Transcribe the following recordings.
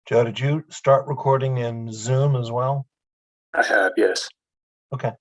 Joe, did you start recording in Zoom as well? I have, yes. Okay.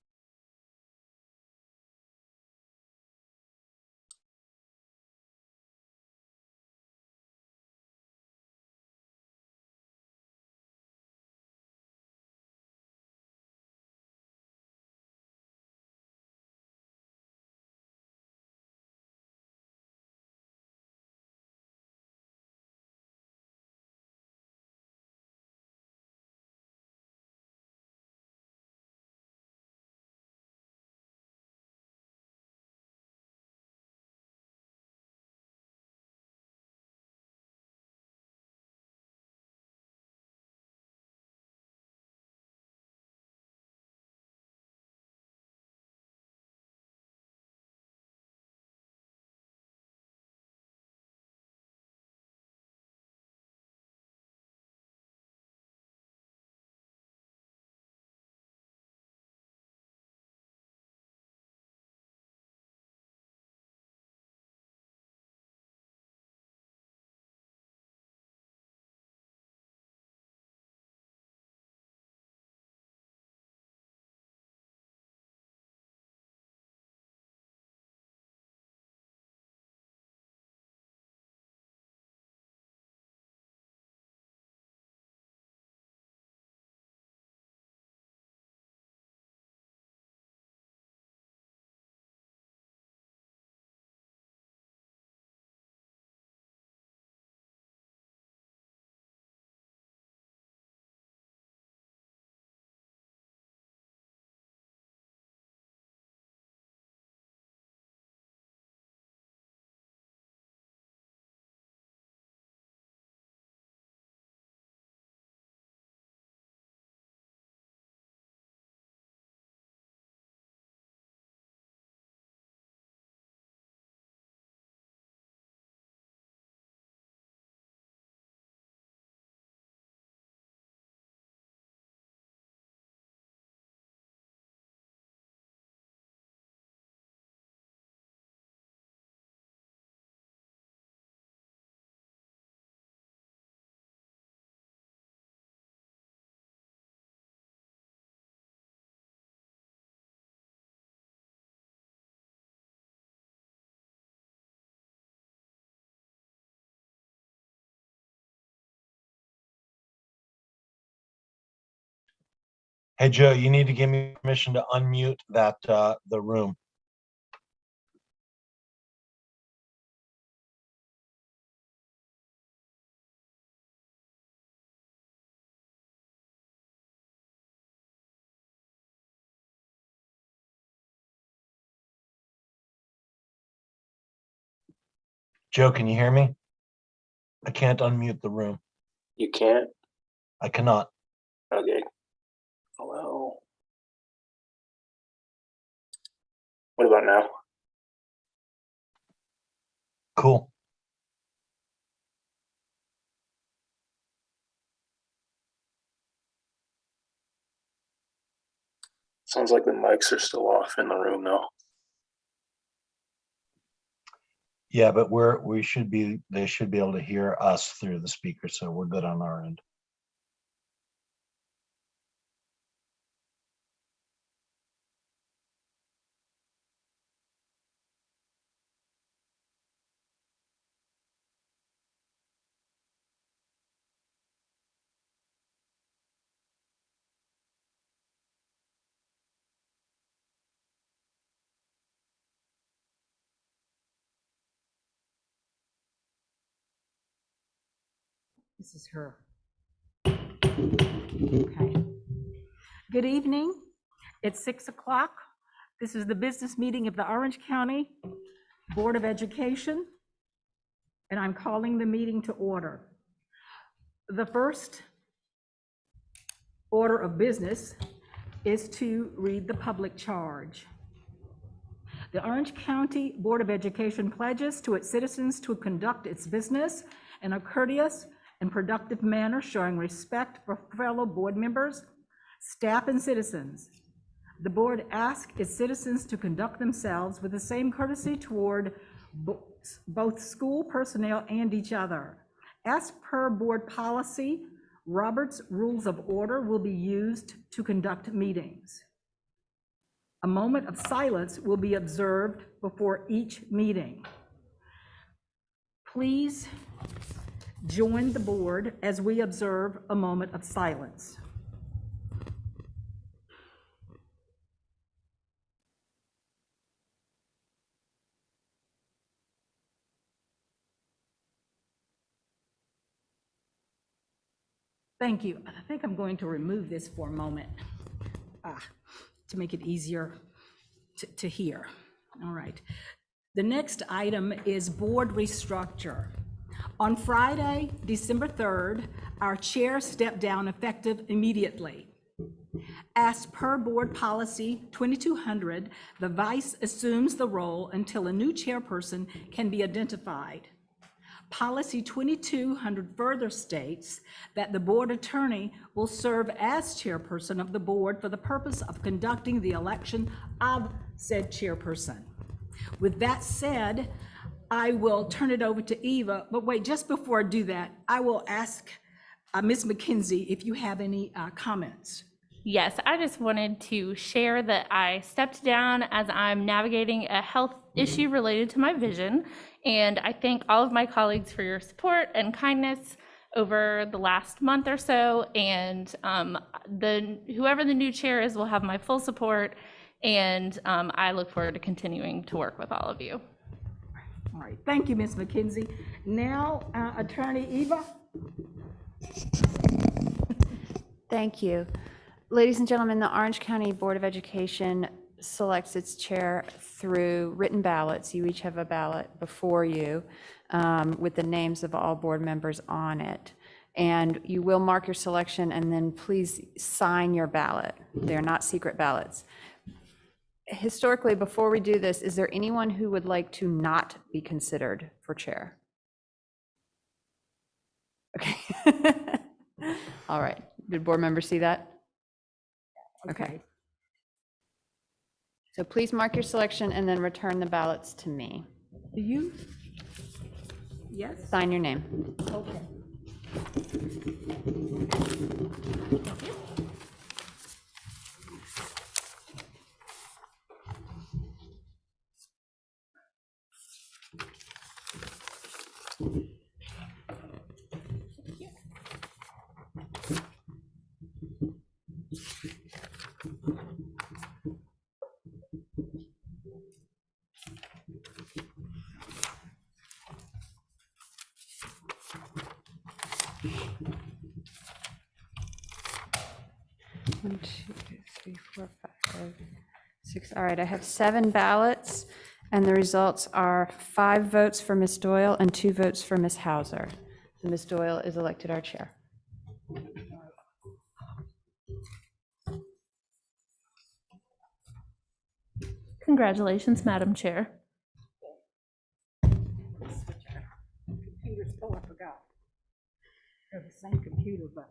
Hey, Joe, you need to give me permission to unmute the room. Joe, can you hear me? I can't unmute the room. You can't? I cannot. Okay. Hello. What about now? Cool. Sounds like the mics are still off in the room though. Yeah, but they should be able to hear us through the speaker, so we're good on our end. This is her. Okay. Good evening. It's 6 o'clock. This is the business meeting of the Orange County Board of Education, and I'm calling the meeting to order. The first order of business is to read the public charge. The Orange County Board of Education pledges to its citizens to conduct its business in a courteous and productive manner, showing respect for fellow board members, staff, and citizens. The board asks its citizens to conduct themselves with the same courtesy toward both school personnel and each other. As per board policy Robert's Rules of Order will be used to conduct meetings. A moment of silence will be observed before each meeting. Please join the board as we observe a moment of silence. Thank you. I think I'm going to remove this for a moment to make it easier to hear. All right. The next item is board restructure. On Friday, December 3rd, our chair stepped down effective immediately. As per board policy 2200, the vice assumes the role until a new chairperson can be identified. Policy 2200 further states that the board attorney will serve as chairperson of the board for the purpose of conducting the election of said chairperson. With that said, I will turn it over to Eva, but wait, just before I do that, I will ask Ms. McKenzie if you have any comments. Yes, I just wanted to share that I stepped down as I'm navigating a health issue related to my vision. And I thank all of my colleagues for your support and kindness over the last month or so. And whoever the new chair is will have my full support. And I look forward to continuing to work with all of you. All right, thank you, Ms. McKenzie. Now, Attorney Eva. Thank you. Ladies and gentlemen, the Orange County Board of Education selects its chair through written ballots. You each have a ballot before you with the names of all board members on it. And you will mark your selection and then please sign your ballot. They're not secret ballots. Historically, before we do this, is there anyone who would like to not be considered for chair? Okay. All right. Did board members see that? Okay. So please mark your selection and then return the ballots to me. Do you? Yes? Sign your name. Okay. One, two, three, four, five, six. All right, I have 7 ballots, and the results are 5 votes for Ms. Doyle and 2 votes for Ms. Hauser. So Ms. Doyle is elected our chair. Congratulations, Madam Chair. Computers, oh, I forgot. They're the same computer, but.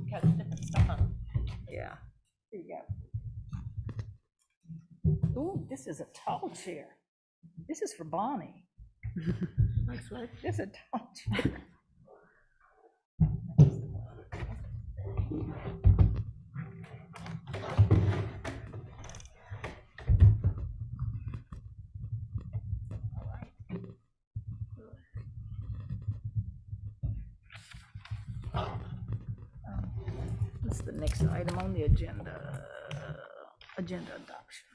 Got different stuff on. Yeah, there you go. Ooh, this is a tall chair. This is for Bonnie. Thanks, Rick. This is a tall chair. What's the next item on the agenda? Agenda adoption.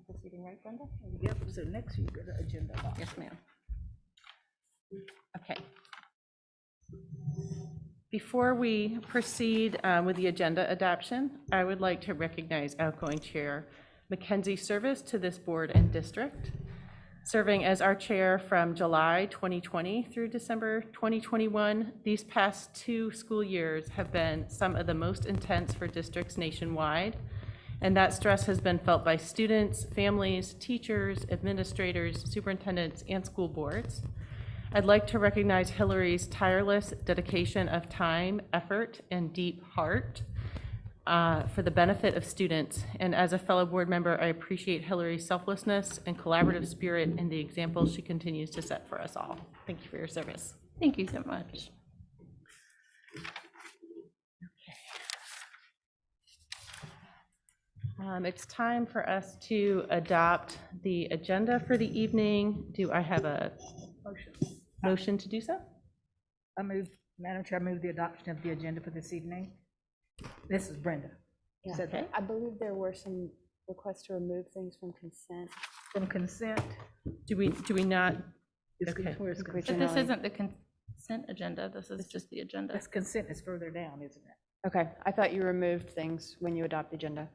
Proceeding right, Brenda? Yep, so next you go to agenda adoption. Yes, ma'am. Okay. Before we proceed with the agenda adoption, I would like to recognize outgoing Chair Mackenzie's service to this board and district. Serving as our chair from July 2020 through December 2021, these past 2 school years have been some of the most intense for districts nationwide, and that stress has been felt by students, families, teachers, administrators, superintendents, and school boards. I'd like to recognize Hillary's tireless dedication of time, effort, and deep heart for the benefit of students. And as a fellow board member, I appreciate Hillary's selflessness and collaborative spirit and the example she continues to set for us all. Thank you for your service. Thank you so much. It's time for us to adopt the agenda for the evening. Do I have a motion to do so? Madam Chair, I move the adoption of the agenda for this evening. This is Brenda. Yeah. Said that. I believe there were some requests to remove things from consent. From consent. Do we not? Okay. Where's But consent? this isn't the consent agenda, this is just the agenda. This consent is further down, isn't it? Okay, I thought you removed things when you adopt the agenda.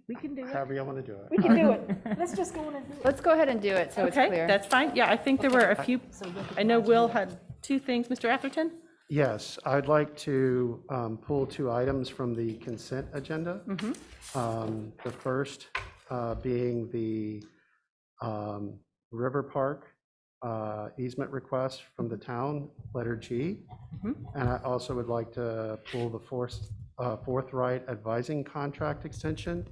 We can do it. However you want to do it. We can do it. Let's just go on and do it. Let's go ahead and do it so it's Okay, clear. that's fine. Yeah, I think there were a few, I know Will had two things. Mr. Atherton? Yes, I'd like to pull 2 items from the consent agenda. The first being the River Park easement request from the town, letter G. And I also would like to pull the forthright advising contract extension.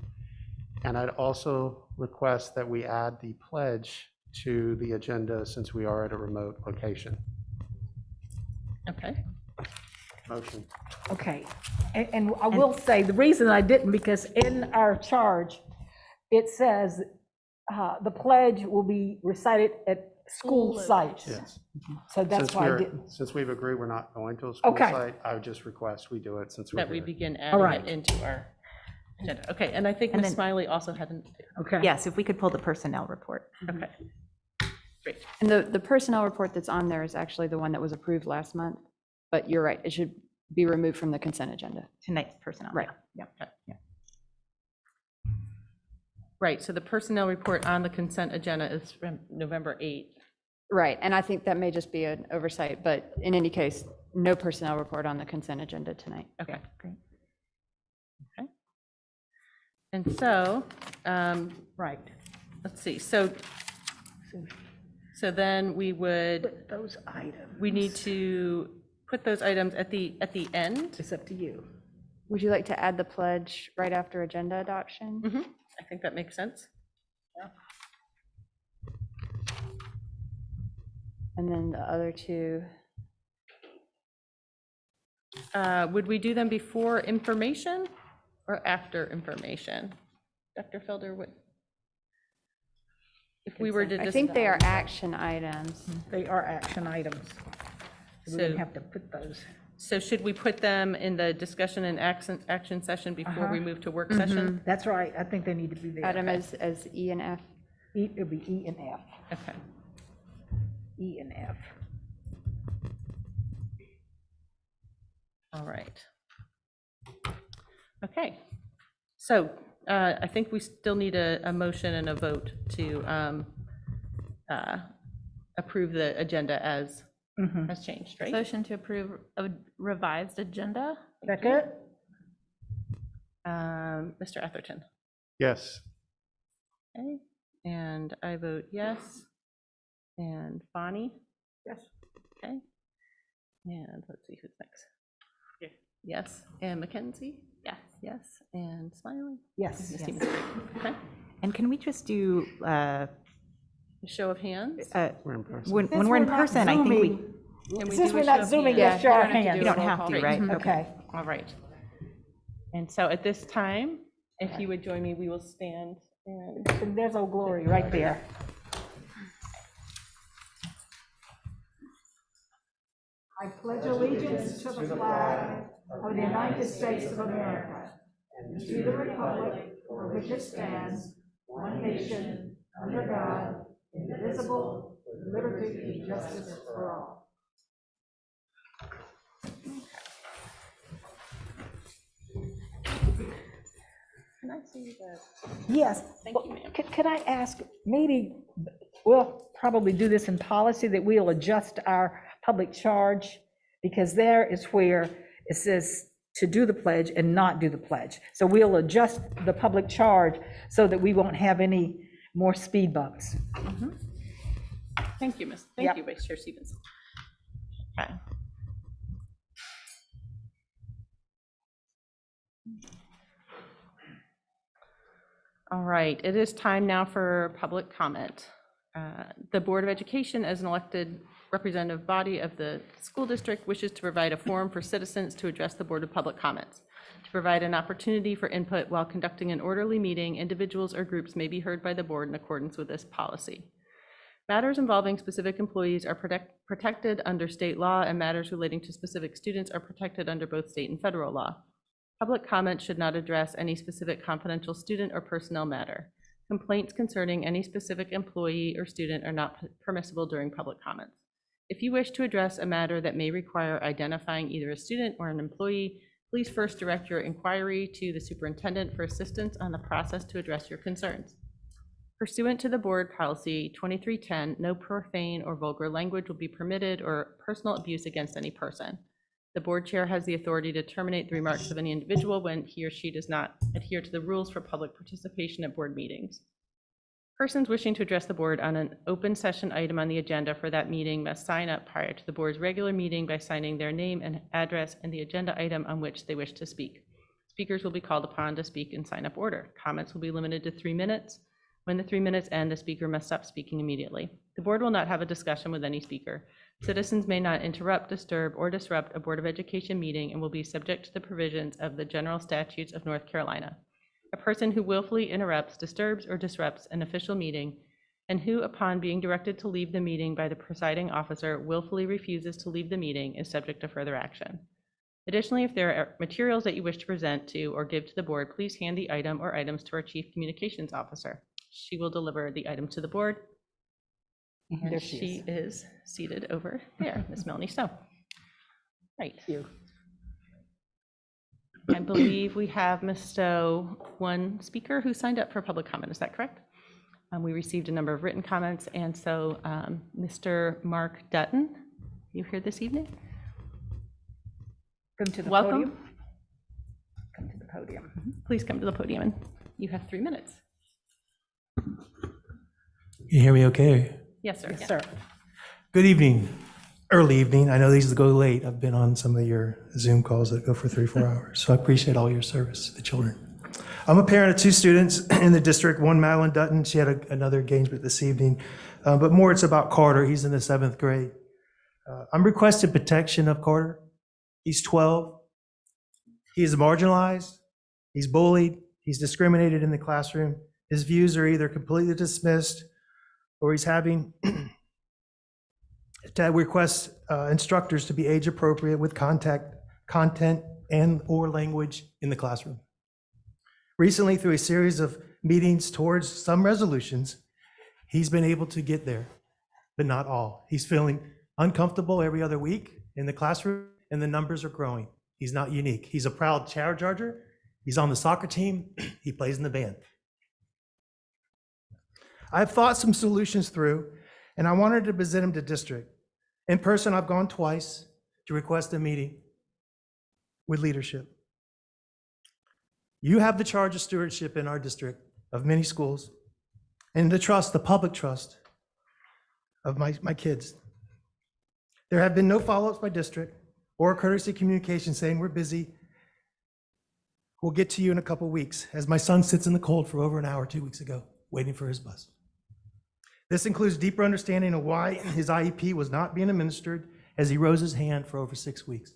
And I'd also request that we add the pledge to the agenda since we are at a remote location. Okay. Motion. Okay, and I will say, the reason I didn't, because in our charge, it says the pledge will be recited at school sites. Yes. So that's Since why I we're, didn't. since we've agreed we're not going to a school Okay. site, I would just request we do it since we're That we here. begin adding right. it into our agenda. Okay, and I think And Ms. then- Smiley also had an, Okay. Yes, if we could pull the personnel report. okay. Great. And the personnel report that's on there is actually the one that was approved last month, but you're right, it should be removed from the consent agenda. Tonight's personnel. Right. Yeah. Right, so the personnel report on the consent agenda is from November 8th. Right, and I think that may just be an oversight, but in any case, no personnel report on the consent agenda tonight. Okay. Great. Okay. And so, Right. let's see, so then we would, Those items. we need to put those items at the end. It's up to you. Would you like to add the pledge right after agenda adoption? I think that makes sense. And then the other 2, Would we do them before information or after information? Dr. Felder, what? If we were to I just. think they are action items. They are action items. So we So- didn't have to put those. So should we put them in the discussion and action session before we move to work session? That's right. I think they need to be there. Item as E and F. It'll be E and F. Okay. E and F. All right. Okay. So I think we still need a motion and a vote to approve the agenda as changed, right? Motion to approve a revised agenda. Second? Mr. Atherton? Yes. Okay, and I vote yes. And Bonnie? Yes. Okay. And let's see who's next. Yes, and Mackenzie? Yes. Yes, and Smiley? Yes. Ms. Stevens? Okay, And can we just do, a show of hands? We're in person. when Since we're in not person, I think we, zooming- Can we Since do a we're show not of zooming, hands? let's show our you don't have to hands. do you a don't roll have call. to, right? Okay. All right. And so at this time, if you would join me, we will stand and And there's Old Glory right there. I pledge allegiance to the flag of the United States of America and to the republic for which it stands, one nation, under God, indivisible, with liberty and justice for all. can I see the, Yes. thank you, ma'am. Could I ask, maybe, we'll probably do this in policy, that we'll adjust our public charge, because there is where it says to do the pledge and not do the pledge. So we'll adjust the public charge so that we won't have any more speed bumps. Thank you, Miss. Yep. Thank you, Vice Chair Stevens. Okay. All right, it is time now for public comment. The Board of Education, as an elected representative body of the school district, wishes to provide a forum for citizens to address the Board of Public Comments. To provide an opportunity for input while conducting an orderly meeting, individuals or groups may be heard by the board in accordance with this policy. Matters involving specific employees are protected under state law, and matters relating to specific students are protected under both state and federal law. Public comment should not address any specific confidential student or personnel matter. Complaints concerning any specific employee or student are not permissible during public comments. If you wish to address a matter that may require identifying either a student or an employee, please first direct your inquiry to the superintendent for assistance on the process to address your concerns. Pursuant to the board policy 2310, no profane or vulgar language will be permitted or personal abuse against any person. The board chair has the authority to terminate the remarks of any individual when he or she does not adhere to the rules for public participation at board meetings. Persons wishing to address the board on an open session item on the agenda for that meeting must sign up prior to the board's regular meeting by signing their name and address and the agenda item on which they wish to speak. Speakers will be called upon to speak in sign-up order. Comments will be limited to 3 minutes. When the 3 minutes end, the speaker must stop speaking immediately. The board will not have a discussion with any speaker. Citizens may not interrupt, disturb, or disrupt a Board of Education meeting and will be subject to the provisions of the General Statutes of North Carolina. A person who willfully interrupts, disturbs, or disrupts an official meeting, and who, upon being directed to leave the meeting by the presiding officer, willfully refuses to leave the meeting, is subject to further action. Additionally, if there are materials that you wish to present to or give to the board, please hand the item or items to our Chief Communications Officer. She will deliver the item to the board. And There she is seated over there, Ms. Melanie Stowe. Right. I believe we have, Ms. Stowe, one speaker who signed up for public comment. Is that correct? We received a number of written comments, and so Mr. Mark Dutton, you here this evening? Come to the Welcome. podium. Come to the podium. Please come to the podium, and you have 3 minutes. You hear me okay? Yes, sir. Yes, sir. Good evening, early evening. I know these go late. I've been on some of your Zoom calls that go for 3-4 hours, so I appreciate all your service to the children. I'm a parent of 2 students in the district, one Madeline Dutton. She had another engagement this evening, but more it's about Carter. He's in the 7th grade. I'm requesting protection of Carter. He's 12. He is marginalized. He's bullied. He's discriminated in the classroom. His views are either completely dismissed or he's having to request instructors to be age appropriate with content and or language in the classroom. Recently, through a series of meetings towards some resolutions, he's been able to get there, but not all. He's feeling uncomfortable every other week in the classroom, and the numbers are growing. He's not unique. He's a proud charger. He's on the soccer team. He plays in the band. I've thought some solutions through, and I wanted to present them to district. In person, I've gone twice to request a meeting with leadership. You have the charge of stewardship in our district of many schools and the trust, the public trust of my kids. There have been no follow-ups by district or courtesy communication saying we're busy. We'll get to you in a couple weeks, as my son sits in the cold for over an hour 2 weeks ago, waiting for his bus. This includes deeper understanding of why his IEP was not being administered as he rose his hand for over 6 weeks.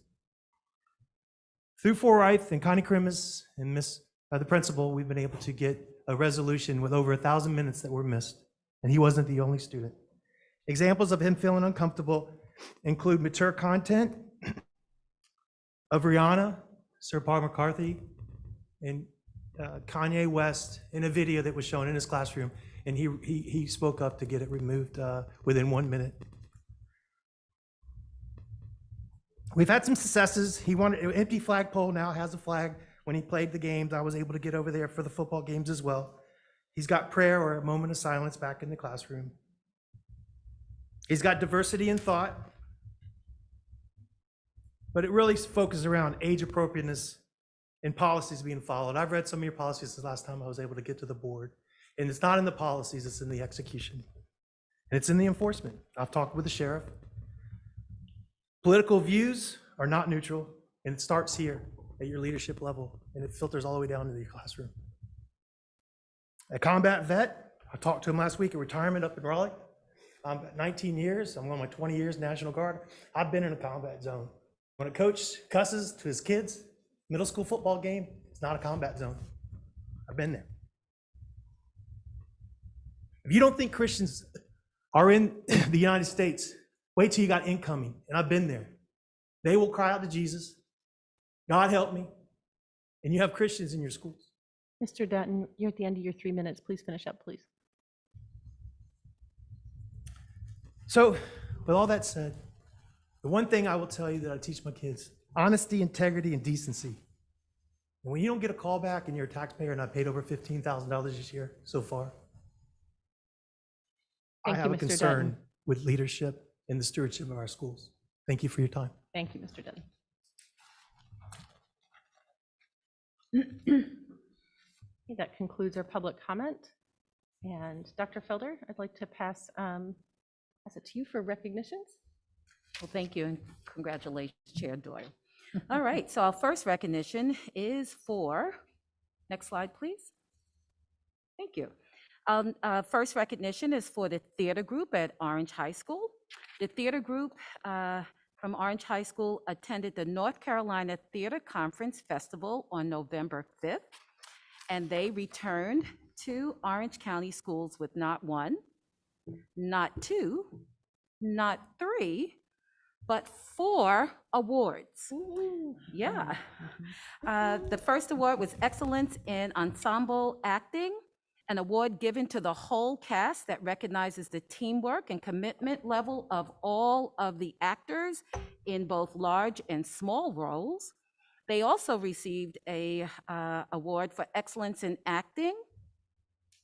Through Forsyth and Connie Krimis and the principal, we've been able to get a resolution with over 1,000 minutes that were missed, and he wasn't the only student. Examples of him feeling uncomfortable include mature content of Rihanna, Sir Paul McCarthy, and Kanye West in a video that was shown in his classroom, and he spoke up to get it removed within 1 minute. We've had some successes. He wanted an empty flagpole, now has a flag. When he played the games, I was able to get over there for the football games as well. He's got prayer or a moment of silence back in the classroom. He's got diversity in thought, but it really focuses around age appropriateness and policies being followed. I've read some of your policies the last time I was able to get to the board, and it's not in the policies, it's in the execution. And it's in the enforcement. I've talked with the sheriff. Political views are not neutral, and it starts here at your leadership level, and it filters all the way down into your classroom. A combat vet. I talked to him last week at retirement up in Raleigh. I'm 19 years. I'm on my 20 years National Guard. I've been in a combat zone. When a coach cusses to his kids, middle school football game, it's not a combat zone. I've been there. If you don't think Christians are in the United States, wait till you got incoming, and I've been there. They will cry out to Jesus, God help me, and you have Christians in your schools. Mr. Dutton, you're at the end of your 3 minutes. Please finish up, please. So, with all that said, the one thing I will tell you that I teach my kids, honesty, integrity, and decency. And when you don't get a call back and you're a taxpayer and I paid over $15,000 this year so far, Thank I you, have a Mr. concern Dutton. with leadership and the stewardship of our schools. Thank you for your time. Thank you, Mr. Dutton. Okay, that concludes our public comment. And Dr. Felder, I'd like to pass it to you for recognitions. Well, thank you and congratulations, Chair Doyle. All right, so our first recognition is for, next slide, please. Thank you. First recognition is for the theater group at Orange High School. The theater group from Orange High School attended the North Carolina Theater Conference Festival on November 5th, and they returned to Orange County Schools with not one, not two, not three, but 4 awards. Yeah. The first award was Excellence in Ensemble Acting, an award given to the whole cast that recognizes the teamwork and commitment level of all of the actors in both large and small roles. They also received a award for Excellence in Acting,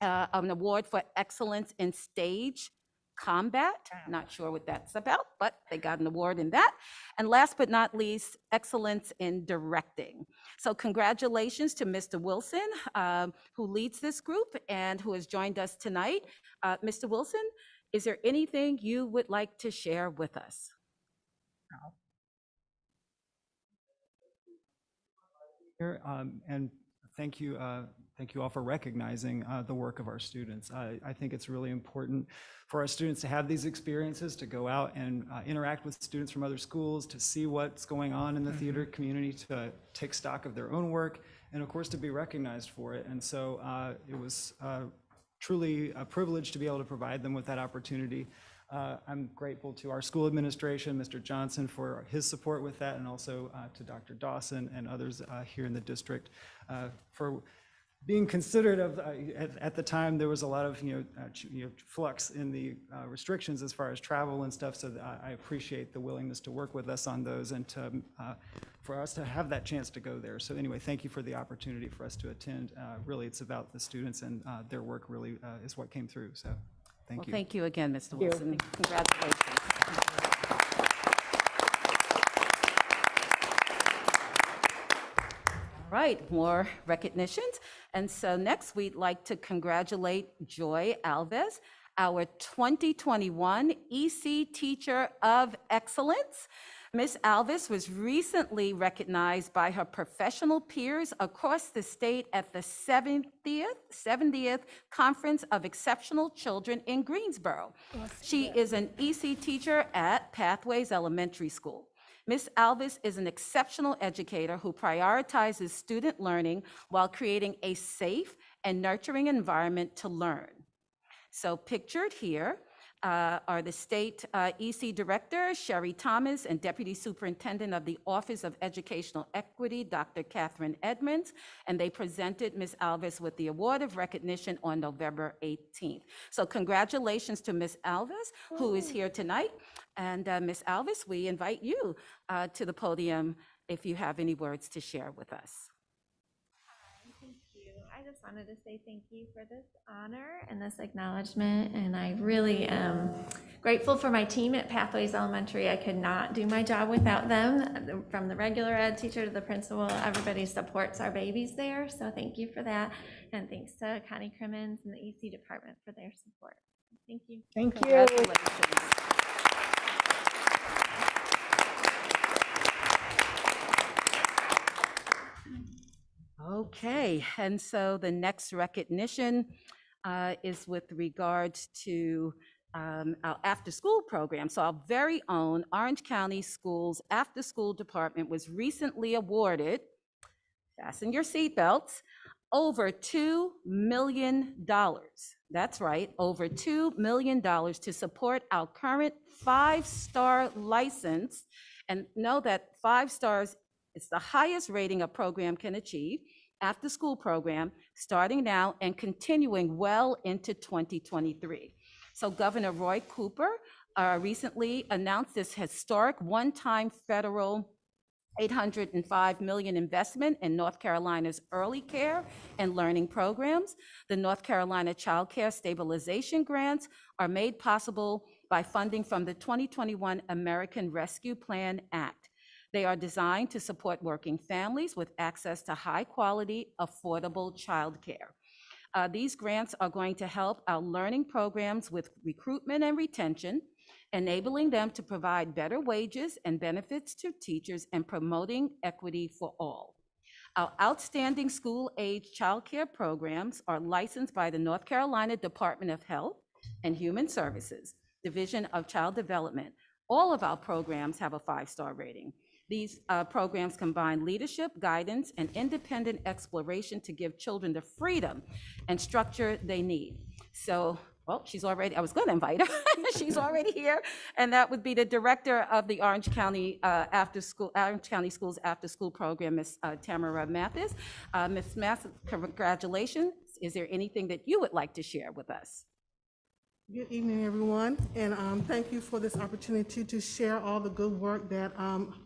an award for Excellence in Stage Combat. Not sure what that's about, but they got an award in that. And last but not least, Excellence in Directing. So congratulations to Mr. Wilson, who leads this group and who has joined us tonight. Mr. Wilson, is there anything you would like to share with us? And thank you all for recognizing the work of our students. I think it's really important for our students to have these experiences, to go out and interact with students from other schools, to see what's going on in the theater community, to take stock of their own work, and of course to be recognized for it. And so it was truly a privilege to be able to provide them with that opportunity. I'm grateful to our school administration, Mr. Johnson, for his support with that, and also to Dr. Dawson and others here in the district for being considerate of. At the time, there was a lot of flux in the restrictions as far as travel and stuff. So I appreciate the willingness to work with us on those and to for us to have that chance to go there. So anyway, thank you for the opportunity for us to attend. Really, it's about the students and their work. Really is what came through. So. Thank you. Thank you again, Mr. Wilson. Congratulations. All right, more recognitions. And so next, we'd like to congratulate Joy Alves, our 2021 EC Teacher of Excellence. Ms. Alves was recently recognized by her professional peers across the state at the 70th Conference of Exceptional Children in Greensboro. She is an EC teacher at Pathways Elementary School. Ms. Alves is an exceptional educator who prioritizes student learning while creating a safe and nurturing environment to learn. So pictured here are the state EC Director, Sherry Thomas, and Deputy Superintendent of the Office of Educational Equity, Dr. Catherine Edmonds, and they presented Ms. Alves with the award of recognition on November 18th. So congratulations to Ms. Alves, who is here tonight. And Ms. Alves, we invite you to the podium if you have any words to share with us. I just wanted to say thank you for this honor and this acknowledgement, and I really am grateful for my team at Pathways Elementary. I could not do my job without them. From the regular ed teacher to the principal, everybody supports our babies there, so thank you for that. And thanks to Connie Crimmins and the EC department for their support. Thank you. Thank you. Congratulations. Okay, and so the next recognition is with regards to our after-school program. So our very own Orange County Schools After-School Department was recently awarded, fasten your seatbelts, over $2 million. That's right, over $2 million to support our current 5-star license. And know that 5 stars is the highest rating a program can achieve, after-school program, starting now and continuing well into 2023. So Governor Roy Cooper recently announced this historic one-time federal $805 million investment in North Carolina's early care and learning programs. The North Carolina Child Care Stabilization Grants are made possible by funding from the 2021 American Rescue Plan Act. They are designed to support working families with access to high-quality, affordable childcare. These grants are going to help our learning programs with recruitment and retention, enabling them to provide better wages and benefits to teachers and promoting equity for all. Our outstanding school-age childcare programs are licensed by the North Carolina Department of Health and Human Services, Division of Child Development. All of our programs have a 5-star rating. These programs combine leadership, guidance, and independent exploration to give children the freedom and structure they need. So, well, she's already, I was going to invite her. She's already here. And that would be the director of the Orange County Schools After School Program, Ms. Tamara Mathis. Ms. Mathis, congratulations. Is there anything that you would like to share with us? Good evening, everyone, and thank you for this opportunity to share all the good work that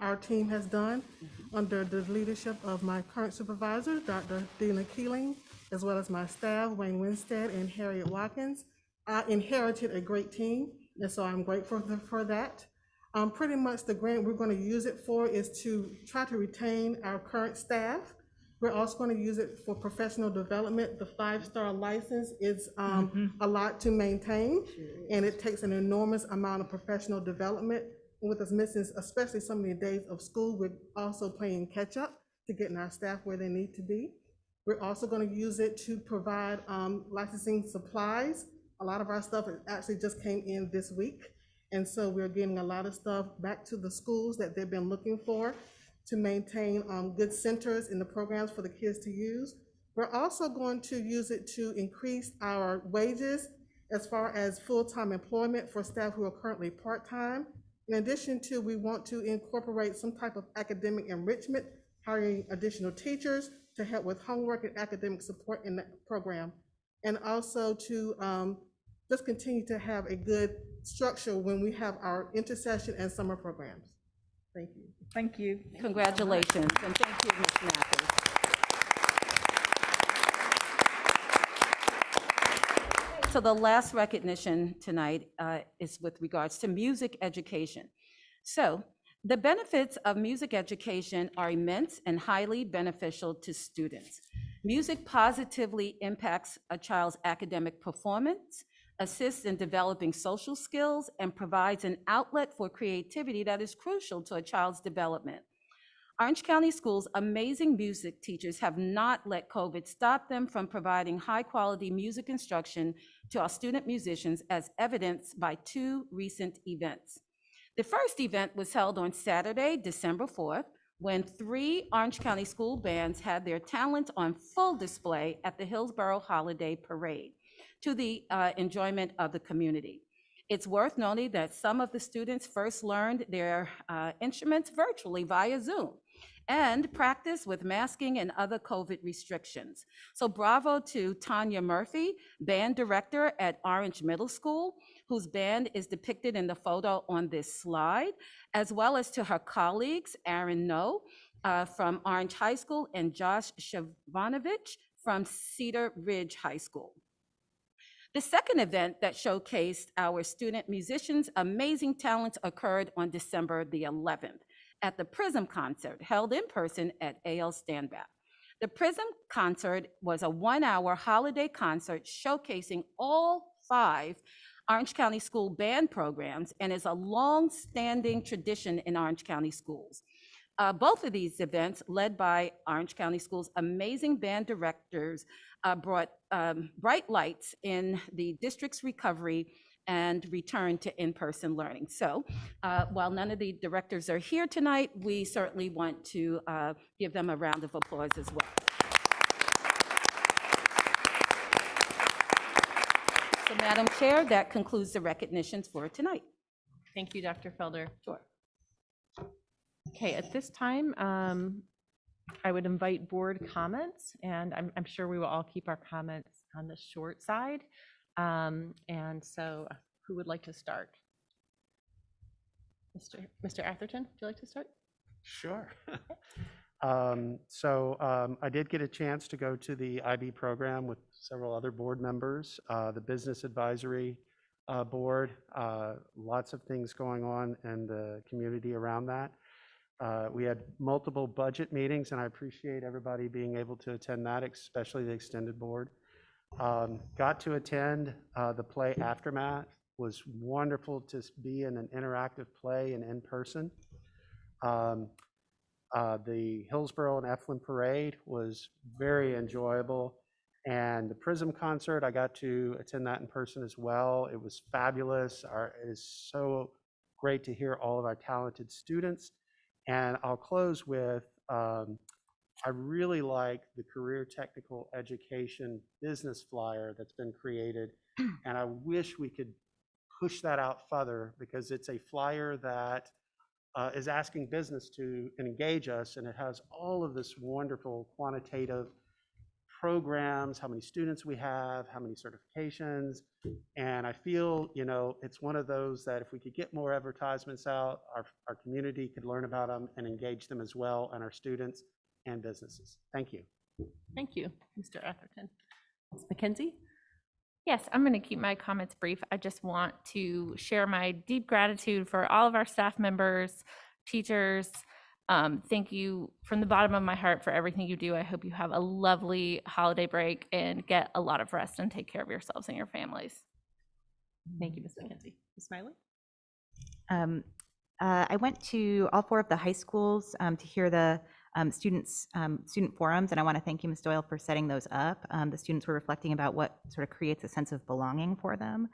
our team has done under the leadership of my current supervisor, Dr. Dina Keeling, as well as my staff, Wayne Winstead and Harriet Watkins. I inherited a great team, and so I'm grateful for that. Pretty much the grant we're going to use it for is to try to retain our current staff. We're also going to use it for professional development. The 5-star license is a lot to maintain, and it takes an enormous amount of professional development. And with us missing, especially so many days of school, we're also playing catch up to getting our staff where they need to be. We're also going to use it to provide licensing supplies. A lot of our stuff actually just came in this week, and so we're getting a lot of stuff back to the schools that they've been looking for, to maintain good centers in the programs for the kids to use. We're also going to use it to increase our wages as far as full-time employment for staff who are currently part-time. In addition to, we want to incorporate some type of academic enrichment, hiring additional teachers to help with homework and academic support in the program. And also to just continue to have a good structure when we have our intercession and summer programs. Thank you. Thank you. Congratulations, and thank you, Ms. Mathis. So the last recognition tonight is with regards to music education. So the benefits of music education are immense and highly beneficial to students. Music positively impacts a child's academic performance, assists in developing social skills, and provides an outlet for creativity that is crucial to a child's development. Orange County Schools' amazing music teachers have not let COVID stop them from providing high-quality music instruction to our student musicians, as evidenced by 2 recent events. The first event was held on Saturday, December 4th, when 3 Orange County school bands had their talent on full display at the Hillsborough Holiday Parade, to the enjoyment of the community. It's worth noting that some of the students first learned their instruments virtually via Zoom and practiced with masking and other COVID restrictions. So bravo to Tanya Murphy, band director at Orange Middle School, whose band is depicted in the photo on this slide, as well as to her colleagues, Aaron No from Orange High School and Josh Shavanovich from Cedar Ridge High School. The second event that showcased our student musicians' amazing talents occurred on December the 11th at the Prism concert held in person at A.L. Standback. The Prism concert was a 1-hour holiday concert showcasing all 5 Orange County School band programs and is a long-standing tradition in Orange County Schools. Both of these events, led by Orange County Schools' amazing band directors, brought bright lights in the district's recovery and return to in-person learning. So while none of the directors are here tonight, we certainly want to give them a round of applause as well. So Madam Chair, that concludes the recognitions for tonight. Thank you, Dr. Felder. Sure. Okay, at this time, I would invite board comments, and I'm sure we will all keep our comments on the short side. And so who would like to start? Mr. Atherton, would you like to start? Sure. I did get a chance to go to the IB program with several other board members, the Business Advisory Board, lots of things going on in the community around that. We had multiple budget meetings, and I appreciate everybody being able to attend that, especially the extended board. Got to attend the play Aftermath. Was wonderful to be in an interactive play and in person. The Hillsborough and Eflin Parade was very enjoyable. And the Prism concert, I got to attend that in person as well. It was fabulous. It is so great to hear all of our talented students. And I'll close with, I really like the Career Technical Education business flyer that's been created. And I wish we could push that out further, because it's a flyer that is asking business to engage us, and it has all of this wonderful quantitative programs, how many students we have, how many certifications, and I feel, it's one of those that if we could get more advertisements out, our community could learn about them and engage them as well, and our students and businesses. Thank you. Thank you, Mr. Atherton. Ms. McKenzie? Yes, I'm going to keep my comments brief. I just want to share my deep gratitude for all of our staff members, teachers. Thank you from the bottom of my heart for everything you do. I hope you have a lovely holiday break and get a lot of rest and take care of yourselves and your families. Thank you, Ms. McKenzie. Ms. Smiley? I went to all 4 of the high schools to hear the student forums, and I want to thank you, Ms. Doyle, for setting those up. The students were reflecting about what sort of creates a sense of belonging for them.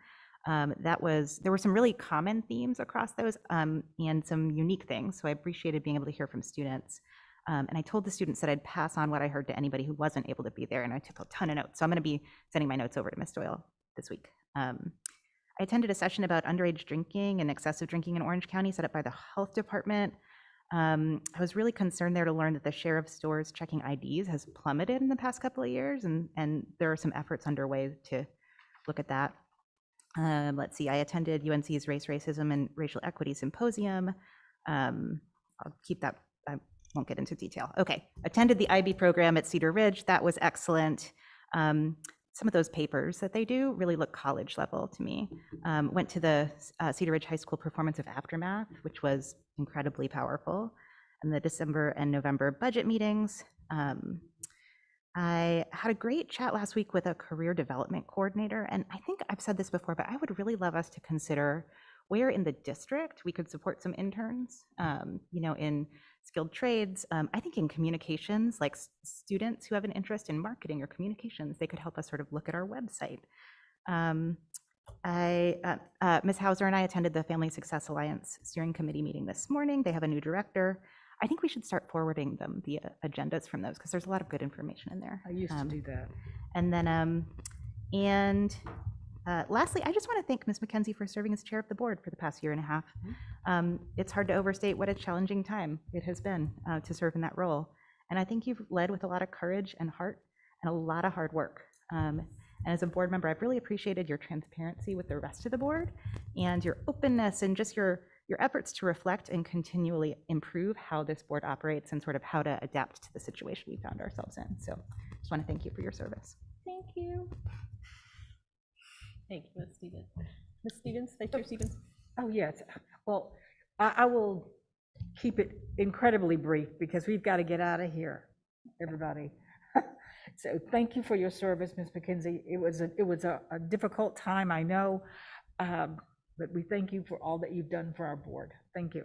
There were some really common themes across those and some unique things, so I appreciated being able to hear from students. And I told the students that I'd pass on what I heard to anybody who wasn't able to be there, and I took a ton of notes. So I'm going to be sending my notes over to Ms. Doyle this week. I attended a session about underage drinking and excessive drinking in Orange County set up by the health department. I was really concerned there to learn that the share of stores checking IDs has plummeted in the past couple of years, and there are some efforts underway to look at that. Let's see, I attended UNC's Race, Racism, and Racial Equity Symposium. I'll keep that, I won't get into detail. Okay, attended the IB program at Cedar Ridge. That was excellent. Some of those papers that they do really look college level to me. Went to the Cedar Ridge High School performance of Aftermath, which was incredibly powerful. And the December and November budget meetings. I had a great chat last week with a career development coordinator, and I think I've said this before, but I would really love us to consider where in the district we could support some interns, in skilled trades. I think in communications, like students who have an interest in marketing or communications, they could help us sort of look at our website. Ms. Hauser and I attended the Family Success Alliance Steering Committee meeting this morning. They have a new director. I think we should start forwarding them the agendas from those, because there's a lot of good information in there. I used to do that. And then, lastly, I just want to thank Ms. McKenzie for serving as chair of the board for the past year and a half. It's hard to overstate what a challenging time it has been to serve in that role. And I think you've led with a lot of courage and heart and a lot of hard work. And as a board member, I've really appreciated your transparency with the rest of the board and your openness and just your efforts to reflect and continually improve how this board operates and sort of how to adapt to the situation we found ourselves in. So just want to thank you for your service. Thank you. Thank you, Ms. Stevens. Ms. Stevens, Vice Chair Stevens? Oh, yes. Well, I will keep it incredibly brief because we've got to get out of here, everybody. So thank you for your service, Ms. McKenzie. It was a difficult time, I know, but we thank you for all that you've done for our board. Thank you.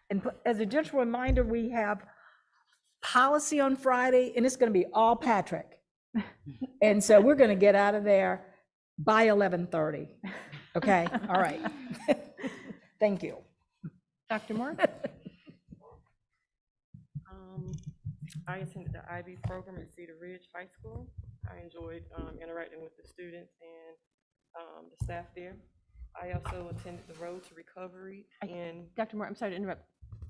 And as a gentle reminder, we have policy on Friday, and it's going to be all Patrick. And so we're going to get out of there by 11:30. Okay, all right. Thank you. Dr. Moore? I attended the IB program at Cedar Ridge High School. I enjoyed interacting with the students and the staff there. I also attended the Road to Recovery and Dr. Moore, I'm sorry to interrupt.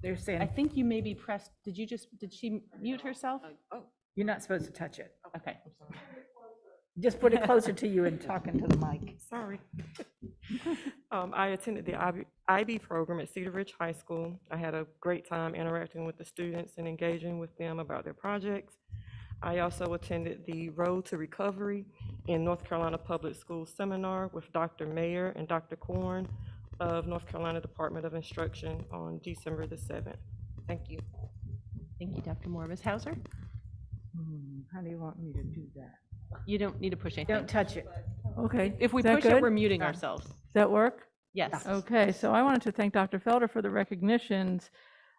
They're I saying, think you may be pressed. Did she mute herself? you're not supposed to touch it. Okay. Just put it closer to you and talk into the mic. sorry. I attended the IB program at Cedar Ridge High School. I had a great time interacting with the students and engaging with them about their projects. I also attended the Road to Recovery in North Carolina Public Schools seminar with Dr. Mayer and Dr. Korn of North Carolina Department of Instruction on December the 7th. Thank you. Thank you, Dr. Moore. Ms. Hauser? How do you want me to do that? You don't need to push anything. Don't touch it. Okay. If we is that push it, good? we're muting ourselves. Does that work? Yes. Okay, so I wanted to thank Dr. Felder for the recognitions,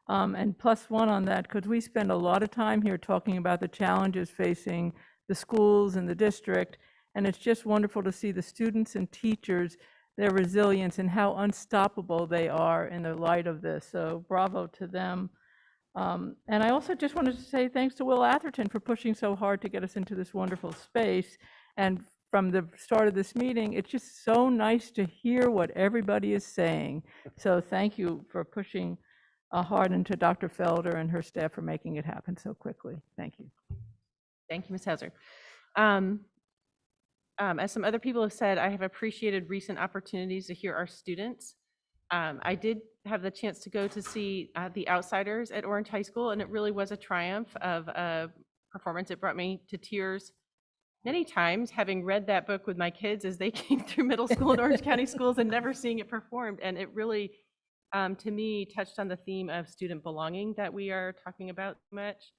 and +1 on that, because we spend a lot of time here talking about the challenges facing the schools and the district, and it's just wonderful to see the students and teachers, their resilience and how unstoppable they are in the light of this. So bravo to them. And I also just wanted to say thanks to Will Atherton for pushing so hard to get us into this wonderful space. And from the start of this meeting, it's just so nice to hear what everybody is saying. So thank you for pushing hard, and to Dr. Felder and her staff for making it happen so quickly. Thank you. Thank you, Ms. Hauser. As some other people have said, I have appreciated recent opportunities to hear our students. I did have the chance to go to see The Outsiders at Orange High School, and it really was a triumph of a performance. It brought me to tears many times, having read that book with my kids as they came through middle school in Orange County schools and never seeing it performed. And it really, to me, touched on the theme of student belonging that we are talking about so much.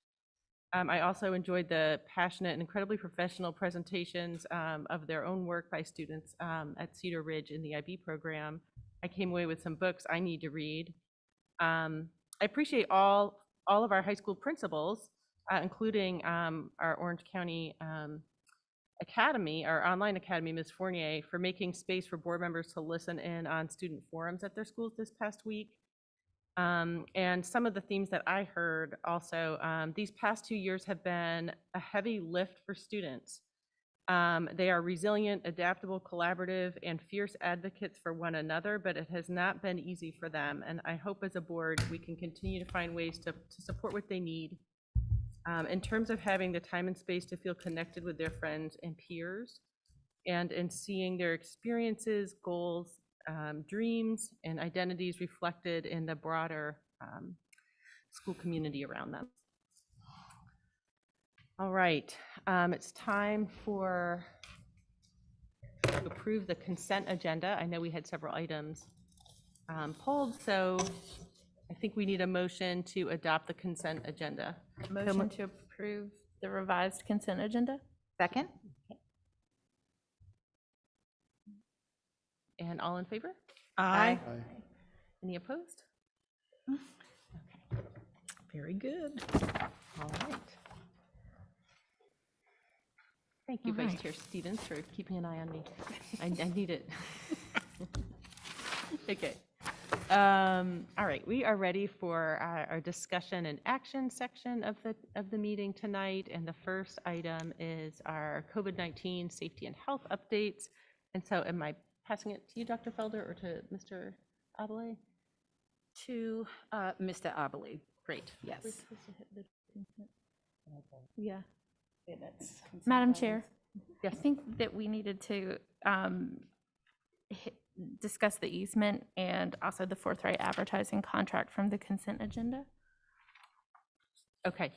I also enjoyed the passionate and incredibly professional presentations of their own work by students at Cedar Ridge in the IB program. I came away with some books I need to read. I appreciate all of our high school principals, including our Orange County Academy, our online academy, Ms. Fournier, for making space for board members to listen in on student forums at their schools this past week. And some of the themes that I heard also, these past 2 years have been a heavy lift for students. They are resilient, adaptable, collaborative, and fierce advocates for one another, but it has not been easy for them. And I hope as a board, we can continue to find ways to support what they need. In terms of having the time and space to feel connected with their friends and peers, and in seeing their experiences, goals, dreams, and identities reflected in the broader school community around them. All right, it's time to approve the consent agenda. I know we had several items pulled, so I think we need a motion to adopt the consent agenda. Motion to approve the revised consent agenda? Second? And all in favor? Aye. Any opposed? Very good. All right. Thank you, Vice Chair Stevens, for keeping an eye on me. I need it. Okay. All right, we are ready for our discussion and action section of the meeting tonight. And the first item is our COVID-19 safety and health updates. And so am I passing it to you, Dr. Felder, or to Mr. Abele? To Mr. Aberle. Great. Yes. Yeah. Madam Chair, I Yes. think that we needed to discuss the easement and also the forthright advertising contract from the consent agenda. Okay.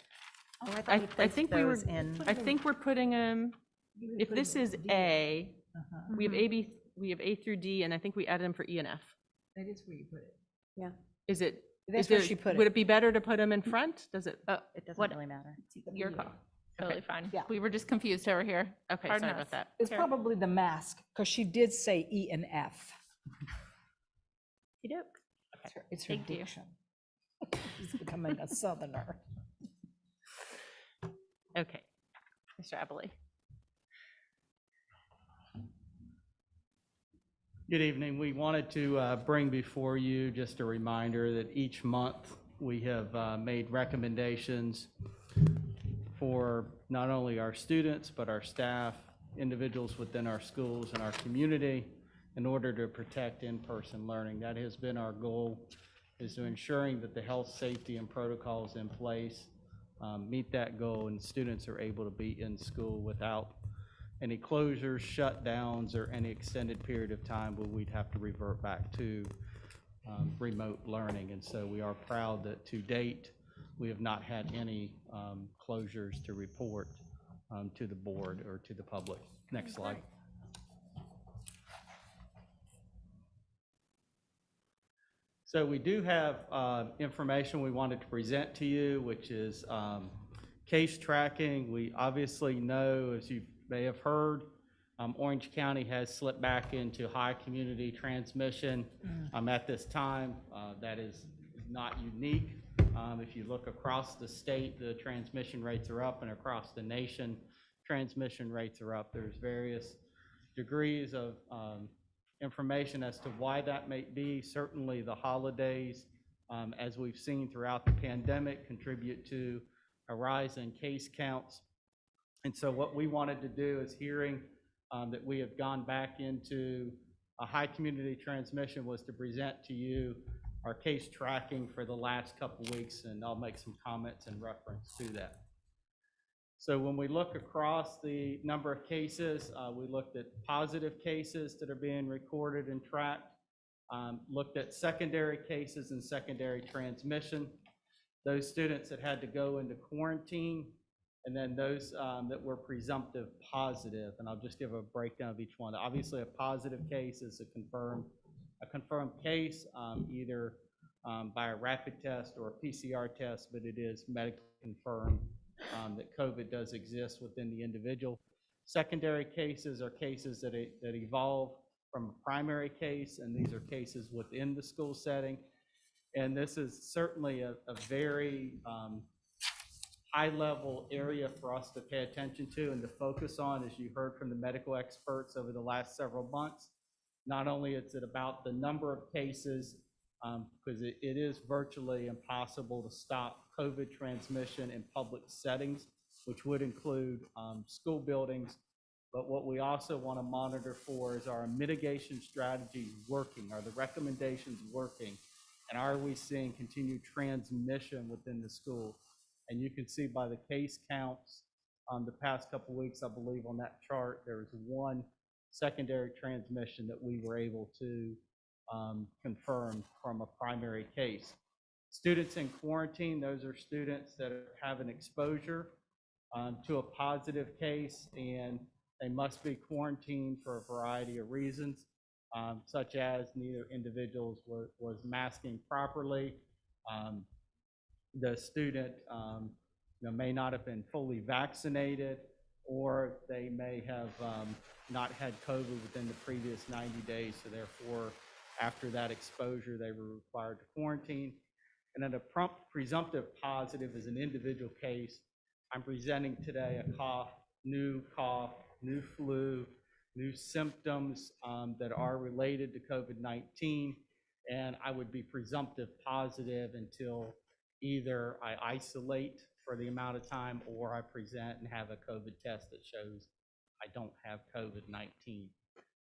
Oh, I thought I we placed think we were, those in. I think we're putting them, if this is A, we have A through D, and I think we added them for E and F. That is where you put it. Yeah. Is it? That's is where there- she put Would it. it be better to put them in front? Does it? It doesn't What- really matter. Your call. Totally fine. Yeah. We were just confused over here. Okay, Pardon sorry us. about that. It's Sure. probably the mask, because she did say E and F. Okey-doke. It's her Thank you. diction. She's becoming a Southerner. Okay, Mr. Eberly. Good evening. We wanted to bring before you just a reminder that each month we have made recommendations for not only our students, but our staff, individuals within our schools and our community in order to protect in-person learning. That has been our goal, is to ensuring that the health, safety, and protocols in place meet that goal and students are able to be in school without any closures, shutdowns, or any extended period of time where we'd have to revert back to remote learning. And so we are proud that to date, we have not had any closures to report to the board or to the public. Next slide. So we do have information we wanted to present to you, which is case tracking. We obviously know, as you may have heard, Orange County has slipped back into high community transmission at this time. That is not unique. If you look across the state, the transmission rates are up, and across the nation, transmission rates are up. There's various degrees of information as to why that may be. Certainly the holidays, as we've seen throughout the pandemic, contribute to a rise in case counts. And so what we wanted to do is, hearing that we have gone back into a high community transmission, was to present to you our case tracking for the last couple weeks, and I'll make some comments in reference to that. So when we look across the number of cases, we looked at positive cases that are being recorded and tracked, looked at secondary cases and secondary transmission, those students that had to go into quarantine, and then those that were presumptive positive. And I'll just give a breakdown of each one. Obviously, a positive case is a confirmed case, either by a rapid test or a PCR test, but it is medically confirmed that COVID does exist within the individual. Secondary cases are cases that evolve from a primary case, and these are cases within the school setting. And this is certainly a very high-level area for us to pay attention to and to focus on, as you heard from the medical experts over the last several months. Not only is it about the number of cases, because it is virtually impossible to stop COVID transmission in public settings, which would include school buildings. But what we also want to monitor for is, our mitigation strategies working? Are the recommendations working? And are we seeing continued transmission within the school? And you can see by the case counts the past couple weeks, I believe on that chart, there was one secondary transmission that we were able to confirm from a primary case. Students in quarantine, those are students that have an exposure to a positive case, and they must be quarantined for a variety of reasons, such as neither individuals was masking properly. The student may not have been fully vaccinated, or they may have not had COVID within the previous 90 days, so therefore, after that exposure, they were required to quarantine. And then a presumptive positive is an individual case. I'm presenting today a cough, new flu, new symptoms that are related to COVID-19, and I would be presumptive positive until either I isolate for the amount of time, or I present and have a COVID test that shows I don't have COVID-19.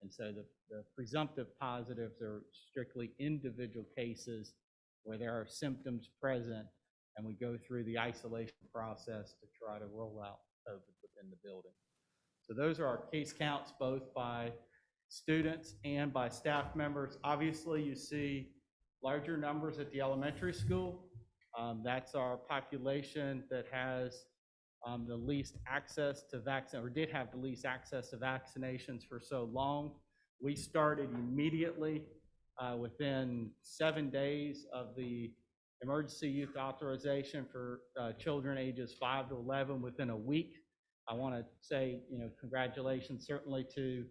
And so the presumptive positives are strictly individual cases where there are symptoms present, and we go through the isolation process to try to roll out COVID within the building. So those are our case counts, both by students and by staff members. Obviously, you see larger numbers at the elementary school. That's our population that has the least access to vaccine, or did have the least access to vaccinations for so long. We started immediately within 7 days of the emergency use authorization for children ages 5 to 11 within a week. I want to say, congratulations certainly to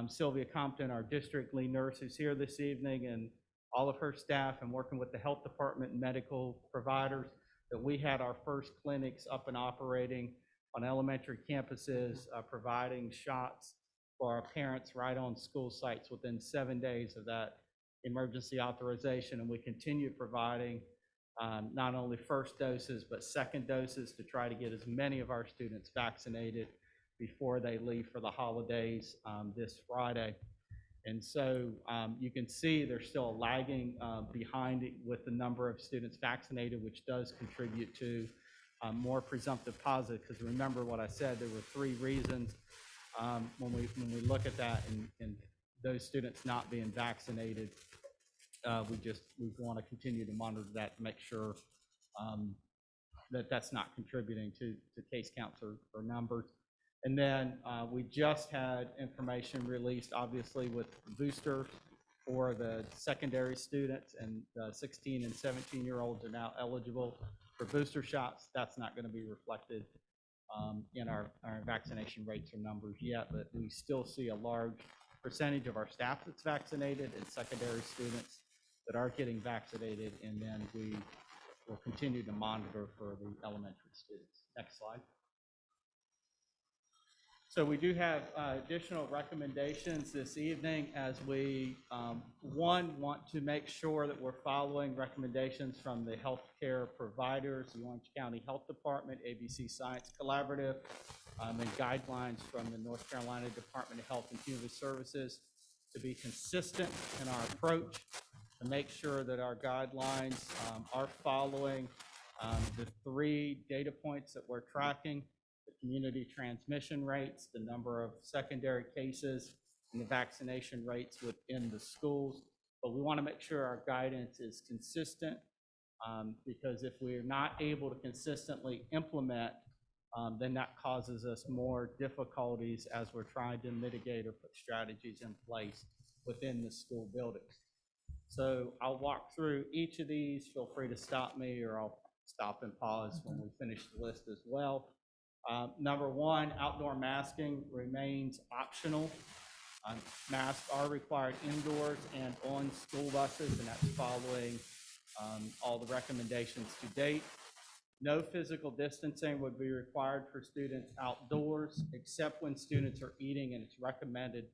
Sylvia Compton, our district lead nurse, who's here this evening, and all of her staff and working with the health department and medical providers, that we had our first clinics up and operating on elementary campuses, providing shots for our parents right on school sites within 7 days of that emergency authorization. And we continue providing not only first doses, but second doses to try to get as many of our students vaccinated before they leave for the holidays this Friday. And so you can see there's still lagging behind it with the number of students vaccinated, which does contribute to more presumptive positive. Because remember what I said, there were 3 reasons when we look at that, and those students not being vaccinated. We want to continue to monitor that to make sure that that's not contributing to case counts or numbers. And then we just had information released, obviously, with booster for the secondary students, and 16 and 17-year-olds are now eligible for booster shots. That's not going to be reflected in our vaccination rates or numbers yet, but we still see a large percentage of our staff that's vaccinated and secondary students that are getting vaccinated, and then we will continue to monitor for the elementary students. Next slide. So we do have additional recommendations this evening as we, one, want to make sure that we're following recommendations from the healthcare providers, the Orange County Health Department, ABC Science Collaborative, and guidelines from the North Carolina Department of Health and Human Services to be consistent in our approach, to make sure that our guidelines are following the 3 data points that we're tracking: the community transmission rates, the number of secondary cases, and the vaccination rates within the schools. But we want to make sure our guidance is consistent, because if we're not able to consistently implement, then that causes us more difficulties as we're trying to mitigate or put strategies in place within the school buildings. So I'll walk through each of these. Feel free to stop me, or I'll stop and pause when we finish the list as well. Number 1, outdoor masking remains optional. Masks are required indoors and on school buses, and that's following all the recommendations to date. No physical distancing would be required for students outdoors, except when students are eating, and it's recommended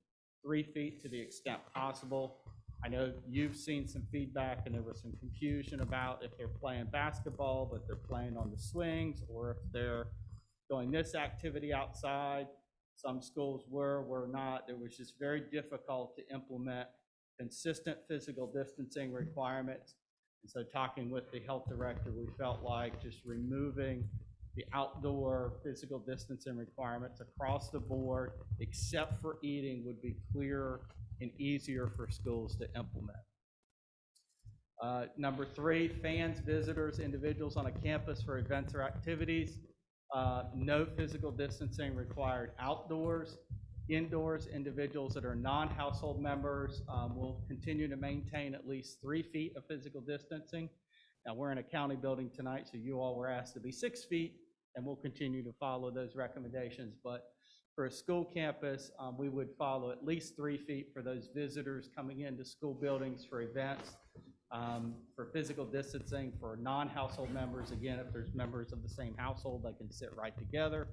3 feet to the extent possible. I know you've seen some feedback, and there was some confusion about if they're playing basketball, but they're playing on the swings, or if they're doing this activity outside. Some schools were not. It was just very difficult to implement consistent physical distancing requirements. And so talking with the health director, we felt like just removing the outdoor physical distancing requirements across the board, except for eating, would be clearer and easier for schools to implement. Number 3, fans, visitors, individuals on a campus for events or activities. No physical distancing required outdoors. Indoors, individuals that are non-household members will continue to maintain at least 3 feet of physical distancing. Now, we're in a county building tonight, so you all were asked to be 6 feet, and we'll continue to follow those recommendations. But for a school campus, we would follow at least 3 feet for those visitors coming into school buildings for events. For physical distancing for non-household members, again, if there's members of the same household, they can sit right together.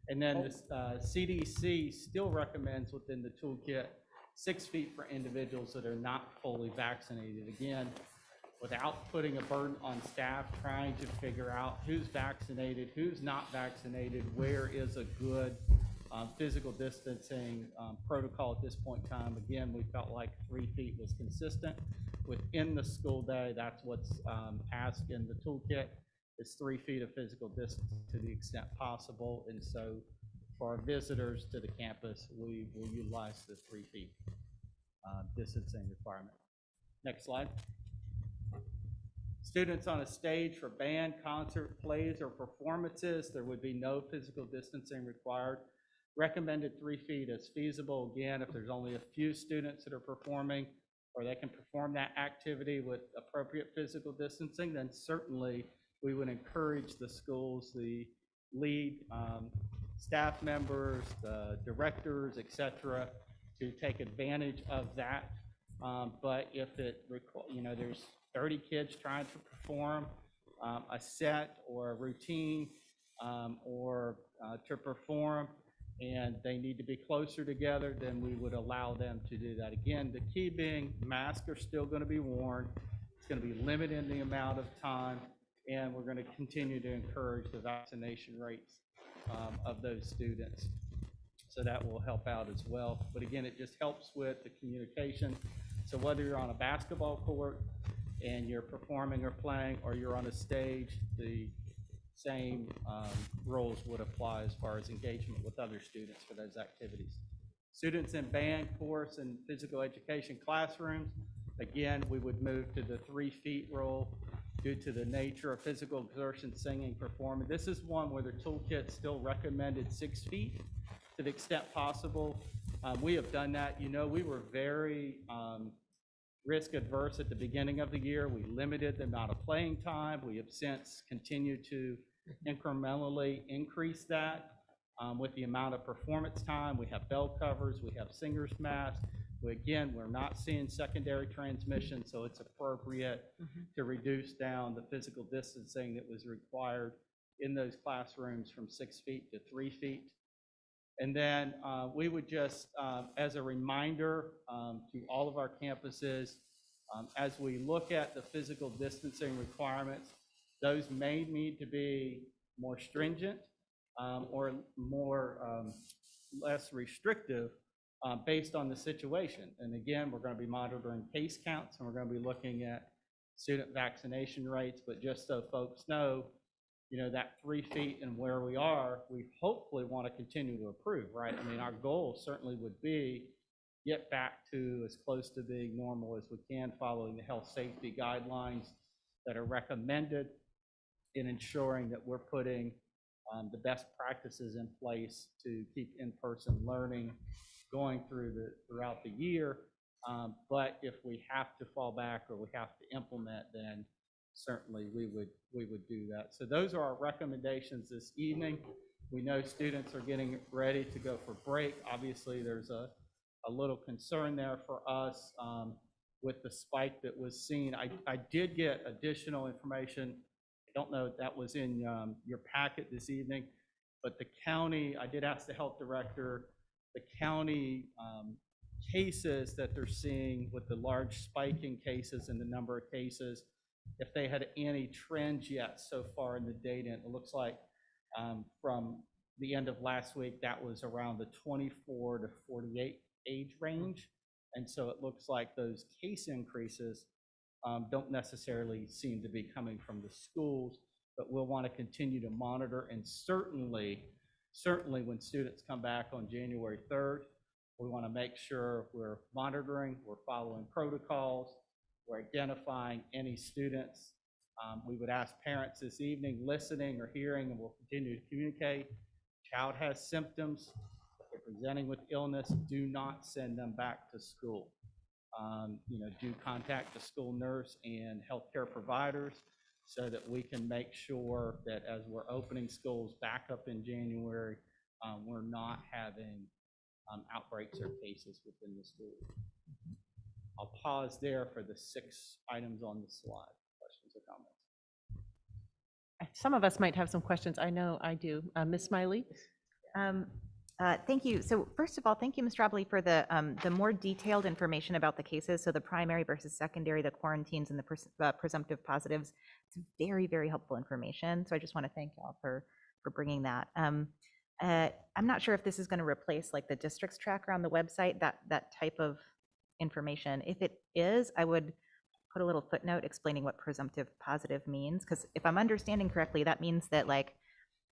And then the CDC still recommends within the toolkit 6 feet for individuals that are not fully vaccinated. Again, without putting a burden on staff trying to figure out who's vaccinated, who's not vaccinated, where is a good physical distancing protocol at this point in time. Again, we felt like 3 feet was consistent within the school day. That's what's asked in the toolkit, is 3 feet of physical distance to the extent possible. And so for our visitors to the campus, we will utilize the 3 feet distancing requirement. Next slide. Students on a stage for band, concert, plays, or performances, there would be no physical distancing required. Recommended 3 feet is feasible. Again, if there's only a few students that are performing, or they can perform that activity with appropriate physical distancing, then certainly we would encourage the schools, the lead staff members, the directors, et cetera, to take advantage of that But if there's 30 kids trying to perform a set or a routine or to perform, and they need to be closer together, then we would allow them to do that. Again, the key being masks are still going to be worn. It's going to be limited in the amount of time, and we're going to continue to encourage the vaccination rates of those students. So that will help out as well. But again, it just helps with the communication. So whether you're on a basketball court and you're performing or playing, or you're on a stage, the same rules would apply as far as engagement with other students for those activities. Students in band, chorus, and physical education classrooms, again, we would move to the 3 feet rule due to the nature of physical exertion, singing, performing. This is one where the toolkit still recommended 6 feet to the extent possible. We have done that. We were very risk adverse at the beginning of the year. We limited the amount of playing time. We have since continued to incrementally increase that with the amount of performance time. We have bell covers, we have singer's masks. We're not seeing secondary transmission, so it's appropriate to reduce down the physical distancing that was required in those classrooms from 6 feet to 3 feet. And then we would just, as a reminder to all of our campuses, as we look at the physical distancing requirements, those may need to be more stringent or less restrictive based on the situation. And again, we're going to be monitoring case counts, and we're going to be looking at student vaccination rates. But just so folks know, that 3 feet and where we are, we hopefully want to continue to improve, right? I mean, our goal certainly would be get back to as close to being normal as we can, following the health safety guidelines that are recommended, in ensuring that we're putting the best practices in place to keep in-person learning going throughout the year. But if we have to fall back or we have to implement, then certainly we would do that. So those are our recommendations this evening. We know students are getting ready to go for break. Obviously, there's a little concern there for us with the spike that was seen. I did get additional information. I don't know if that was in your packet this evening, but the county, I did ask the health director, the county cases that they're seeing with the large spike in cases and the number of cases, if they had any trends yet so far in the data. And it looks like from the end of last week, that was around the 24 to 48 age range. And so it looks like those case increases don't necessarily seem to be coming from the schools, but we'll want to continue to monitor. And certainly when students come back on January 3rd, we want to make sure we're monitoring, we're following protocols, we're identifying any students. We would ask parents this evening, listening or hearing, and we'll continue to communicate. Child has symptoms, if they're presenting with illness, do not send them back to school. Do contact the school nurse and healthcare providers so that we can make sure that as we're opening schools back up in January, we're not having outbreaks or cases within the school. I'll pause there for the 6 items on the slide. Questions or comments? Some of us might have some questions. I know I do. Ms. Smiley? Thank you. So first of all, thank you, Ms. Robley, for the more detailed information about the cases. So the primary versus secondary, the quarantines, and the presumptive positives. It's very, very helpful information. So I just want to thank you all for bringing that. I'm not sure if this is going to replace like the district's tracker on the website, that type of information. If it is, I would put a little footnote explaining what presumptive positive means. Because if I'm understanding correctly, that means that like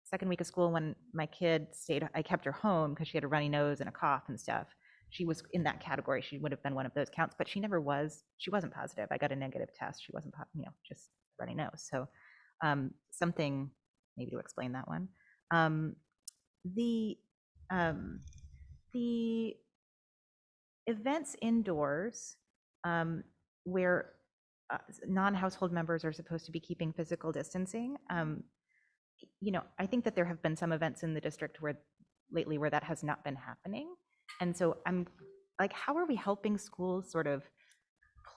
second week of school when my kid stayed, I kept her home because she had a runny nose and a cough and stuff. She was in that category. She would have been one of those counts, but she never was. She wasn't positive. I got a negative test. She wasn't, just runny nose. So something maybe to explain that one. The events indoors where non-household members are supposed to be keeping physical distancing. I think that there have been some events in the district lately where that has not been happening. And so I'm like, how are we helping schools sort of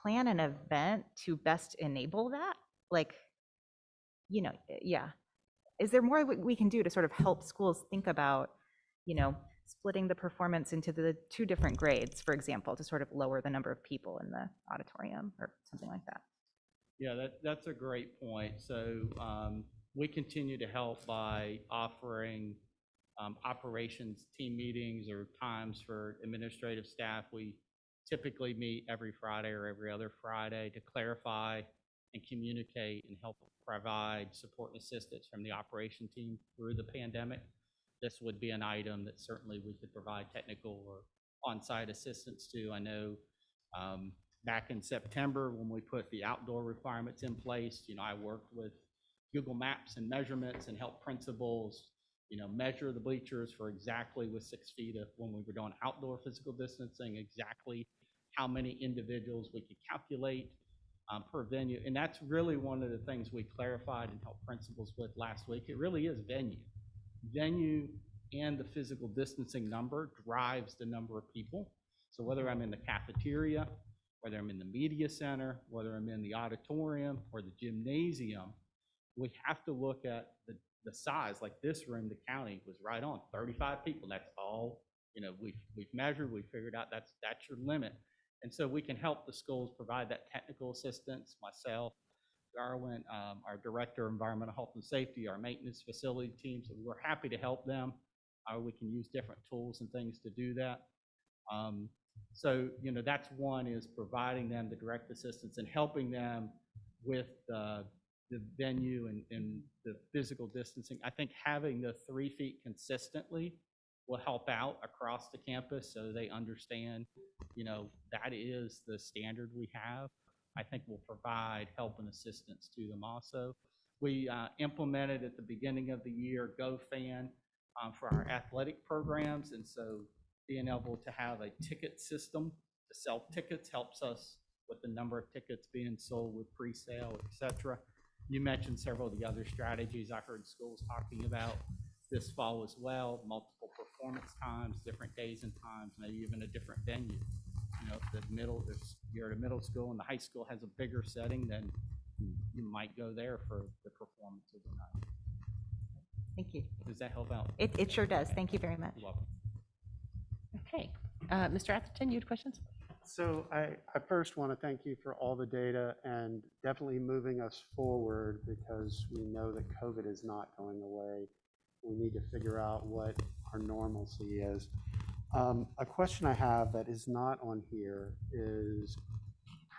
plan an event to best enable that? Like, yeah. Is there more we can do to sort of help schools think about, splitting the performance into the 2 different grades, for example, to sort of lower the number of people in the auditorium or something like that? Yeah, that's a great point. So we continue to help by offering operations team meetings or times for administrative staff. We typically meet every Friday or every other Friday to clarify and communicate and help provide support and assistance from the operation team through the pandemic. This would be an item that certainly we could provide technical or on-site assistance to. I know back in September when we put the outdoor requirements in place, I worked with Google Maps and measurements and helped principals, measure the bleachers for exactly with 6 feet of when we were doing outdoor physical distancing, exactly how many individuals we could calculate per venue. And that's really one of the things we clarified and helped principals with last week. It really is venue. Venue and the physical distancing number drives the number of people. So whether I'm in the cafeteria, whether I'm in the media center, whether I'm in the auditorium or the gymnasium, we have to look at the size. Like this room, the county was right on 35 people. That's all, we've measured, we figured out that's your limit. And so we can help the schools provide that technical assistance. Myself, Darwin, our Director of Environmental Health and Safety, our maintenance facility teams, so we're happy to help them. We can use different tools and things to do that. So, that's one, is providing them the direct assistance and helping them with the venue and the physical distancing. I think having the 3 feet consistently will help out across the campus so they understand, that is the standard we have. I think will provide help and assistance to them also. We implemented at the beginning of the year GoFan for our athletic programs, and so being able to have a ticket system to sell tickets helps us with the number of tickets being sold with pre-sale, et cetera. You mentioned several of the other strategies I heard schools talking about this fall as well, multiple performance times, different days and times, maybe even a different venue. If you're at a middle school and the high school has a bigger setting, then you might go there for the performance of the night. Thank you. Does that help out? It sure does. Thank you very much. You're welcome. Okay. Mr. Atherton, you had questions? So I first want to thank you for all the data and definitely moving us forward, because we know that COVID is not going away. We need to figure out what our normalcy is. A question I have that is not on here is,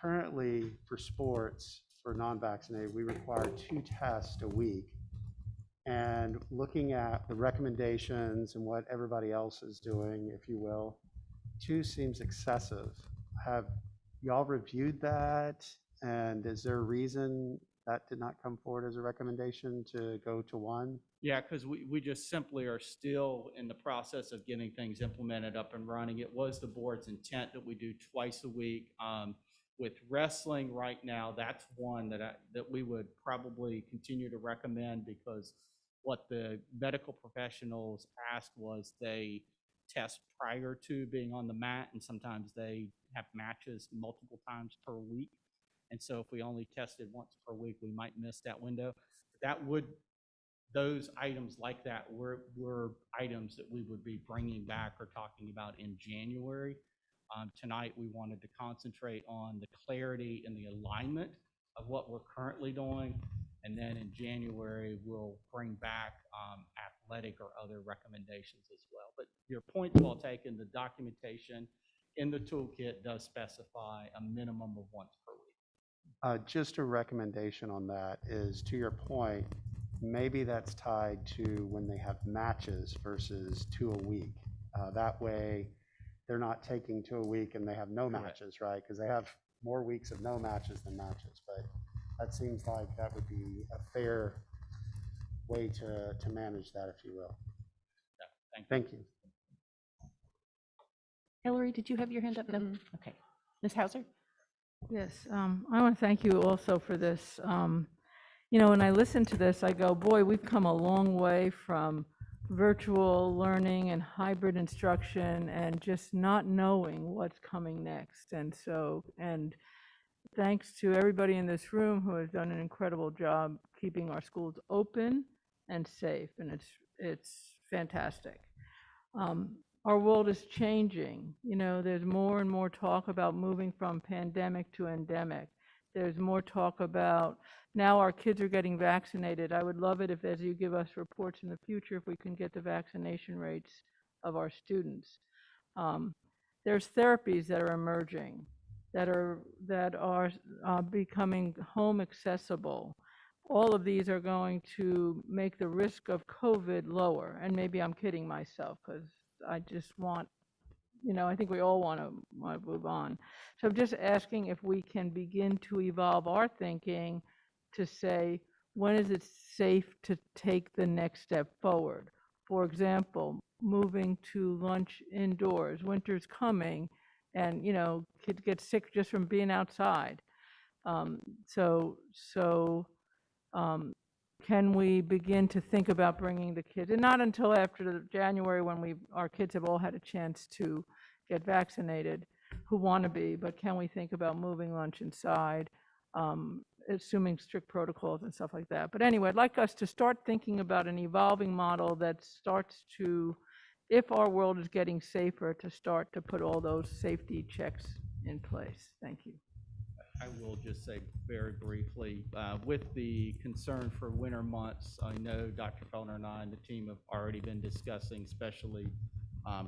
currently for sports, for non-vaccinated, we require 2 tests a week. And looking at the recommendations and what everybody else is doing, if you will, 2 seems excessive. Have y'all reviewed that? And is there a reason that did not come forward as a recommendation to go to 1? Yeah, because we just simply are still in the process of getting things implemented up and running. It was the board's intent that we do twice a week. With wrestling right now, that's one that we would probably continue to recommend, because what the medical professionals asked was they test prior to being on the mat, and sometimes they have matches multiple times per week. And so if we only tested once per week, we might miss that window. Those items like that were items that we would be bringing back or talking about in January. Tonight, we wanted to concentrate on the clarity and the alignment of what we're currently doing. And then in January, we'll bring back athletic or other recommendations as well. But your point's well taken. The documentation in the toolkit does specify a minimum of once per week. Just a recommendation on that is, to your point, maybe that's tied to when they have matches versus 2 a week. That way, they're not taking 2 a week and they have no matches, right? Because they have more weeks of no matches than matches. But that seems like that would be a fair way to manage that, if you will. Yeah, thank you. Hillary, did you have your hand up? No? Okay. Ms. Hauser? Yes, I want to thank you also for this. When I listen to this, I go, boy, we've come a long way from virtual learning and hybrid instruction and just not knowing what's coming next. And thanks to everybody in this room who has done an incredible job keeping our schools open and safe, and it's fantastic. Our world is changing. You know, there's more and more talk about moving from pandemic to endemic. There's more talk about now our kids are getting vaccinated. I would love it if, as you give us reports in the future, if we can get the vaccination rates of our students. There's therapies that are emerging that are becoming home accessible. All of these are going to make the risk of COVID lower. And maybe I'm kidding myself because I just want, you know, I think we all want to move on. So I'm just asking if we can begin to evolve our thinking to say, when is it safe to take the next step forward? For example, moving to lunch indoors. Winter's coming, and, you know, kids get sick just from being outside. Can we begin to think about bringing the kids, and not until after January when our kids have all had a chance to get vaccinated who want to be, but can we think about moving lunch inside, assuming strict protocols and stuff like that. But anyway, I'd like us to start thinking about an evolving model that starts to, if our world is getting safer, to start to put all those safety checks in place. Thank you. I will just say very briefly, with the concern for winter months, I know Dr. Fellner and I and the team have already been discussing, especially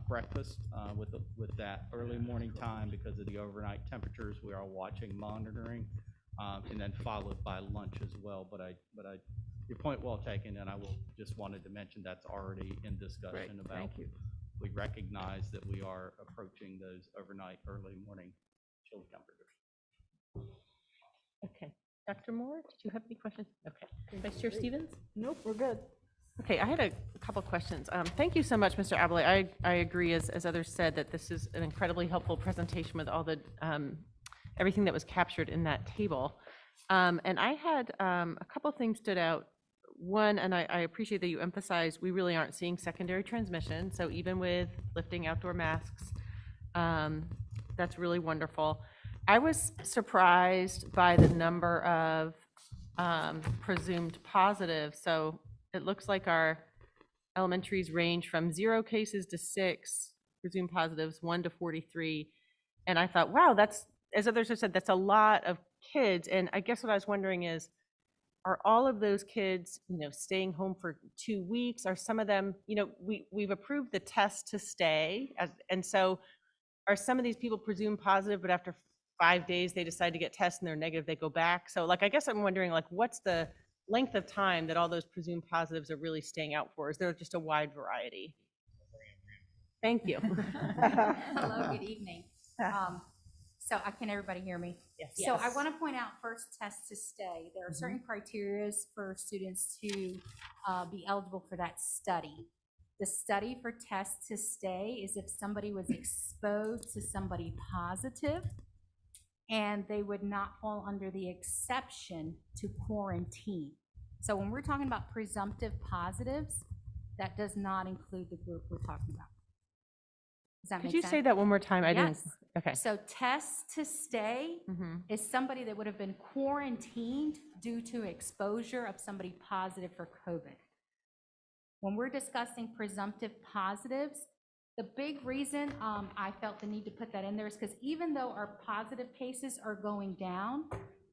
breakfast with that early morning time because of the overnight temperatures. We are watching, monitoring, and then followed by lunch as well. But your point well taken, and I will just wanted to mention that's already in discussion. Great. Thank you. We recognize that we are approaching those overnight, early morning chill temperatures. Okay. Dr. Moore, did you have any questions? Okay. Vice Chair Stevens? Nope, we're good. Okay, I had a couple questions. Thank you so much, Mr. Ablay. I agree, as others said, that this is an incredibly helpful presentation with all the everything that was captured in that table. And I had a couple things stood out. One, and I appreciate that you emphasized we really aren't seeing secondary transmission. So even with lifting outdoor masks, that's really wonderful. I was surprised by the number of presumed positives. So it looks like our elementaries range from 0 cases to 6 presumed positives, 1 to 43. And I thought, wow, that's, as others have said, that's a lot of kids. And I guess what I was wondering is, are all of those kids, you know, staying home for 2 weeks? Are some of them, you know, we've approved the test to stay. And so are some of these people presumed positive, but after 5 days they decide to get tested and they're negative, they go back? So like, I guess I'm wondering, like, what's the length of time that all those presumed positives are really staying out for? Is there just a wide variety? Thank you. Hello, good evening. So can everybody hear me? Yes. So I want to point out first, test to stay. There are certain criteria for students to be eligible for that study. The study for test to stay is if somebody was exposed to somebody positive, and they would not fall under the exception to quarantine. So when we're talking about presumptive positives, that does not include the group we're talking about. Does that make sense? Could you say that one more time? I didn't. Okay. So test to stay is somebody that would have been quarantined due to exposure of somebody positive for COVID. When we're discussing presumptive positives, the big reason I felt the need to put that in there is because even though our positive cases are going down,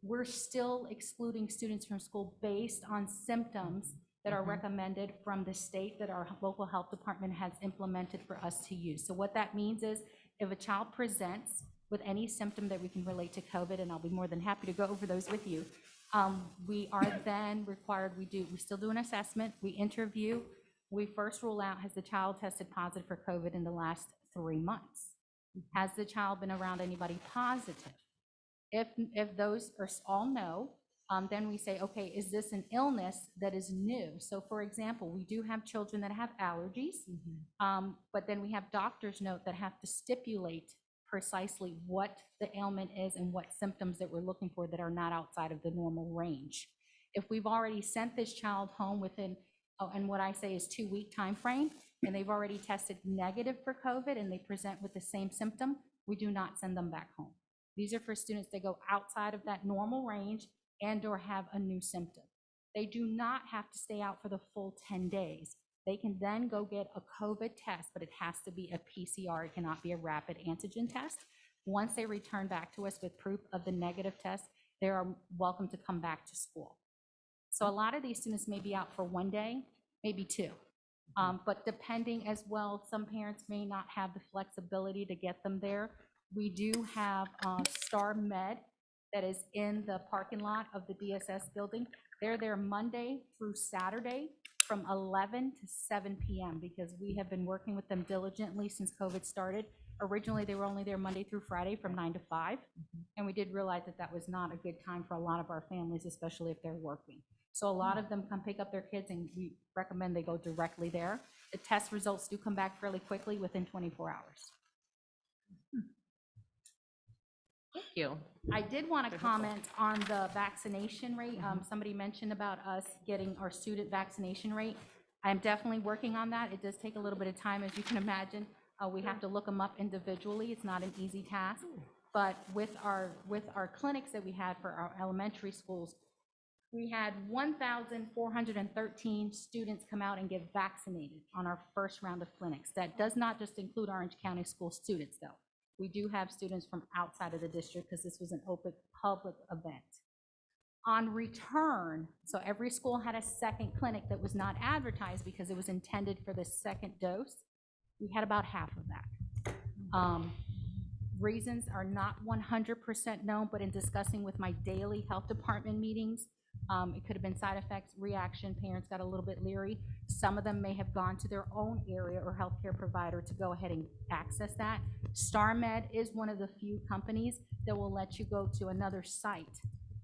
we're still excluding students from school based on symptoms that are recommended from the state that our local health department has implemented for us to use. So what that means is if a child presents with any symptom that we can relate to COVID, and I'll be more than happy to go over those with you, we are then required, we still do an assessment, we interview, we first rule out, has the child tested positive for COVID in the last 3 months? Has the child been around anybody positive? If those are all no, then we say, okay, is this an illness that is new? So for example, we do have children that have allergies, but then we have doctors note that have to stipulate precisely what the ailment is and what symptoms that we're looking for that are not outside of the normal range. If we've already sent this child home within, and what I say is 2-week time frame, and they've already tested negative for COVID and they present with the same symptom, we do not send them back home. These are for students that go outside of that normal range and/or have a new symptom. They do not have to stay out for the full 10 days. They can then go get a COVID test, but it has to be a PCR. It cannot be a rapid antigen test. Once they return back to us with proof of the negative test, they are welcome to come back to school. So a lot of these students may be out for 1 day, maybe 2. But depending as well, some parents may not have the flexibility to get them there. We do have Star Med that is in the parking lot of the DSS building. They're there Monday through Saturday from 11 to 7 p.m. because we have been working with them diligently since COVID started. Originally, they were only there Monday through Friday from 9 to 5. And we did realize that that was not a good time for a lot of our families, especially if they're working. So a lot of them come pick up their kids, and we recommend they go directly there. The test results do come back fairly quickly within 24 hours. Thank you. I did want to comment on the vaccination rate. Somebody mentioned about us getting our student vaccination rate. I'm definitely working on that. It does take a little bit of time, as you can imagine. We have to look them up individually. It's not an easy task. But with our clinics that we had for our elementary schools, we had 1,413 students come out and get vaccinated on our first round of clinics. That does not just include Orange County school students, though. We do have students from outside of the district because this was an open public event. On return, so every school had a second clinic that was not advertised because it was intended for the second dose. We had about half of that. Reasons are not 100% known, but in discussing with my daily health department meetings, it could have been side effects, reaction, parents got a little bit leery. Some of them may have gone to their own area or healthcare provider to go ahead and access that. StarMed is one of the few companies that will let you go to another site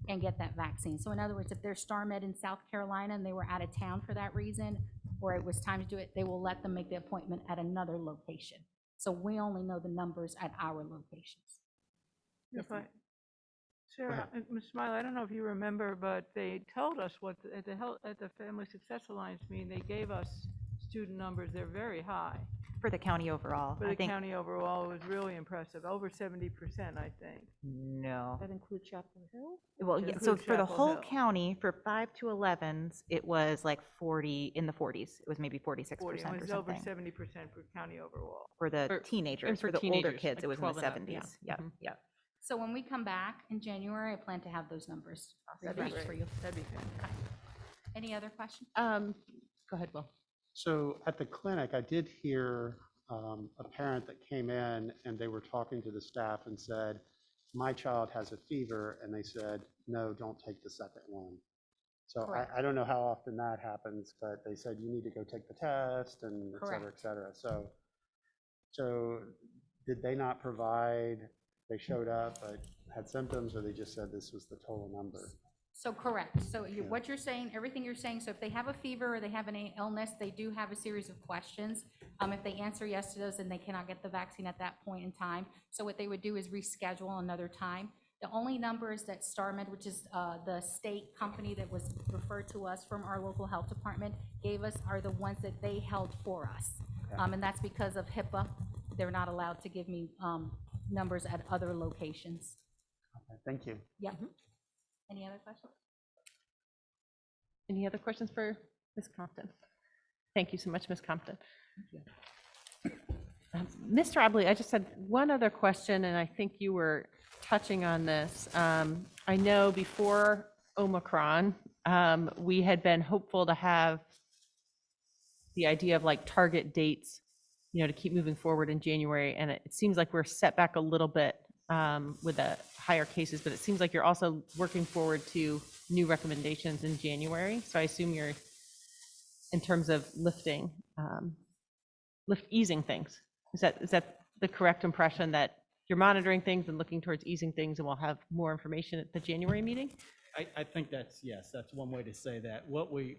and get that vaccine. So in other words, if there's StarMed in South Carolina and they were out of town for that reason, or it was time to do it, they will let them make the appointment at another location. So we only know the numbers at our locations. If I, Sarah, Ms. Smiley, I don't know if you remember, but they told us what, at the Family Success Alliance meeting, they gave us student numbers. They're very high. For the county overall. For I the think, county overall, it was really impressive, over 70%, I think. no. That include Chapel Hill? Well, yeah, so includes for the Chapel whole Hill. county, for 5 to 11s, it was like 40, in the 40s. It was maybe 46% 40, it or was over something. 70% for county overall. For the For- teenagers, and for for the older teenagers, kids, like it was in the 12 and up, 70s. yeah. Yep, Mhm. yep. So when we come back in January, I plan to have those numbers That'd be released for great. you. That'd be fantastic. Any other questions? Go ahead, Will. So at the clinic, I did hear a parent that came in and they were talking to the staff and said, my child has a fever, and they said, no, don't take the second one. So Correct. I don't know how often that happens, but they said you need to go take the test and et cetera, et cetera. So did they not provide, they showed up but had symptoms, or they just said this was the total number? So correct. So what you're saying, everything you're saying, so if they have a fever or they have an illness, they do have a series of questions. If they answer yes to those, then they cannot get the vaccine at that point in time. So what they would do is reschedule another time. The only numbers that StarMed, which is the state company that was referred to us from our local health department, gave us are the ones that they held for us. And that's because of HIPAA. They're not allowed to give me numbers at other locations. Okay, thank you. Yep. Any other questions? Any other questions for Ms. Compton? Thank you so much, Ms. Compton. Mr. Abley, I just had one other question, and I think you were touching on this. I know before Omicron, we had been hopeful to have the idea of like target dates, to keep moving forward in January, and it seems like we're set back a little bit with the higher cases, but it seems like you're also working forward to new recommendations in January. So I assume you're, in terms of easing things. Is that the correct impression, that you're monitoring things and looking towards easing things, and we'll have more information at the January meeting? I think that's, yes, that's one way to say that. What we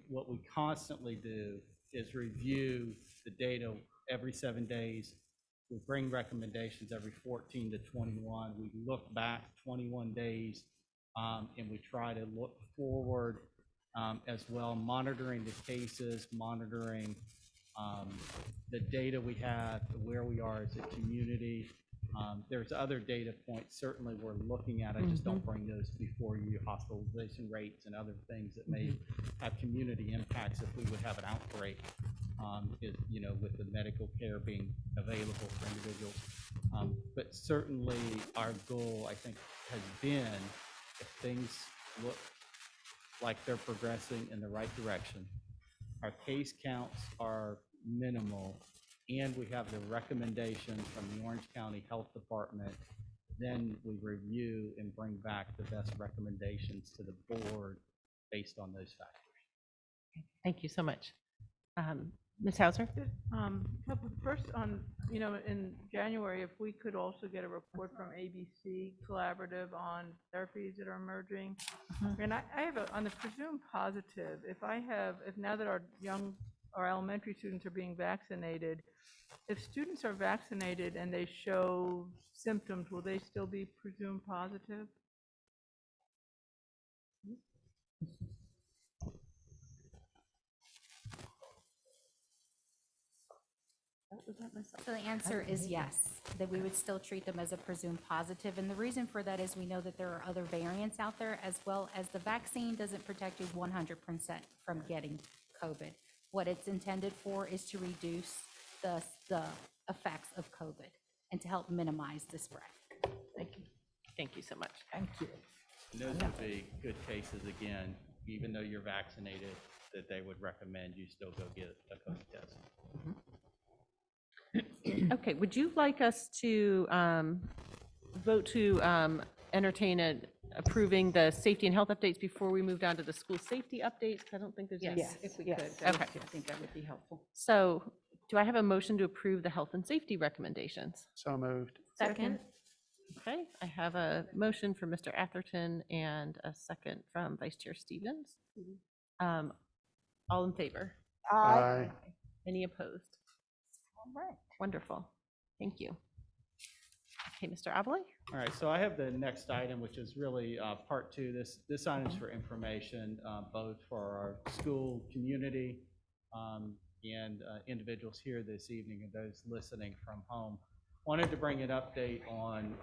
constantly do is review the data every 7 days. We bring recommendations every 14 to 21. We look back 21 days, and we try to look forward as well, monitoring the cases, monitoring the data we have, where we are as a community, There's other data points certainly we're looking at. I just don't bring those before you, hospitalization rates and other things that may have community impacts if we would have an outbreak, with the medical care being available for individuals. But certainly our goal, I think, has been, if things look like they're progressing in the right direction, our case counts are minimal, and we have the recommendations from the Orange County Health Department, then we review and bring back the best recommendations to the board based on those factors. Thank you so much. Ms. Hauser? First in January, if we could also get a report from ABC Collaborative on therapies that are emerging. And I have on the presumed positive, if now that our elementary students are being vaccinated, if students are vaccinated and they show symptoms, will they still be presumed positive? So the answer is yes, that we would still treat them as a presumed positive. And the reason for that is we know that there are other variants out there, as well as the vaccine doesn't protect you 100% from getting COVID. What it's intended for is to reduce the effects of COVID and to help minimize the spread. Thank you. Thank you so much. Thank you. And those would be good cases, again, even though you're vaccinated, that they would recommend you still go get a COVID test. Okay, would you like us to vote to entertain approving the safety and health updates before we move down to the school safety updates? I don't think there's any. Yes, if we could. Okay. I think that would be helpful. So do I have a motion to approve the health and safety recommendations? So moved. Second. Okay, I have a motion from Mr. Atherton and a second from Vice Chair Stevens. All in favor? Aye. Any opposed? All right. Wonderful. Thank you. Okay, Mr. Abley? All right, so I have the next item, which is really part two. This item is for information, both for our school community and individuals here this evening and those listening from home. Wanted to bring an update on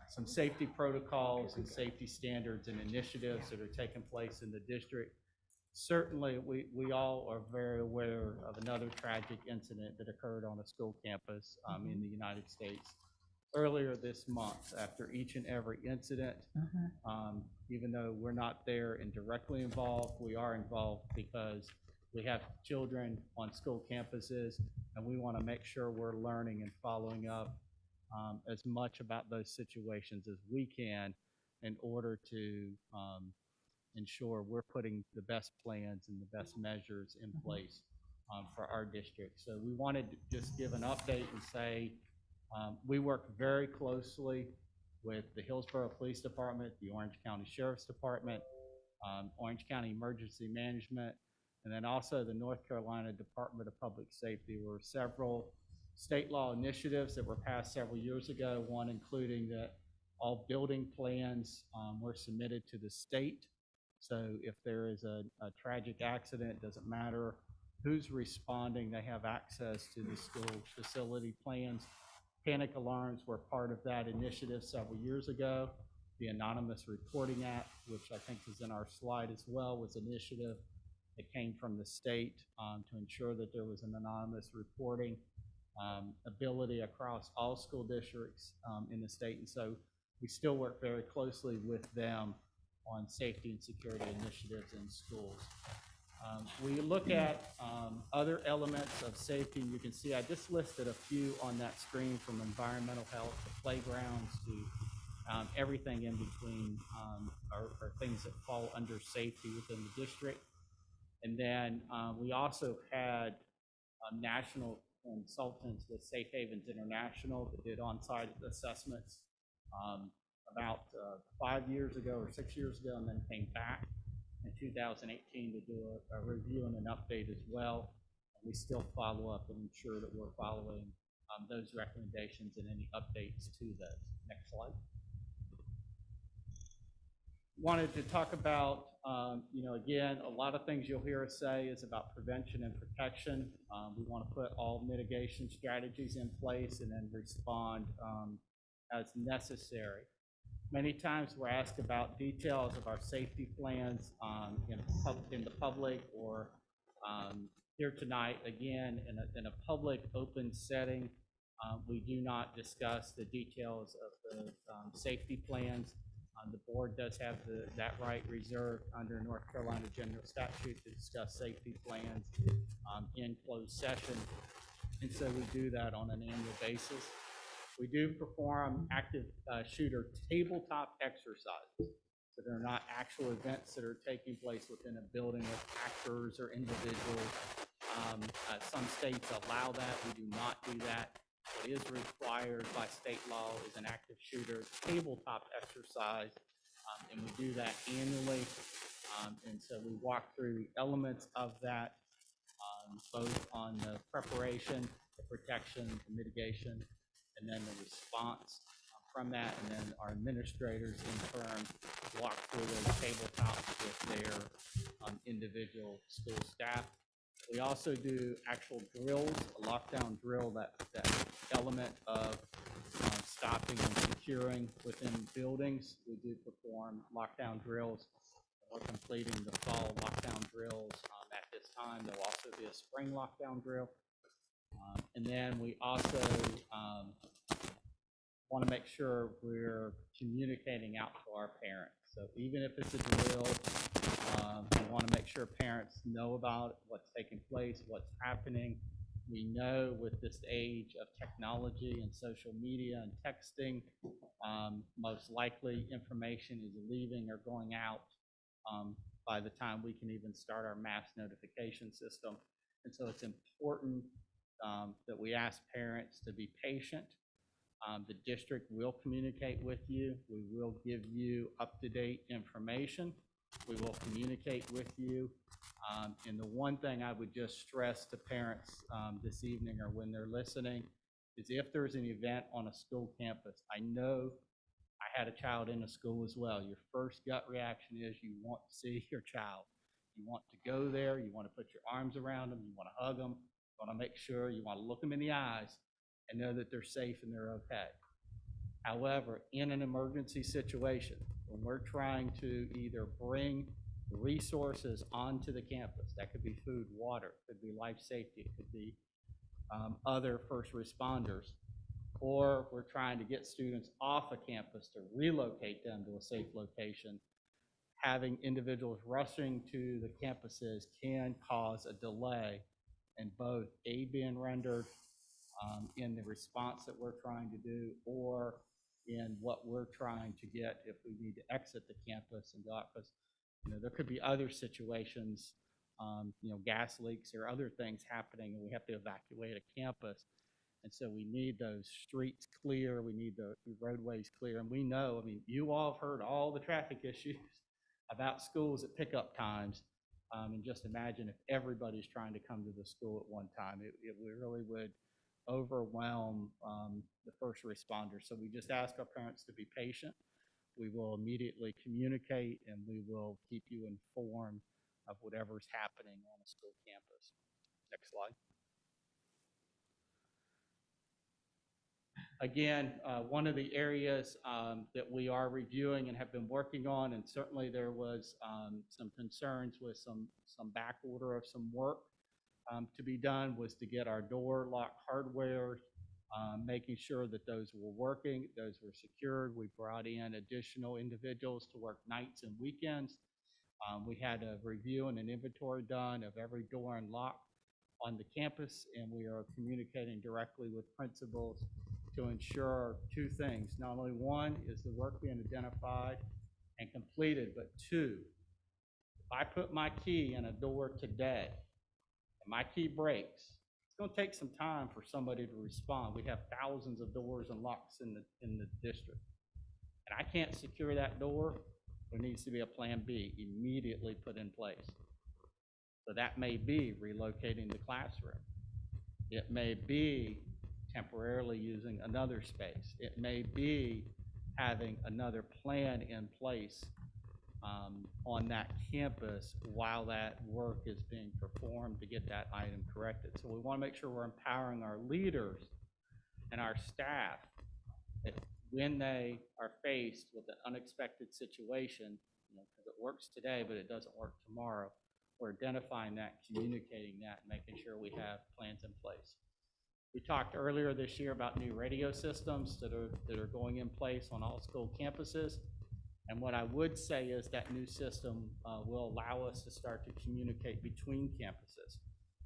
some safety protocols and safety standards and initiatives that are taking place in the district. Certainly, we all are very aware of another tragic incident that occurred on a school campus in the United States earlier this month. After each and every incident, even though we're not there and directly involved, we are involved because we have children on school campuses, and we want to make sure we're learning and following up as much about those situations as we can in order to ensure we're putting the best plans and the best measures in place for our district. So we wanted to just give an update and say we work very closely with the Hillsborough Police Department, the Orange County Sheriff's Department, Orange County Emergency Management, and then also the North Carolina Department of Public Safety. There were several state law initiatives that were passed several years ago, one including that all building plans were submitted to the state. So if there is a tragic accident, it doesn't matter who's responding, they have access to the school facility plans. Panic alarms were part of that initiative several years ago. The Anonymous Reporting Act, which I think is in our slide as well, was an initiative that came from the state to ensure that there was an anonymous reporting ability across all school districts in the state. And so we still work very closely with them on safety and security initiatives in schools. We look at other elements of safety, and you can see I just listed a few on that screen, from environmental health to playgrounds to everything in between are things that fall under safety within the district. And then we also had national consultants with Safe Havens International that did on-site assessments about 5 years ago or 6 years ago, and then came back in 2018 to do a review and an update as well. And we still follow up and ensure that we're following those recommendations and any updates to those. Next slide. wanted to talk about, again, a lot of things you'll hear us say is about prevention and protection. We want to put all mitigation strategies in place and then respond as necessary. Many times we're asked about details of our safety plans in the public or here tonight, again, in a public open setting. We do not discuss the details of the safety plans. The board does have that right reserved under North Carolina General Statute to discuss safety plans in closed session. And so we do that on an annual basis. We do perform active shooter tabletop exercises. So they're not actual events that are taking place within a building with actors or individuals. Some states allow that. We do not do that. What is required by state law is an active shooter tabletop exercise, and we do that annually. And so we walk through the elements of that, both on the preparation, the protection, the mitigation, and then the response from that. And then our administrators in turn walk through those tabletops with their individual school staff. We also do actual drills, a lockdown drill, that element of stopping and securing within buildings. We do perform lockdown drills. We're completing the fall lockdown drills at this time. There'll also be a spring lockdown drill. And then we also want to make sure we're communicating out to our parents. So even if it's a drill, we want to make sure parents know about what's taking place, what's happening. We know with this age of technology and social media and texting, most likely information is leaving or going out by the time we can even start our mass notification system. And so it's important that we ask parents to be patient. The district will communicate with you. We will give you up-to-date information. We will communicate with you. And the one thing I would just stress to parents this evening or when they're listening is if there's an event on a school campus, I know I had a child in a school as well. Your first gut reaction is you want to see your child. You want to go there. You want to put your arms around them. You want to hug them. You want to make sure. You want to look them in the eyes and know that they're safe and they're okay. However, in an emergency situation, when we're trying to either bring resources onto the campus, that could be food, water, could be life safety, it could be other first responders, or we're trying to get students off a campus to relocate them to a safe location, having individuals rushing to the campuses can cause a delay in both aid being rendered in the response that we're trying to do, or in what we're trying to get if we need to exit the campus and go out, because there could be other situations, gas leaks or other things happening, and we have to evacuate a campus. And so we need those streets clear, we need the roadways clear, and we know, you all have heard all the traffic issues about schools at pickup times, and just imagine if everybody's trying to come to the school at one time, it really would overwhelm the first responders. So we just ask our parents to be patient. We will immediately communicate, and we will keep you informed of whatever's happening on a school campus. Next slide. Again, one of the areas that we are reviewing and have been working on, and certainly there was some concerns with some back order of some work to be done, was to get our door lock hardware, making sure that those were working, those were secured. We brought in additional individuals to work nights and weekends. We had a review and an inventory done of every door and lock on the campus, and we are communicating directly with principals to ensure two things. Not only one, is the work being identified and completed, but two, if I put my key in a door today and my key breaks, it's going to take some time for somebody to respond. We have thousands of doors and locks in the district, and I can't secure that door. There needs to be a plan B immediately put in place. So that may be relocating the classroom. It may be temporarily using another space. It may be having another plan in place on that campus while that work is being performed to get that item corrected. So we want to make sure we're empowering our leaders and our staff that when they are faced with an unexpected situation, because it works today, but it doesn't work tomorrow, we're identifying that, communicating that, and making sure we have plans in place. We talked earlier this year about new radio systems that are going in place on all school campuses. And what I would say is that new system will allow us to start to communicate between campuses.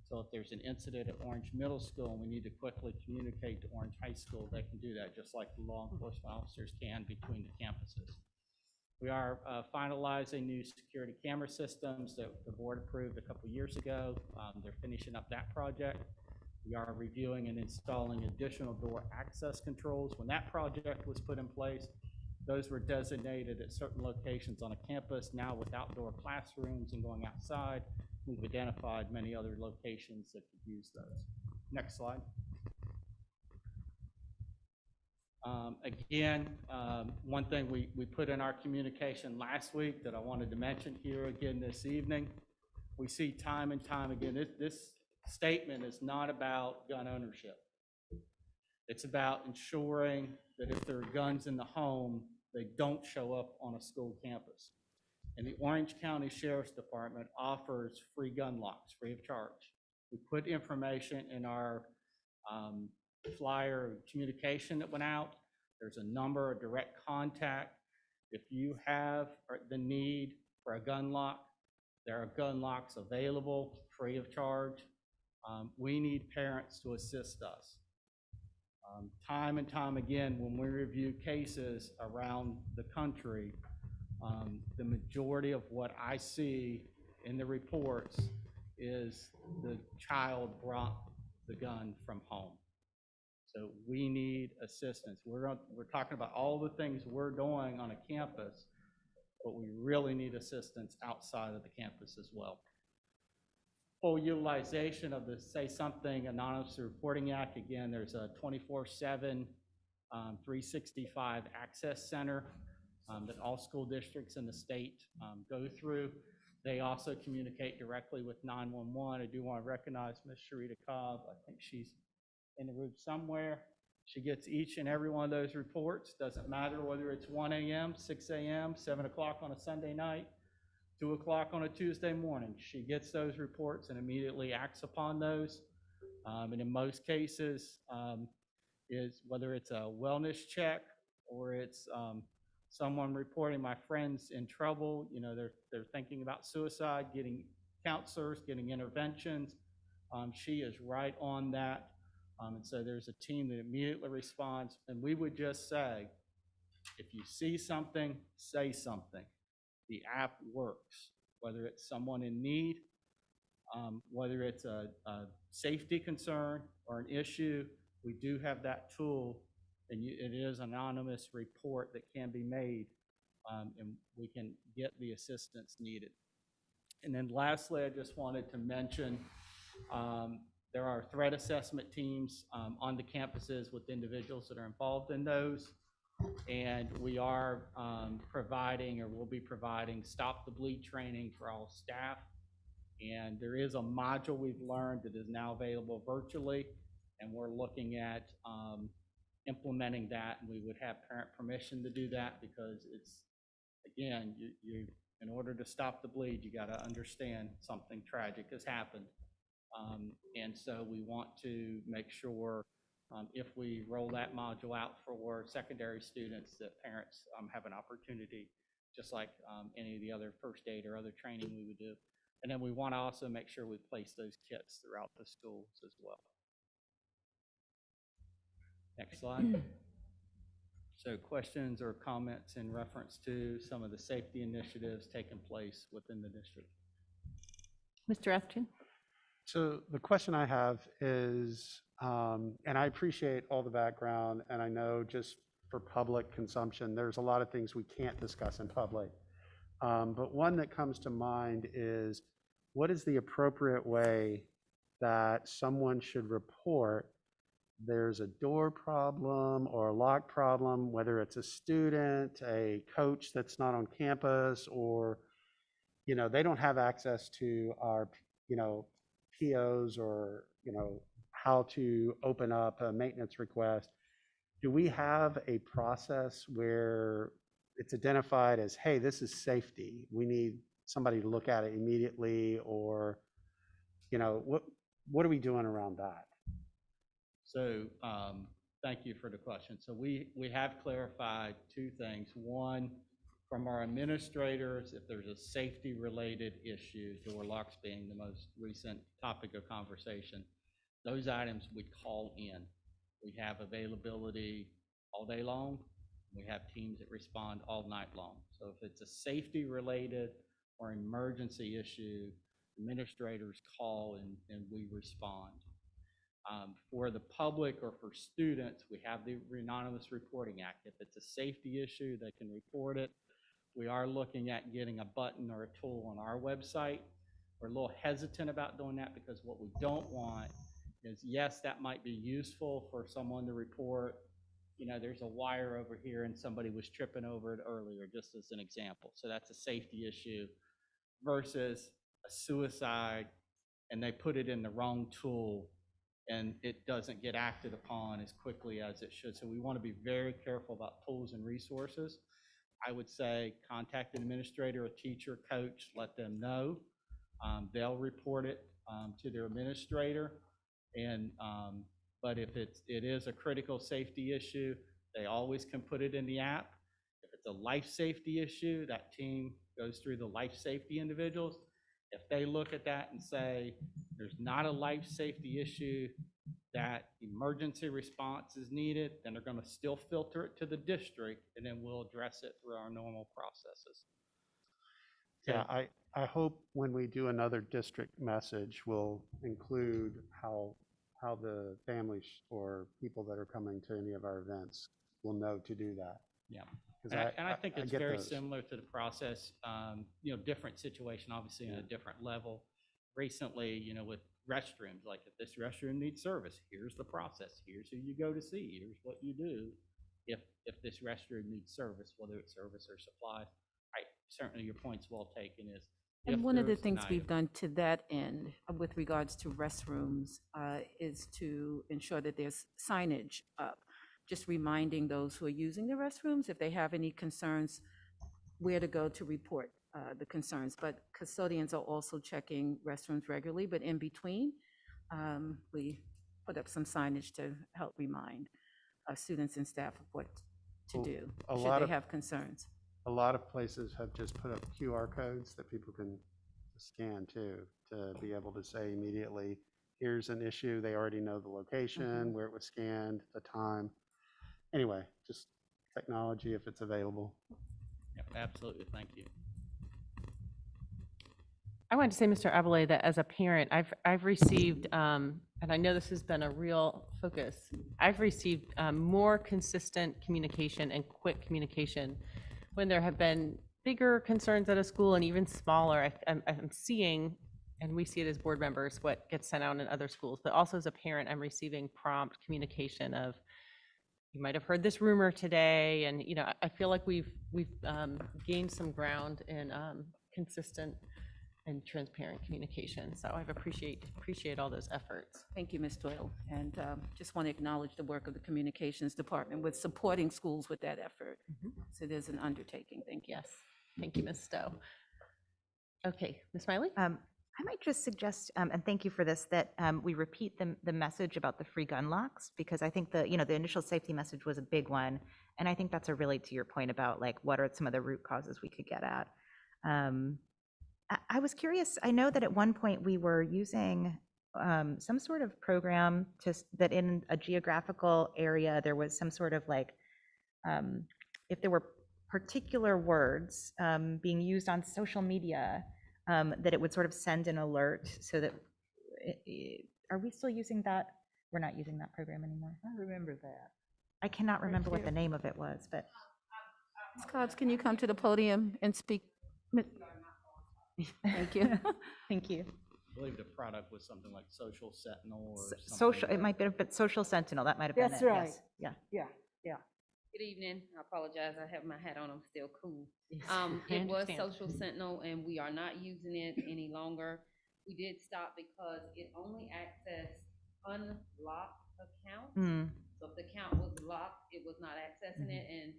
So if there's an incident at Orange Middle School and we need to quickly communicate to Orange High School, they can do that just like the law enforcement officers can between the campuses. We are finalizing new security camera systems that the board approved a couple years ago. They're finishing up that project. We are reviewing and installing additional door access controls. When that project was put in place, those were designated at certain locations on a campus. Now with outdoor classrooms and going outside, we've identified many other locations that could use those. Next slide. One thing we put in our communication last week that I wanted to mention here again this evening, we see time and time again, this statement is not about gun ownership. It's about ensuring that if there are guns in the home, they don't show up on a school campus. And the Orange County Sheriff's Department offers free gun locks, free of charge. We put information in our flyer communication that went out. There's a number of direct contact. If you have the need for a gun lock, there are gun locks available free of charge. We need parents to assist us. Time and time again, when we review cases around the country, the majority of what I see in the reports is the child brought the gun from home. So we need assistance. We're talking about all the things we're doing on a campus, but we really need assistance outside of the campus as well. Full utilization of the Say Something Anonymous Reporting Act. Again, there's a 24/7, 365 access center that all school districts in the state go through. They also communicate directly with 911. I do want to recognize Ms. Sharita Cobb. I think she's in the room somewhere. She gets each and every one of those reports. Doesn't matter whether it's 1 a.m., 6 a.m., 7 o'clock on a Sunday night, 2 o'clock on a Tuesday morning. She gets those reports and immediately acts upon those. And in most cases, is whether it's a wellness check or it's someone reporting my friend's in trouble, they're thinking about suicide, getting counselors, getting interventions. She is right on that. And so there's a team that immediately responds. And we would just say, if you see something, say something. The app works, whether it's someone in need, whether it's a safety concern or an issue, we do have that tool, and it is an anonymous report that can be made, and we can get the assistance needed. And then lastly, I just wanted to mention there are threat assessment teams on the campuses with individuals that are involved in those. And we are providing, or will be providing, Stop the Bleed training for all staff. And there is a module we've learned that is now available virtually, and we're looking at implementing that. And we would have parent permission to do that because it's, again, you in order to stop the bleed, you got to understand something tragic has happened. And so we want to make sure if we roll that module out for secondary students, that parents have an opportunity, just like any of the other first aid or other training we would do. And then we want to also make sure we place those kits throughout the schools as well. Next slide. So questions or comments in reference to some of the safety initiatives taking place within the district? Mr. Atherton? So the question I have is, and I appreciate all the background, and I know just for public consumption, there's a lot of things we can't discuss in public. But one that comes to mind is, what is the appropriate way that someone should report there's a door problem or a lock problem, whether it's a student, a coach that's not on campus, or, they don't have access to our, POs or, how to open up a maintenance request. Do we have a process where it's identified as, hey, this is safety, we need somebody to look at it immediately, or, what are we doing around that? So thank you for the question. So we have clarified two things. One, from our administrators, if there's a safety-related issue, door locks being the most recent topic of conversation, those items we call in. We have availability all day long. We have teams that respond all night long. So if it's a safety-related or emergency issue, administrators call and we respond. For the public or for students, we have the Anonymous Reporting Act. If it's a safety issue, they can report it. We are looking at getting a button or a tool on our website. We're a little hesitant about doing that because what we don't want is, yes, that might be useful for someone to report, there's a wire over here and somebody was tripping over it earlier, just as an example. So that's a safety issue versus a suicide and they put it in the wrong tool and it doesn't get acted upon as quickly as it should. So we want to be very careful about tools and resources. I would say contact an administrator, a teacher, coach, let them know. They'll report it to their administrator. And but if it is a critical safety issue, they always can put it in the app. If it's a life safety issue, that team goes through the life safety individuals. If they look at that and say, there's not a life safety issue, that emergency response is needed, then they're going to still filter it to the district, and then we'll address it through our normal processes. Yeah, I hope when we do another district message, we'll include how the families or people that are coming to any of our events will know to do that. Yeah. And I think it's very similar to the process, different situation, obviously on a different level. Recently, with restrooms, like if this restroom needs service, here's the process. Here's who you go to see. Here's what you do if this restroom needs service, whether it's service or supplies. Certainly your point's well taken is. And one of the things we've done to that end with regards to restrooms is to ensure that there's signage up, just reminding those who are using the restrooms if they have any concerns, where to go to report the concerns. But custodians are also checking restrooms regularly, but in between, we put up some signage to help remind students and staff of what to do should they have concerns. A lot of places have just put up QR codes that people can scan too, to be able to say immediately, here's an issue. They already know the location, where it was scanned, the time. Anyway, just technology if it's available. Yep, absolutely. Thank you. I wanted to say, Mr. Abele, that as a parent, I've received, and I know this has been a real focus, I've received more consistent communication and quick communication when there have been bigger concerns at a school and even smaller. I'm seeing, and we see it as board members, what gets sent out in other schools, but also as a parent, I'm receiving prompt communication of, you might have heard this rumor today, and I feel like we've gained some ground in consistent and transparent communication. So I appreciate all those efforts. Thank you, Ms. Doyle. And just want to acknowledge the work of the communications department with supporting schools with that effort. So there's an undertaking. Thank you. Yes. Thank you, Ms. Stowe. Okay, Ms. Miley? I might just suggest, and thank you for this, that we repeat the message about the free gun locks, because I think the initial safety message was a big one. And I think that's a really, to your point about like, what are some of the root causes we could get at. I was curious, I know that at one point we were using some sort of program that in a geographical area, there was some sort of like, if there were particular words being used on social media, that it would sort of send an alert so that, are we still using that? We're not using that program anymore. I remember that. I cannot remember what the name of it was, but. Ms. Cobbs, can you come to the podium and speak? Thank you. Thank you. I believe the product was something like Social Sentinel or something. Social, it might be, but Social Sentinel, that might have been it. That's right. Yes. Yeah. Yeah, yeah. Good evening. I apologize. I have my hat on. I'm still cool. Yes, I It was understand. Social Sentinel and we are not using it any longer. We did stop because it only accessed unlocked accounts. So if the account was locked, it was not accessing it. And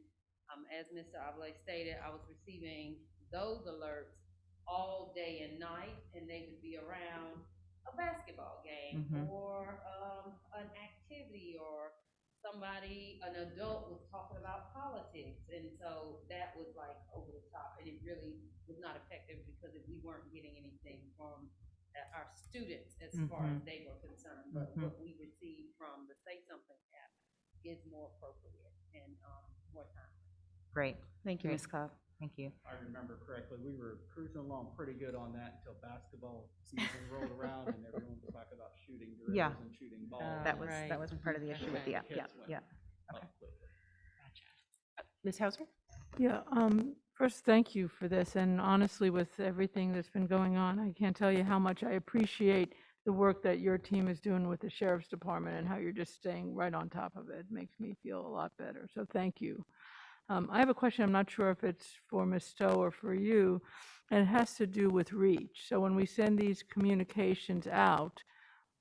as Mr. Avale stated, I was receiving those alerts all day and night, and they would be around a basketball game or an activity, or somebody, an adult was talking about politics. And so that was like over the top, and it really was not effective because we weren't getting anything from our students as far as they were concerned. But what we received from the Say Something app is more appropriate and more time. Great. Thank you, Great. Ms. Cobb. Thank you. If I remember correctly, we were cruising along pretty good on that until basketball season rolled around and everyone was talking about shooting drills Yeah. and shooting balls. That was, Right. that was part of the issue with the app. Yeah, Kids went yeah. up Okay. quickly. Ms. Hauser? Yeah, first, thank you for this, and honestly, with everything that's been going on, I can't tell you how much I appreciate the work that your team is doing with the Sheriff's Department and how you're just staying right on top of it. It makes me feel a lot better, so thank you. I have a question, I'm not sure if it's for Ms. Stowe or for you, and it has to do with reach. So when we send these communications out,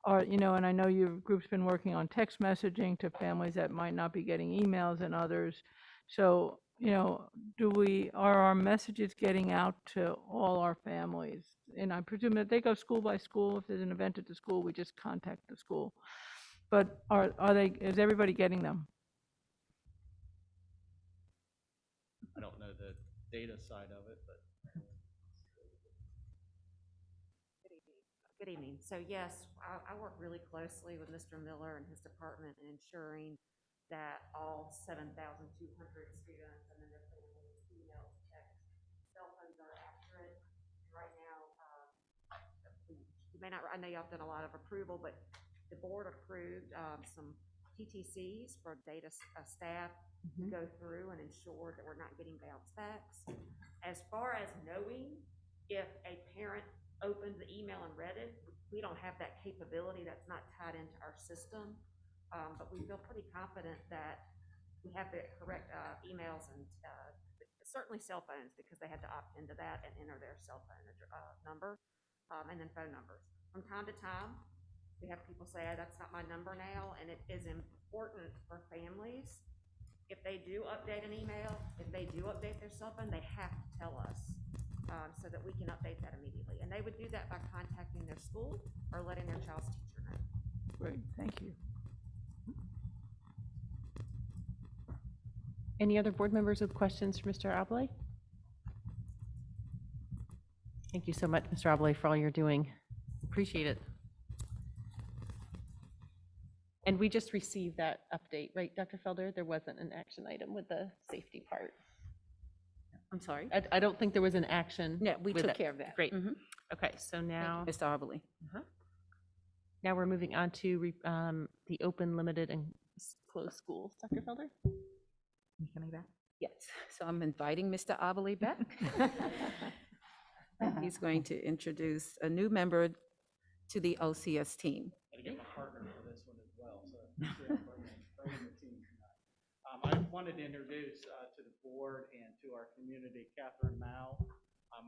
and I know your group's been working on text messaging to families that might not be getting emails and others. So, are our messages getting out to all our families? And I presume that they go school by school. If there's an event at the school, we just contact the school. But is everybody getting them? I don't know the data side of it, but. Good evening. So yes, I work really closely with Mr. Miller and his department in ensuring that all 7,200 students and then their families, emails, texts, cell phones are accurate. Right now, you may not, I know y'all have done a lot of approval, but the board approved some TTCs for data staff to go through and ensure that we're not getting bounce backs. As far as knowing if a parent opened the email and read it, we don't have that capability. That's not tied into our system. But we feel pretty confident that we have the correct emails and certainly cell phones, because they had to opt into that and enter their cell phone number and then phone numbers. From time to time, we have people say, oh, that's not my number now, and it is important for families. If they do update an email, if they do update their cell phone, they have to tell us so that we can update that immediately. And they would do that by contacting their school or letting their child's teacher know. Great, thank you. Any other board members with questions for Mr. Ablay? Thank you so much, Mr. Ablay, for all you're doing. Appreciate it. And we just received that update, right, Dr. Felder? There wasn't an action item with the safety part. I'm sorry? I don't think there was an action. No, we with took it. care of that. Great. Okay, so now, Mr. Arbley. now we're moving on to the open, limited, and closed schools. Dr. Felder? You coming back? Yes, so I'm inviting Mr. Abley back. He's going to introduce a new member to the OCS team. Gotta get my partner for this one as well, so bringing the team tonight. I wanted to introduce to the board and to our community, Catherine Mao,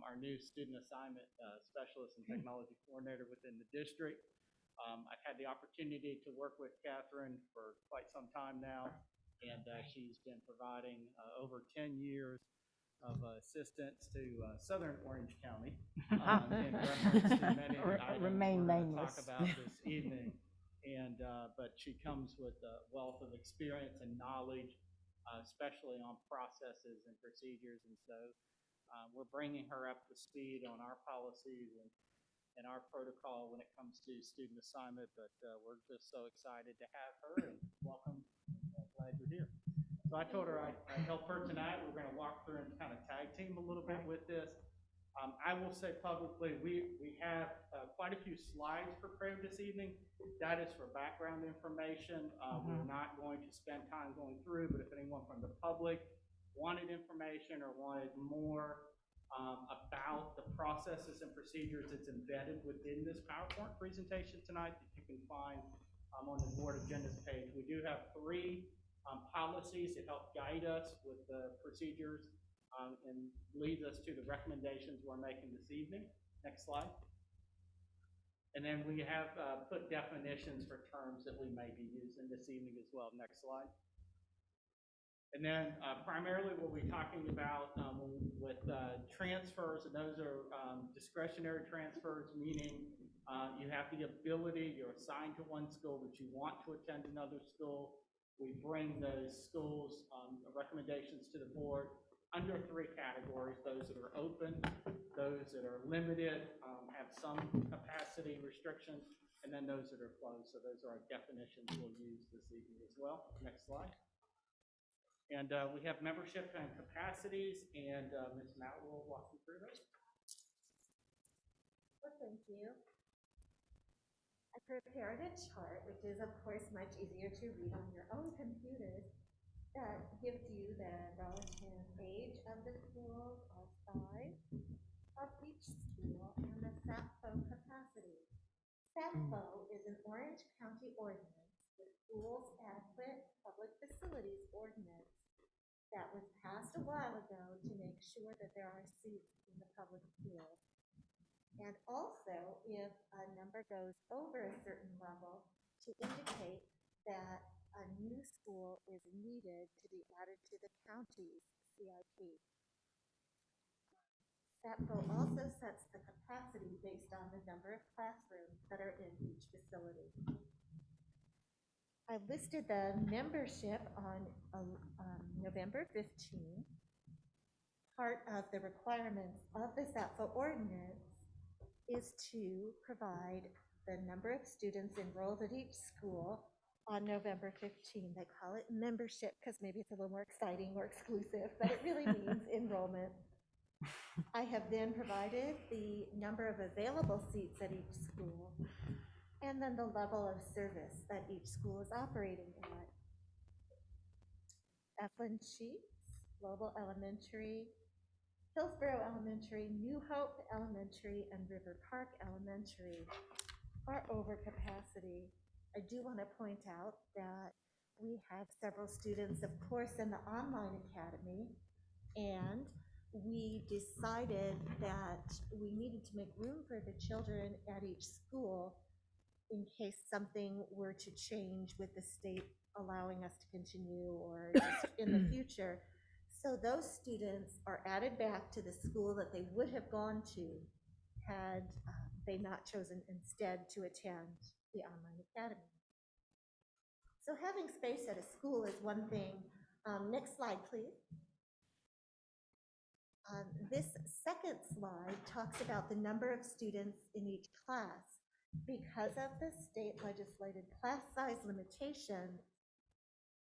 our new student assignment specialist and technology coordinator within the district. I've had the opportunity to work with Catherine for quite some time now, and she's been providing over 10 years of assistance to Southern Orange County in reference to many items Remain we're gonna nameless. talk about this evening. And but she comes with a wealth of experience and knowledge, especially on processes and procedures. And so we're bringing her up to speed on our policies and our protocol when it comes to student assignment. But we're just so excited to have her, and welcome. Glad you're here. So I told her I'd help her tonight. We're going to walk through and kind of tag team a little bit with this. I will say publicly, we have quite a few slides prepared this evening. That is for background information. We're not going to spend time going through, but if anyone from the public wanted information or wanted more about the processes and procedures that's embedded within this PowerPoint presentation tonight that you can find on the board agendas page. We do have 3 policies that help guide us with the procedures and leads us to the recommendations we're making this evening. Next slide. And then we have put definitions for terms that we may be using this evening as well. Next slide. And then primarily we'll be talking about with transfers, and those are discretionary transfers, meaning you have the ability, you're assigned to one school, but you want to attend another school. We bring those schools' recommendations to the board under 3 categories: those that are open, those that are limited, have some capacity restrictions, and then those that are closed. So those are our definitions we'll use this evening as well. Next slide. And we have membership and capacities, and Ms. Matt will walk you through those. Well, thank you. I prepared a chart, which is of course much easier to read on your own computers, that gives you the relative age of the schools, or size of each school, and the SAPFO capacity. SAPFO is an Orange County ordinance, the Schools Adequate Public Facilities Ordinance, that was passed a while ago to make sure that there are seats in the public schools. And also, if a number goes over a certain level, to indicate that a new school is needed to be added to the county's CIP. SAPFO also sets the capacity based on the number of classrooms that are in each facility. I listed the membership on November 15. Part of the requirements of the SAPFO ordinance is to provide the number of students enrolled at each school on November 15. They call it membership because maybe it's a little more exciting, more exclusive, but it really means enrollment. I have then provided the number of available seats at each school, and then the level of service that each school is operating at. Eflin Sheets, Global Elementary, Hillsborough Elementary, New Hope Elementary, and River Park Elementary are over capacity. I do want to point out that we have several students, of course, in the online academy, and we decided that we needed to make room for the children at each school in case something were to change with the state allowing us to continue or just in the future. So those students are added back to the school that they would have gone to had they not chosen instead to attend the online academy. So having space at a school is one thing. Next slide, please. This second slide talks about the number of students in each class. Because of the state legislated class size limitation,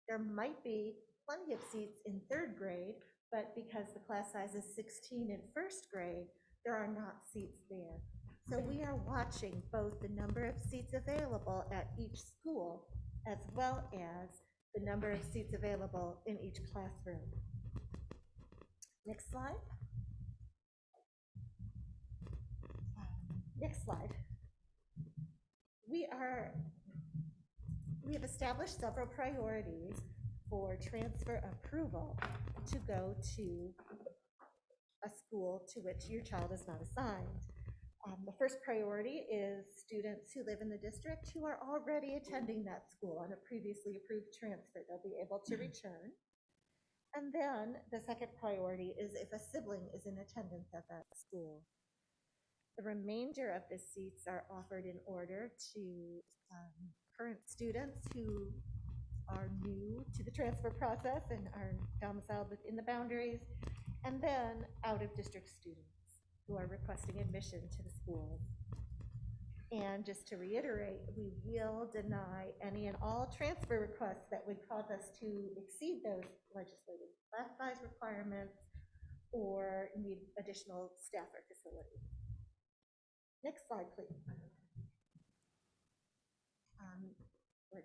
there might be plenty of seats in 3rd grade, but because the class size is 16 in 1st grade, there are not seats there. So we are watching both the number of seats available at each school as well as the number of seats available in each classroom. Next slide. Next slide. We have established several priorities for transfer approval to go to a school to which your child is not assigned. The first priority is students who live in the district who are already attending that school on a previously approved transfer. They'll be able to return. And then the second priority is if a sibling is in attendance at that school. The remainder of the seats are offered in order to current students who are new to the transfer process and are domiciled within the boundaries, and then out-of-district students who are requesting admission to the schools. And just to reiterate, we will deny any and all transfer requests that would cause us to exceed those legislative class size requirements or need additional staff or facilities. Next slide, please.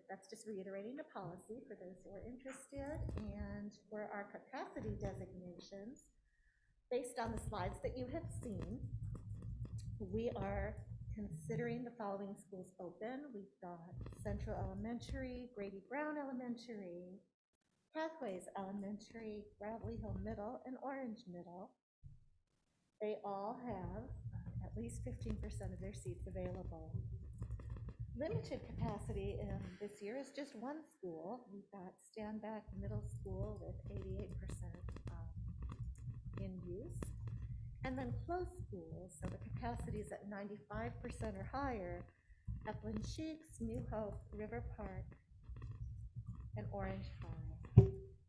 That's just reiterating the policy for those who are interested. And for our capacity designations, Based on the slides that you have seen, we are considering the following schools open. We've got Central Elementary, Grady Brown Elementary, Pathways Elementary, Bradley Hill Middle, and Orange Middle. They all have at least 15% of their seats available. Limited capacity this year is just one school. We've got Standback Middle School with 88% in use. And then closed schools, so the capacity is at 95% or higher, Upland Sheiks, New Hope, River Park, and Orange High.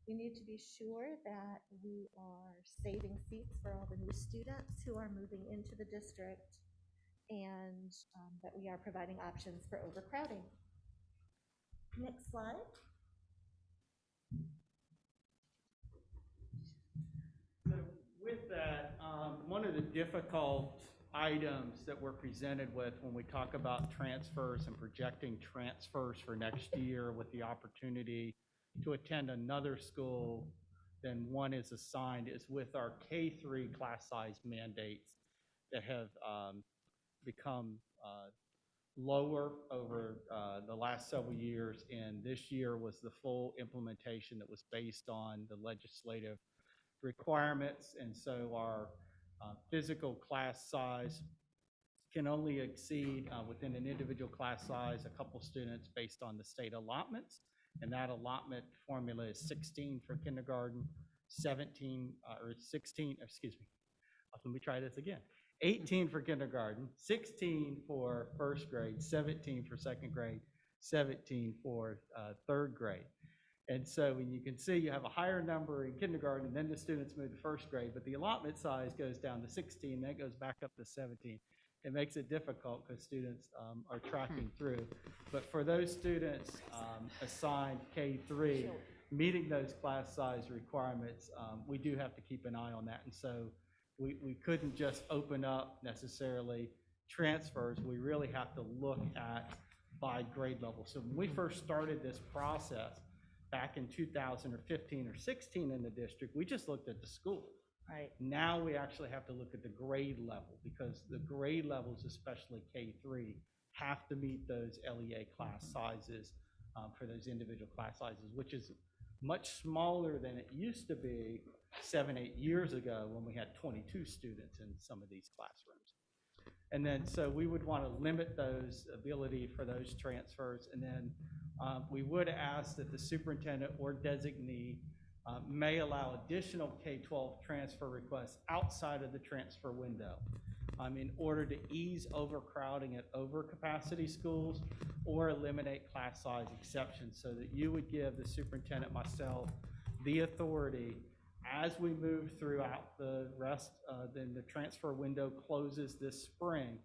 We need to be sure that we are saving seats for all the new students who are moving into the district, and that we are providing options for overcrowding. Next slide. So with that, one of the difficult items that we're presented with when we talk about transfers and projecting transfers for next year with the opportunity to attend another school than one is assigned is with our K-3 class size mandates that have become lower over the last several years, and this year was the full implementation that was based on the legislative requirements, and so our physical class size can only exceed within an individual class size a couple students based on the state allotments, and that allotment formula is 16 for kindergarten, 17 or 16, excuse me, let me try this again. 18 for kindergarten, 16 for first grade, 17 for second grade, 17 for third grade. And so when you can see you have a higher number in kindergarten, and then the students move to first grade, but the allotment size goes down to 16, then it goes back up to 17. It makes it difficult because students are tracking through. But for those students assigned K-3, meeting those class size requirements, we do have to keep an eye on that. And so we couldn't just open up necessarily transfers. We really have to look at by grade level. So when we first started this process back in 2015 or 16 in the district, we just looked at the school. Right. Now we actually have to look at the grade level, because the grade levels, especially K-3, have to meet those LEA class sizes for those individual class sizes, which is much smaller than it used to be 7-8 years ago when we had 22 students in some of these classrooms. And then so we would want to limit those ability for those transfers, and then we would ask that the superintendent or designee may allow additional K-12 transfer requests outside of the transfer window in order to ease overcrowding at overcapacity schools or eliminate class size exceptions, so that you would give the superintendent, myself, the authority as we move throughout the rest, then the transfer window closes this spring,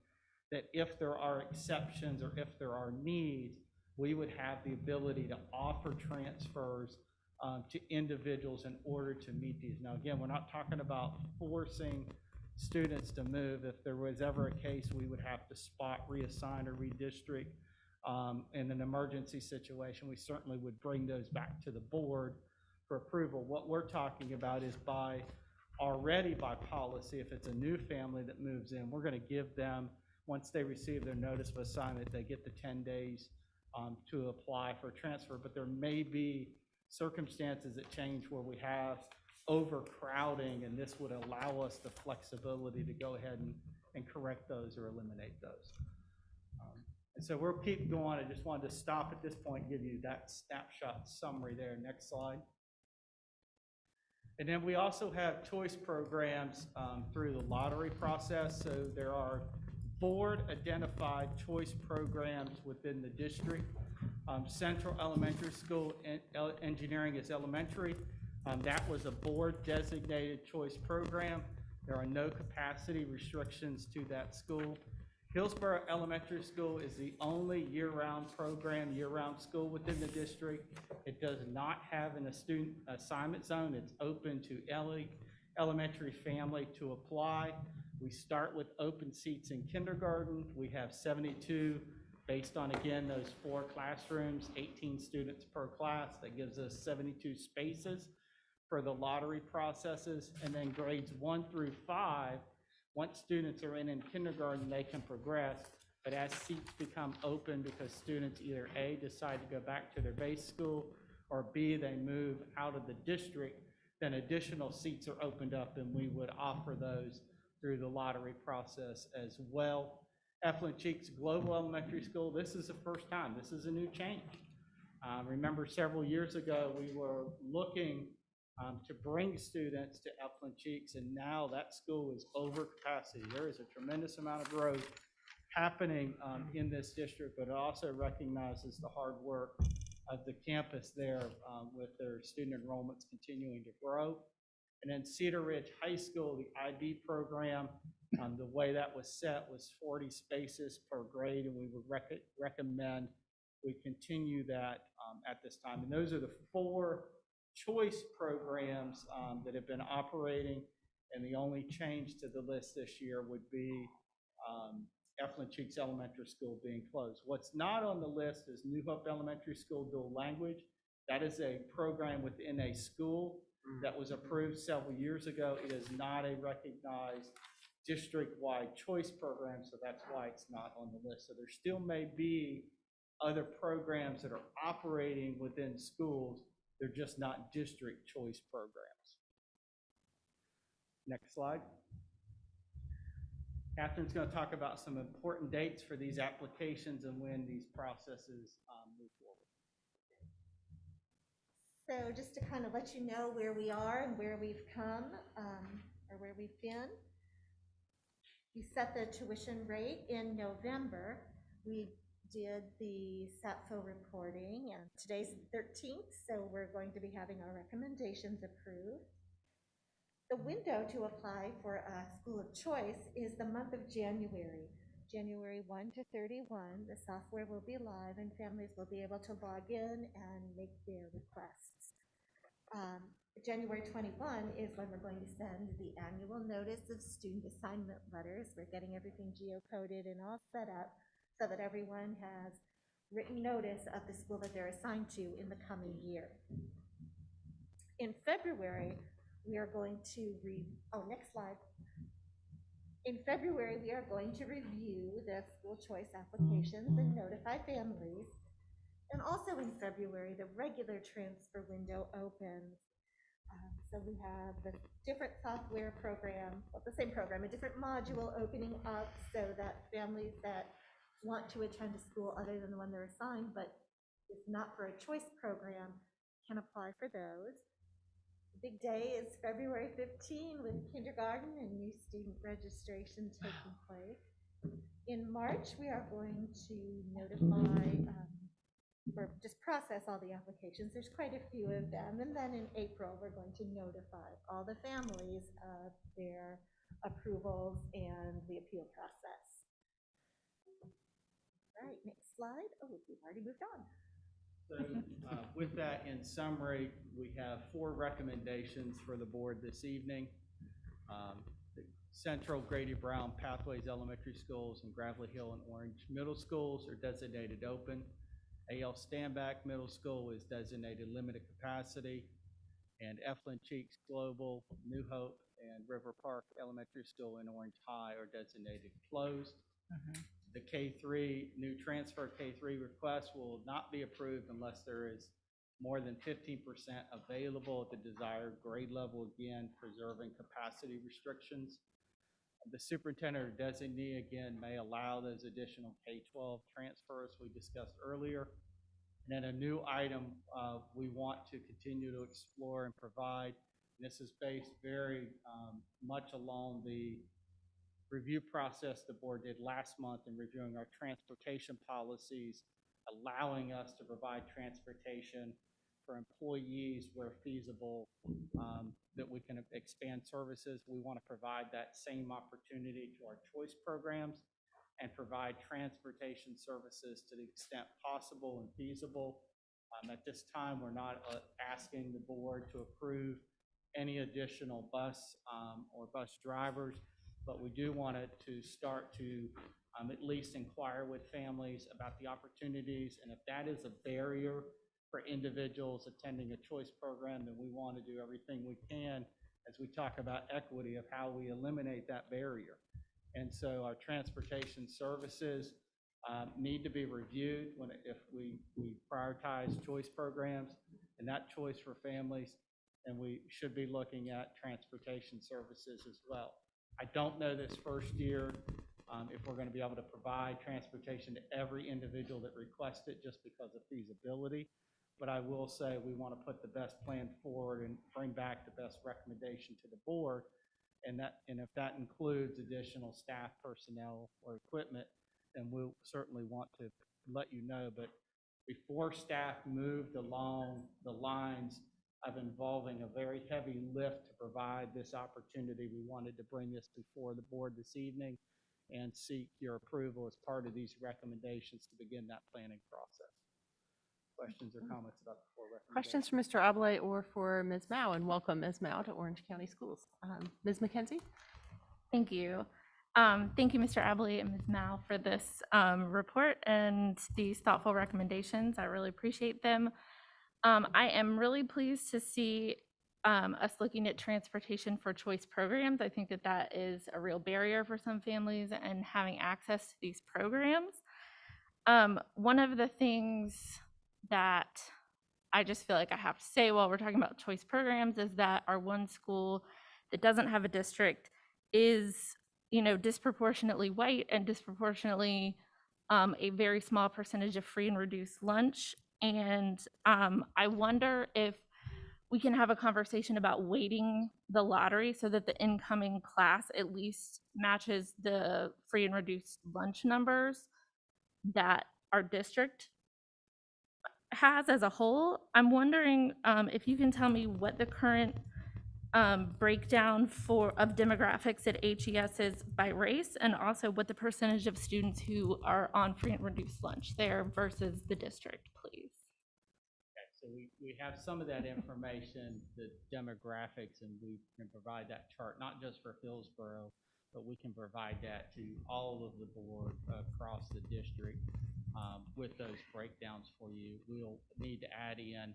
that if there are exceptions or if there are needs, we would have the ability to offer transfers to individuals in order to meet these. Now, again, we're not talking about forcing students to move. If there was ever a case, we would have to spot, reassign, or redistrict. In an emergency situation, we certainly would bring those back to the board for approval. What we're talking about is already by policy, if it's a new family that moves in, we're going to give them, once they receive their notice of assignment, they get the 10 days to apply for transfer. But there may be circumstances that change where we have overcrowding, and this would allow us the flexibility to go ahead and correct those or eliminate those. And so we'll keep going. I just wanted to stop at this point and give you that snapshot summary there. Next slide. And then we also have choice programs through the lottery process. So there are board-identified choice programs within the district. Central Elementary School Engineering is elementary. That was a board-designated choice program. There are no capacity restrictions to that school. Hillsborough Elementary School is the only year-round program, year-round school within the district. It does not have a student assignment zone. It's open to elementary family to apply. We start with open seats in kindergarten. We have 72 based on, again, those 4 classrooms, 18 students per class. That gives us 72 spaces. for the lottery processes. And then grades 1 through 5, once students are in kindergarten, they can progress. But as seats become open because students either A, decide to go back to their base school, or B, they move out of the district, then additional seats are opened up, and we would offer those through the lottery process as well. Eflin Cheeks Global Elementary School, this is the first time. This is a new change. Remember several years ago, we were looking to bring students to Eflin Cheeks, and now that school is over capacity. There is a tremendous amount of growth happening in this district, but it also recognizes the hard work of the campus there with their student enrollments continuing to grow. And then Cedar Ridge High School, the IB program, the way that was set was 40 spaces per grade, and we would recommend we continue that at this time. And those are the 4 choice programs that have been operating, and the only change to the list this year would be Eflin Cheeks Elementary School being closed. What's not on the list is New Hope Elementary School dual language. That is a program within a school that was approved several years ago. It is not a recognized district-wide choice program, so that's why it's not on the list. So there still may be other programs that are operating within schools. They're just not district choice programs. Next slide. Catherine's going to talk about some important dates for these applications and when these processes move forward. So just to kind of let you know where we are and where we've come, or where we've been. We set the tuition rate in November. We did the SATFO reporting, and today's the 13th, so we're going to be having our recommendations approved. The window to apply for a school of choice is the month of January. January 1 to 31, the software will be live and families will be able to log in and make their requests. January 21 is when we're going to send the annual notice of student assignment letters. We're getting everything geocoded and all set up so that everyone has written notice of the school that they're assigned to in the coming year. In February, we are going to next slide. In February, we are going to review the school choice applications and notify families. And also in February, the regular transfer window opens. So we have the different software program, well, the same program, a different module opening up so that families that want to attend a school other than the one they're assigned, but is not for a choice program, can apply for those. The big day is February 15 with kindergarten and new student registration taking place. In March, we are going to notify or just process all the applications. There's quite a few of them. And then in April, we're going to notify all the families of their approvals and the appeal process. All right, next slide. Oh, we've already moved on. So with that, in summary, we have 4 recommendations for the board this evening. The Central, Grady Brown, Pathways Elementary Schools, and Gravelly Hill and Orange Middle Schools are designated open. A.L. Stanback Middle School is designated limited capacity, and Eflin Cheeks Global, New Hope, and River Park Elementary School in Orange High are designated closed. The K-3, new transfer K-3 request will not be approved unless there is more than 15% available at the desired grade level, again, preserving capacity restrictions. The superintendent or designee, again, may allow those additional K-12 transfers we discussed earlier. And then a new item we want to continue to explore and provide. This is based very much along the review process the board did last month in reviewing our transportation policies, allowing us to provide transportation for employees where feasible, that we can expand services. We want to provide that same opportunity to our choice programs and provide transportation services to the extent possible and feasible. At this time, we're not asking the board to approve any additional bus or bus drivers, but we do want it to start to at least inquire with families about the opportunities, and if that is a barrier for individuals attending a choice program, then we want to do everything we can as we talk about equity of how we eliminate that barrier. And so our transportation services need to be reviewed if we prioritize choice programs and that choice for families, and we should be looking at transportation services as well. I don't know this first year if we're going to be able to provide transportation to every individual that requests it just because of feasibility. But I will say we want to put the best plan forward and bring back the best recommendation to the board. And if that includes additional staff personnel or equipment, then we'll certainly want to let you know. But before staff moved along the lines of involving a very heavy lift to provide this opportunity, we wanted to bring this before the board this evening and seek your approval as part of these recommendations to begin that planning process. Questions or comments about the four recommendations? Questions for Mr. Oblate or for Ms. Mao? And welcome, Ms. Mao, to Orange County Schools. Ms. McKenzie? Thank you. Thank you, Mr. Abley and Ms. Mao, for this report and these thoughtful recommendations. I really appreciate them. I am really pleased to see us looking at transportation for choice programs. I think that that is a real barrier for some families and having access to these programs. One of the things that I just feel like I have to say while we're talking about choice programs is that our one school that doesn't have a district is, you know, disproportionately white and disproportionately a very small percentage of free and reduced lunch. And I wonder if we can have a conversation about weighting the lottery so that the incoming class at least matches the free and reduced lunch numbers that our district has as a whole. I'm wondering if you can tell me what the current breakdown of demographics at HES is by race, and also what the percentage of students who are on free and reduced lunch there versus the district, please. Okay, so we have some of that information, the demographics, and we can provide that chart, not just for Hillsborough, but we can provide that to all of the board across the district with those breakdowns for you. We'll need to add in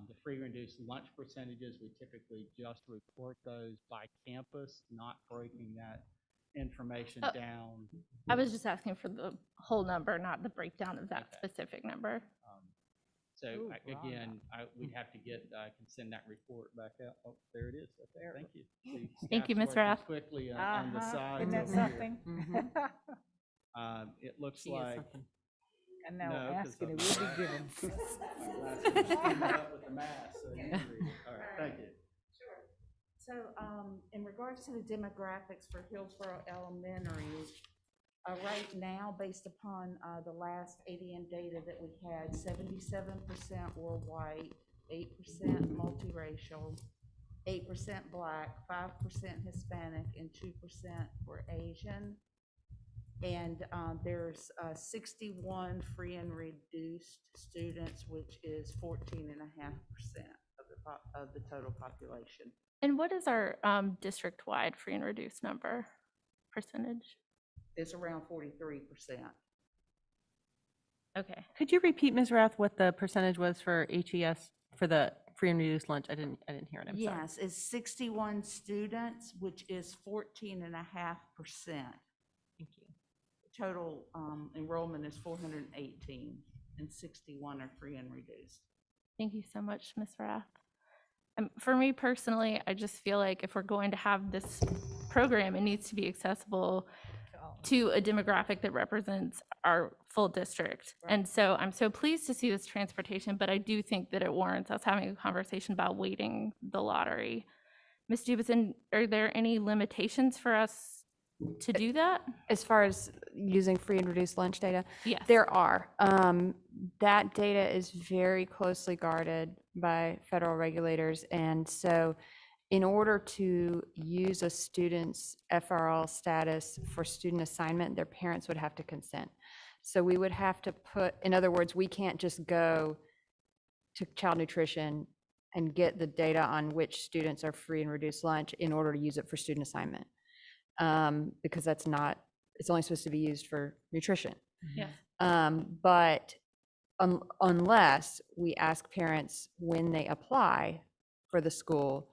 the free reduced lunch percentages. We typically just report those by campus, not breaking that information down. I was just asking for the whole number, not the breakdown of that specific number. Again, we'd have to get, I can send that report back out. Oh, there it is. Okay, thank you. See, Thank you, staff's Ms. working Rath. quickly on the sides. Isn't that over here. something? It looks She is like. something. And now No, 'cause asking, I'm- it will be given. My glasses are screwed up with the mask, so you can read it. All right, thank you. So in regards to the demographics for Hillsborough Elementary, right now, based upon the last ADM data that we had, 77% were white, 8% multiracial, 8% Black, 5% Hispanic, and 2% were Asian. And there's 61 free and reduced students, which is 14.5% of the total population. And what is our district-wide free and reduced number percentage? It's around 43%. Okay. Could you repeat, Ms. Rath, what the percentage was for HES for the free and reduced lunch? I didn't hear it. I'm sorry. Yes, it's 61 students, which is 14.5%. Thank you. Total enrollment is 418, and 61 are free and reduced. Thank you so much, Ms. Rath. For me personally, I just feel like if we're going to have this program, it needs to be accessible to a demographic that represents our full district. Right. And so I'm so pleased to see this transportation, but I do think that it warrants us having a conversation about weighting the lottery. Ms. Dubison, are there any limitations for us to do that? As far as using free and reduced lunch data? Yes. There are. That data is very closely guarded by federal regulators. And so in order to use a student's FRL status for student assignment, their parents would have to consent. So we would have to put, in other words, we can't just go to child nutrition and get the data on which students are free and reduced lunch in order to use it for student assignment. Because that's not, it's only supposed to be used for nutrition. Yes. But unless we ask parents when they apply for the school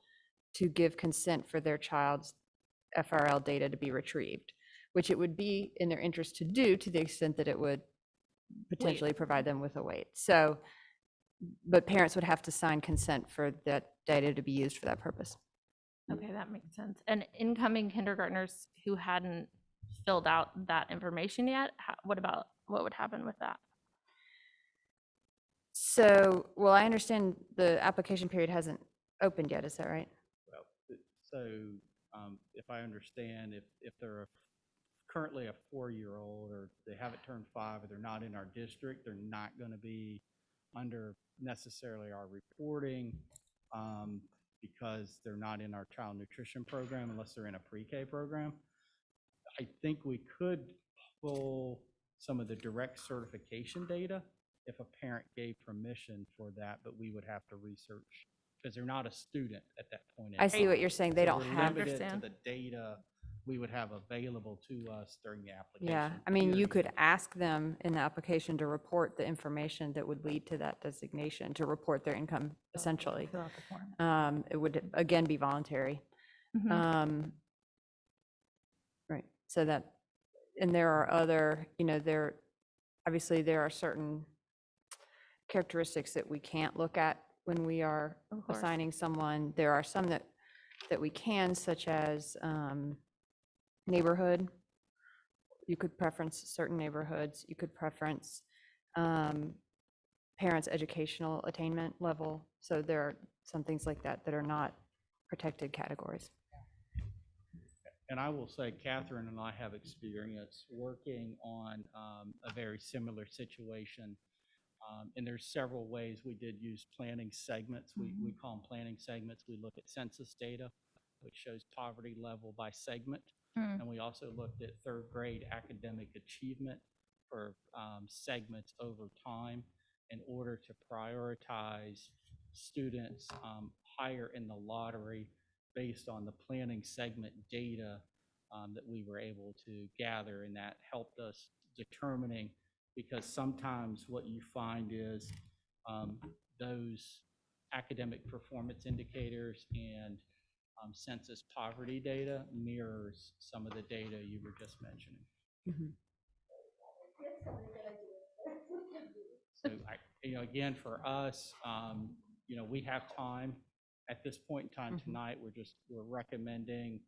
to give consent for their child's FRL data to be retrieved, which it would be in their interest to do to the extent that it would potentially provide them with a weight. So, but parents would have to sign consent for that data to be used for that purpose. Okay, that makes sense. And incoming kindergartners who hadn't filled out that information yet, what would happen with that? So, well, I understand the application period hasn't opened yet, is that right? Well, so if I understand, if they're currently a 4-year-old or they haven't turned 5 or they're not in our district, they're not going to be under necessarily our reporting because they're not in our child nutrition program unless they're in a pre-K program. I think we could pull some of the direct certification data if a parent gave permission for that, but we would have to research because they're not a student at that point. I see what you're saying. They don't have. Limited to the data we would have available to us during the application. Yeah, I mean, you could ask them in the application to report the information that would lead to that designation, to report their income, essentially. It would, again, be voluntary. Right, so that, and there are other, obviously there are certain characteristics that we can't look at when we are assigning someone. There are some that we can, such as neighborhood. You could preference certain neighborhoods. You could preference parents' educational attainment level. So there are some things like that that are not protected categories. And I will say, Catherine and I have experience working on a very similar situation. And there's several ways we did use planning segments. We call them planning segments. We look at census data, which shows poverty level by segment. And we also looked at 3rd grade academic achievement for segments over time in order to prioritize students higher in the lottery based on the planning segment data that we were able to gather, and that helped us determining, because sometimes what you find is those academic performance indicators and census poverty data mirrors some of the data you were just mentioning. So, again, for us, we have time at this point in time tonight. We're recommending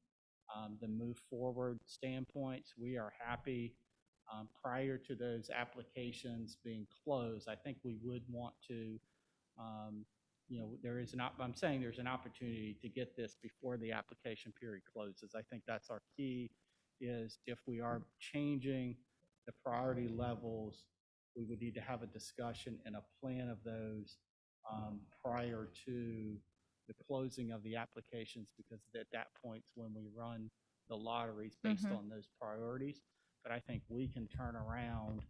the move forward standpoints. We are happy prior to those applications being closed. I think we would want to, I'm saying there's an opportunity to get this before the application period closes. I think that's our key, is if we are changing the priority levels, we would need to have a discussion and a plan of those prior to the closing of the applications, because at that point when we run the lotteries based on those priorities. But I think we can turn around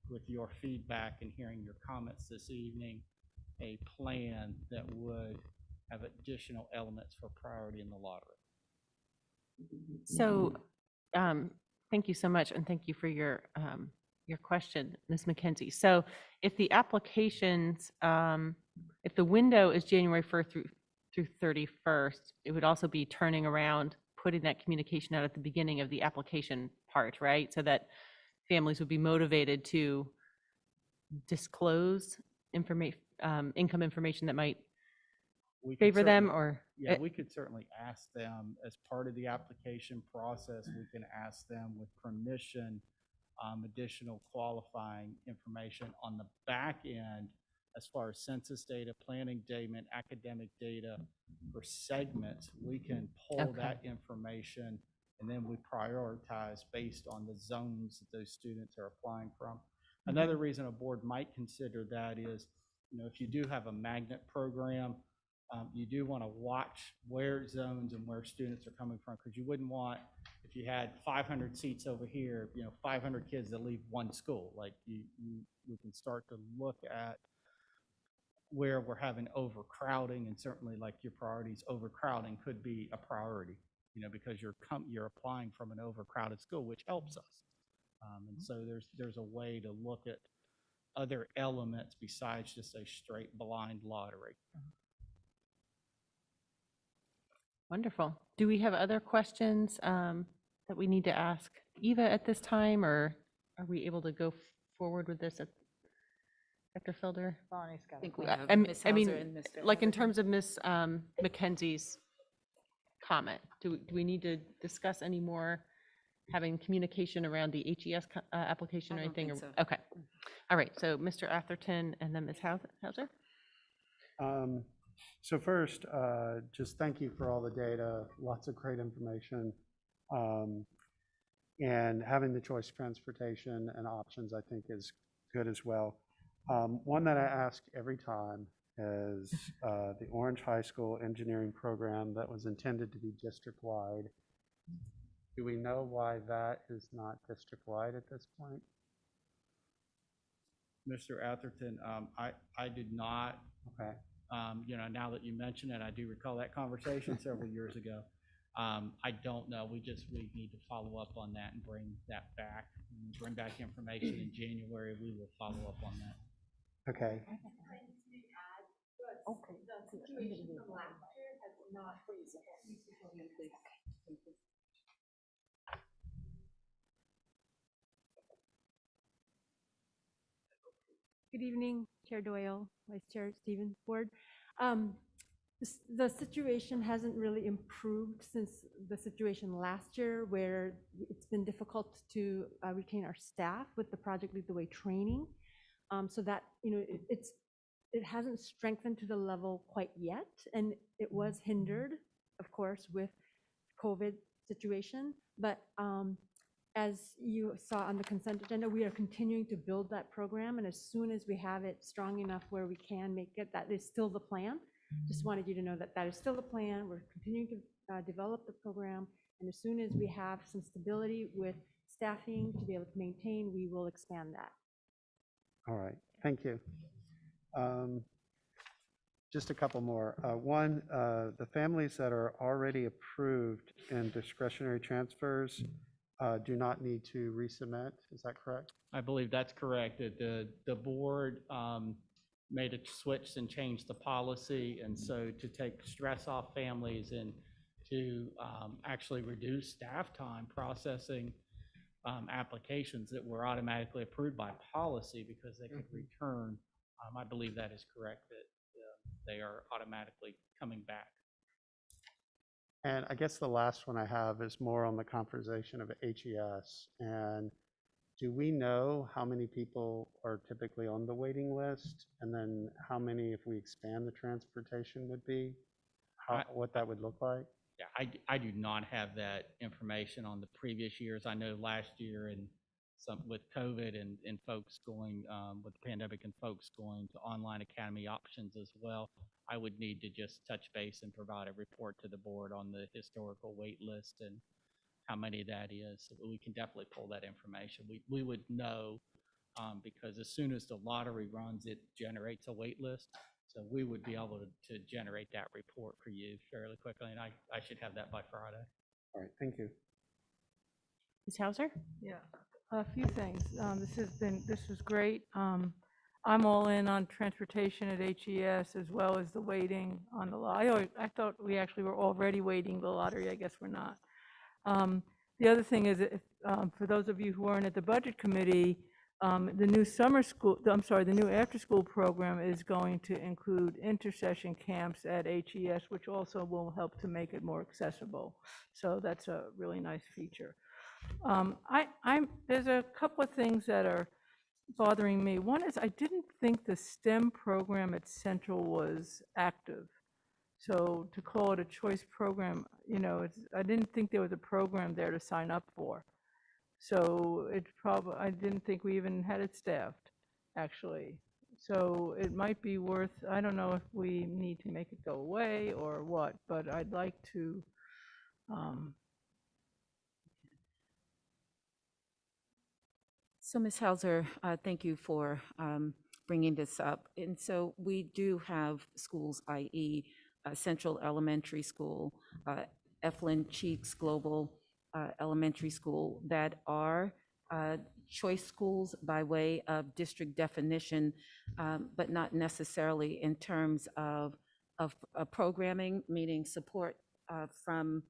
with your feedback and hearing your comments this evening, a plan that would have additional elements for priority in the lottery. So, thank you so much, and thank you for your question, Ms. McKenzie. So, if the applications, if the window is January 1st through 31st, it would also be turning around, putting that communication out at the beginning of the application part, right? So that families would be motivated to disclose income information that might favor them, or? Yeah, we could certainly ask them as part of the application process. We can ask them with permission additional qualifying information on the back end as far as census data, planning data, and academic data for segments. We can pull that information, and then we prioritize based on the zones that those students are applying from. Another reason a board might consider that is, if you do have a magnet program, you do want to watch where zones and where students are coming from, because you wouldn't want, if you had 500 seats over here, 500 kids that leave one school. Like we can start to look at where we're having overcrowding, and certainly like your priorities, overcrowding could be a priority, because you're applying from an overcrowded school, which helps us. And so there's a way to look at other elements besides just a straight blind lottery. Wonderful. Do we have other questions that we need to ask Eva at this time, or are we able to go forward with this at Dr. Felder? Bonnie's got I think a we question. have I Ms. mean, Hauser and Mr. like in Atherton. terms of Ms. McKenzie's comment, do we need to discuss any more, having communication around the HES application or I don't anything? think or- Okay. All right, so Mr. Atherton and then Ms. Hauser? So first, just thank you for all the data, lots of great information. And having the choice transportation and options, I think, is good as well. One that I ask every time is the Orange High School engineering program that was intended to be district-wide. Do we know why that is not district-wide at this point? Mr. Atherton, I did not. Okay. Now that you mention it, I do recall that conversation several years ago. I don't know. We need to follow up on that and bring that back. When we bring back information in January, we will follow up on that. Okay. Good evening, Chair Doyle, Vice Chair Stephen Ford. The situation hasn't really improved since the situation last year, where it's been difficult to retain our staff with the Project Lead the Way training. So that, it hasn't strengthened to the level quite yet, and it was hindered, of course, with COVID situation. But as you saw on the consent agenda, we are continuing to build that program, and as soon as we have it strong enough where we can make it, that is still the plan. Just wanted you to know that that is still the plan. We're continuing to develop the program, and as soon as we have some stability with staffing to be able to maintain, we will expand that. All right, thank you. Just a couple more. One, the families that are already approved in discretionary transfers do not need to resubmit. Is that correct? I believe that's correct. The board made a switch and changed the policy, and so to take stress off families and to actually reduce staff time processing applications that were automatically approved by policy because they could return. I believe that is correct, that they are automatically coming back. And I guess the last one I have is more on the conversation of HES. And do we know how many people are typically on the waiting list? And then how many, if we expand the transportation, would be? What that would look like? Yeah, I do not have that information on the previous years. I know last year and some with COVID and folks going with the pandemic and folks going to online academy options as well. I would need to just touch base and provide a report to the board on the historical wait list and how many that is. So we can definitely pull that information. We would know because as soon as the lottery runs, it generates a wait list. So we would be able to generate that report for you fairly quickly, and I should have that by Friday. All right, thank you. Ms. Hauser? Yeah, a few things. This was great. I'm all in on transportation at HES as well as the waiting on the lottery. I thought we actually were already waiting the lottery. I guess we're not. The other thing is, for those of you who aren't at the budget committee, the new after-school program is going to include intercession camps at HES, which also will help to make it more accessible. So that's a really nice feature. There's a couple of things that are bothering me. One is I didn't think the STEM program at Central was active. So to call it a choice program, I didn't think there was a program there to sign up for. So I didn't think we even had it staffed, actually. So it might be worth, I don't know if we need to make it go away or what, but I'd like to, So Ms. Hauser, thank you for bringing this up. And so we do have schools, i.e. Central Elementary School, Eflin Cheeks Global Elementary School, that are choice schools by way of district definition, but not necessarily in terms of programming, meaning support from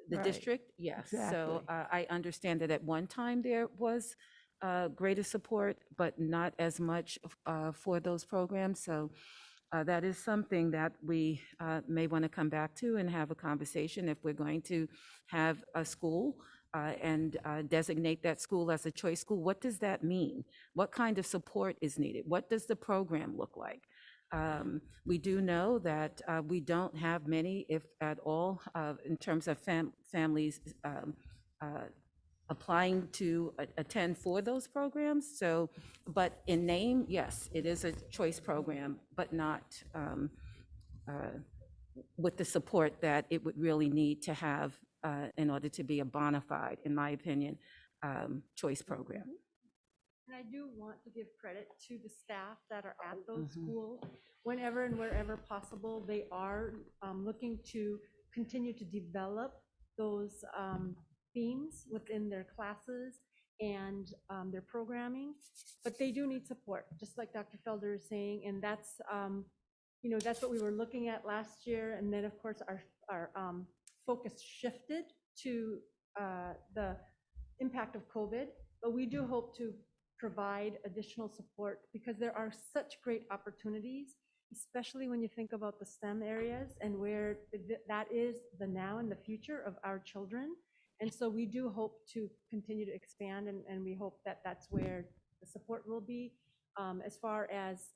the Right, district. Yes. So exactly. I understand that at one time there was greater support, but not as much for those programs. So that is something that we may want to come back to and have a conversation if we're going to have a school and designate that school as a choice school. What does that mean? What kind of support is needed? What does the program look like? We do know that we don't have many, if at all, in terms of families applying to attend for those programs. So, but in name, yes, it is a choice program, but not with the support that it would really need to have in order to be a bona fide, in my opinion, choice program. And I do want to give credit to the staff that are at those schools. Whenever and wherever possible, they are looking to continue to develop those themes within their classes and their programming. But they do need support, just like Dr. Felder is saying, and that's, that's what we were looking at last year. And then, of course, our focus shifted to the impact of COVID, but we do hope to provide additional support because there are such great opportunities, especially when you think about the STEM areas and where that is the now and the future of our children. And so we do hope to continue to expand, and we hope that that's where the support will be. As far as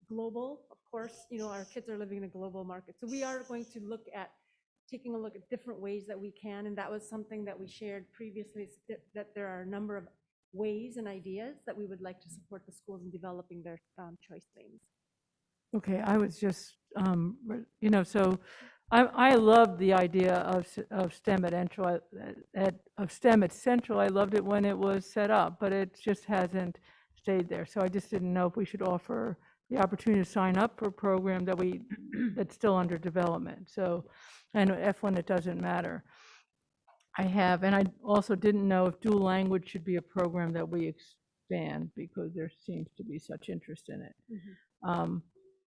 global, of course, our kids are living in a global market. So we are going to taking a look at different ways that we can, and that was something that we shared previously, that there are a number of ways and ideas that we would like to support the schools in developing their choice themes. Okay, I was just, so I love the idea of STEM of STEM at Central. I loved it when it was set up, but it just hasn't stayed there. So I just didn't know if we should offer the opportunity to sign up for a program that's still under development. So, and F1, it doesn't matter. And I also didn't know if dual language should be a program that we expand because there seems to be such interest in it.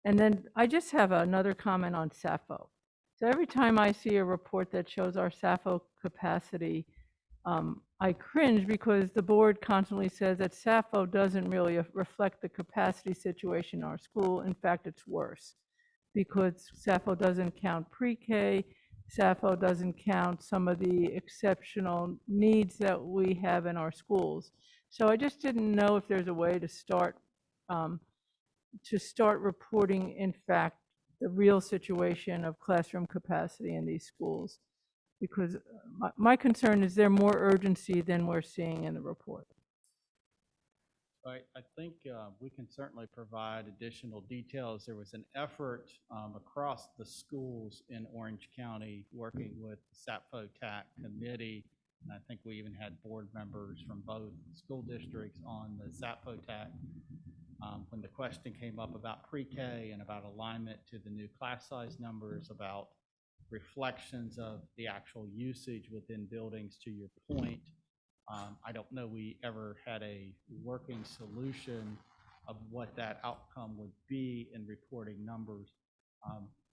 And then I just have another comment on SAFO. So every time I see a report that shows our SAFO capacity, I cringe because the board constantly says that SAFO doesn't really reflect the capacity situation in our school. In fact, it's worse because SAFO doesn't count pre-K, SAFO doesn't count some of the exceptional needs that we have in our schools. So I just didn't know if there's a way to start reporting, in fact, the real situation of classroom capacity in these schools. Because my concern is there more urgency than we're seeing in the report. I think we can certainly provide additional details. There was an effort across the schools in Orange County working with the SAPFO TAC committee, and I think we even had board members from both school districts on the SAPFO TAC when the question came up about pre-K and about alignment to the new class size numbers, about reflections of the actual usage within buildings, to your point. I don't know we ever had a working solution of what that outcome would be in reporting numbers.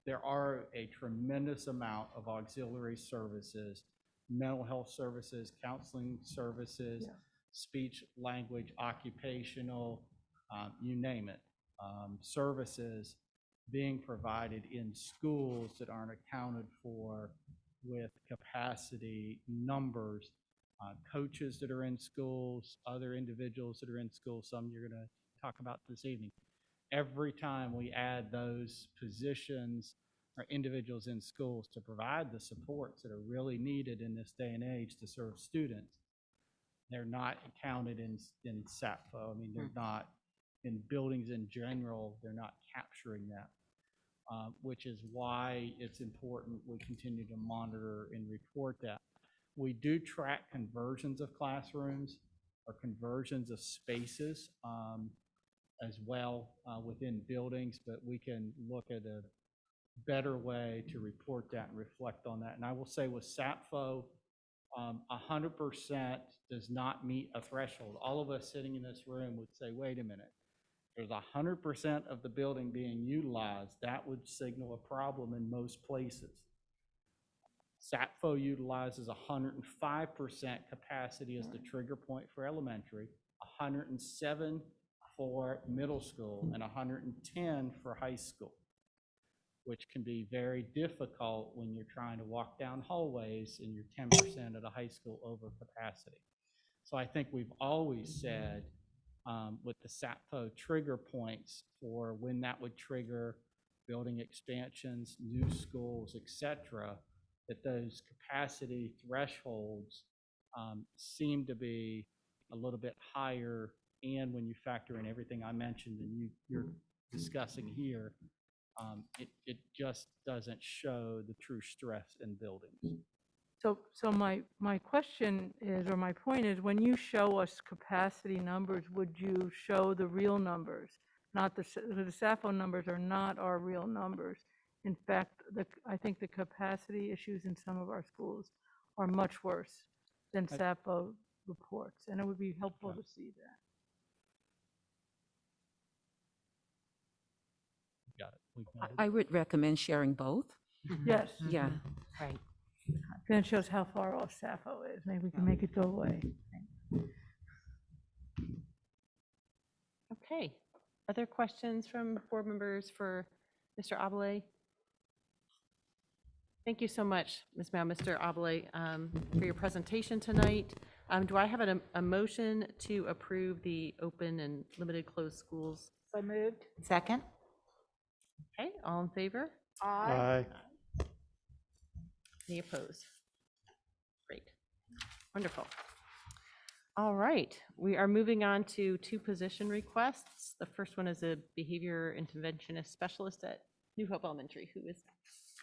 There are a tremendous amount of auxiliary services, mental health services, counseling services, speech, language, occupational, you name it, services being provided in schools that aren't accounted for with capacity numbers. Coaches that are in schools, other individuals that are in schools, some you're going to talk about this evening. Every time we add those positions or individuals in schools to provide the supports that are really needed in this day and age to serve students, they're not counted in SAPFO. I mean, they're not in buildings in general, they're not capturing that, which is why it's important we continue to monitor and report that. We do track conversions of classrooms or conversions of spaces as well within buildings, but we can look at a better way to report that and reflect on that. And I will say with SAPFO, 100% does not meet a threshold. All of us sitting in this room would say, wait a minute, there's 100% of the building being utilized. That would signal a problem in most places. SAPFO utilizes 105% capacity as the trigger point for elementary, 107 for middle school, and 110 for high school, which can be very difficult when you're trying to walk down hallways and you're 10% at a high school over capacity. So I think we've always said with the SAPFO trigger points for when that would trigger building expansions, new schools, et cetera, that those capacity thresholds seem to be a little bit higher. And when you factor in everything I mentioned and you're discussing here, it just doesn't show the true stress in buildings. So my question is, or my point is, when you show us capacity numbers, would you show the real numbers? Not the SAPHO numbers are not our real numbers. In fact, I think the capacity issues in some of our schools are much worse than SAPHO reports, and it would be helpful to see that. Got it. I would recommend sharing both. Yes. Yeah, right. Then it shows how far off SAPHO is. Maybe we can make it go away. Okay. Other questions from board members for Mr. Abele? Thank you so much, Ms. Mao, Mr. Abele, for your presentation tonight. Do I have a motion to approve the open and limited closed schools? So moved. Second? Okay, all in favor? Aye. Any opposed? Great. Wonderful. All right, we are moving on to two position requests. The first one is a behavior interventionist specialist at New Hope Elementary. Who is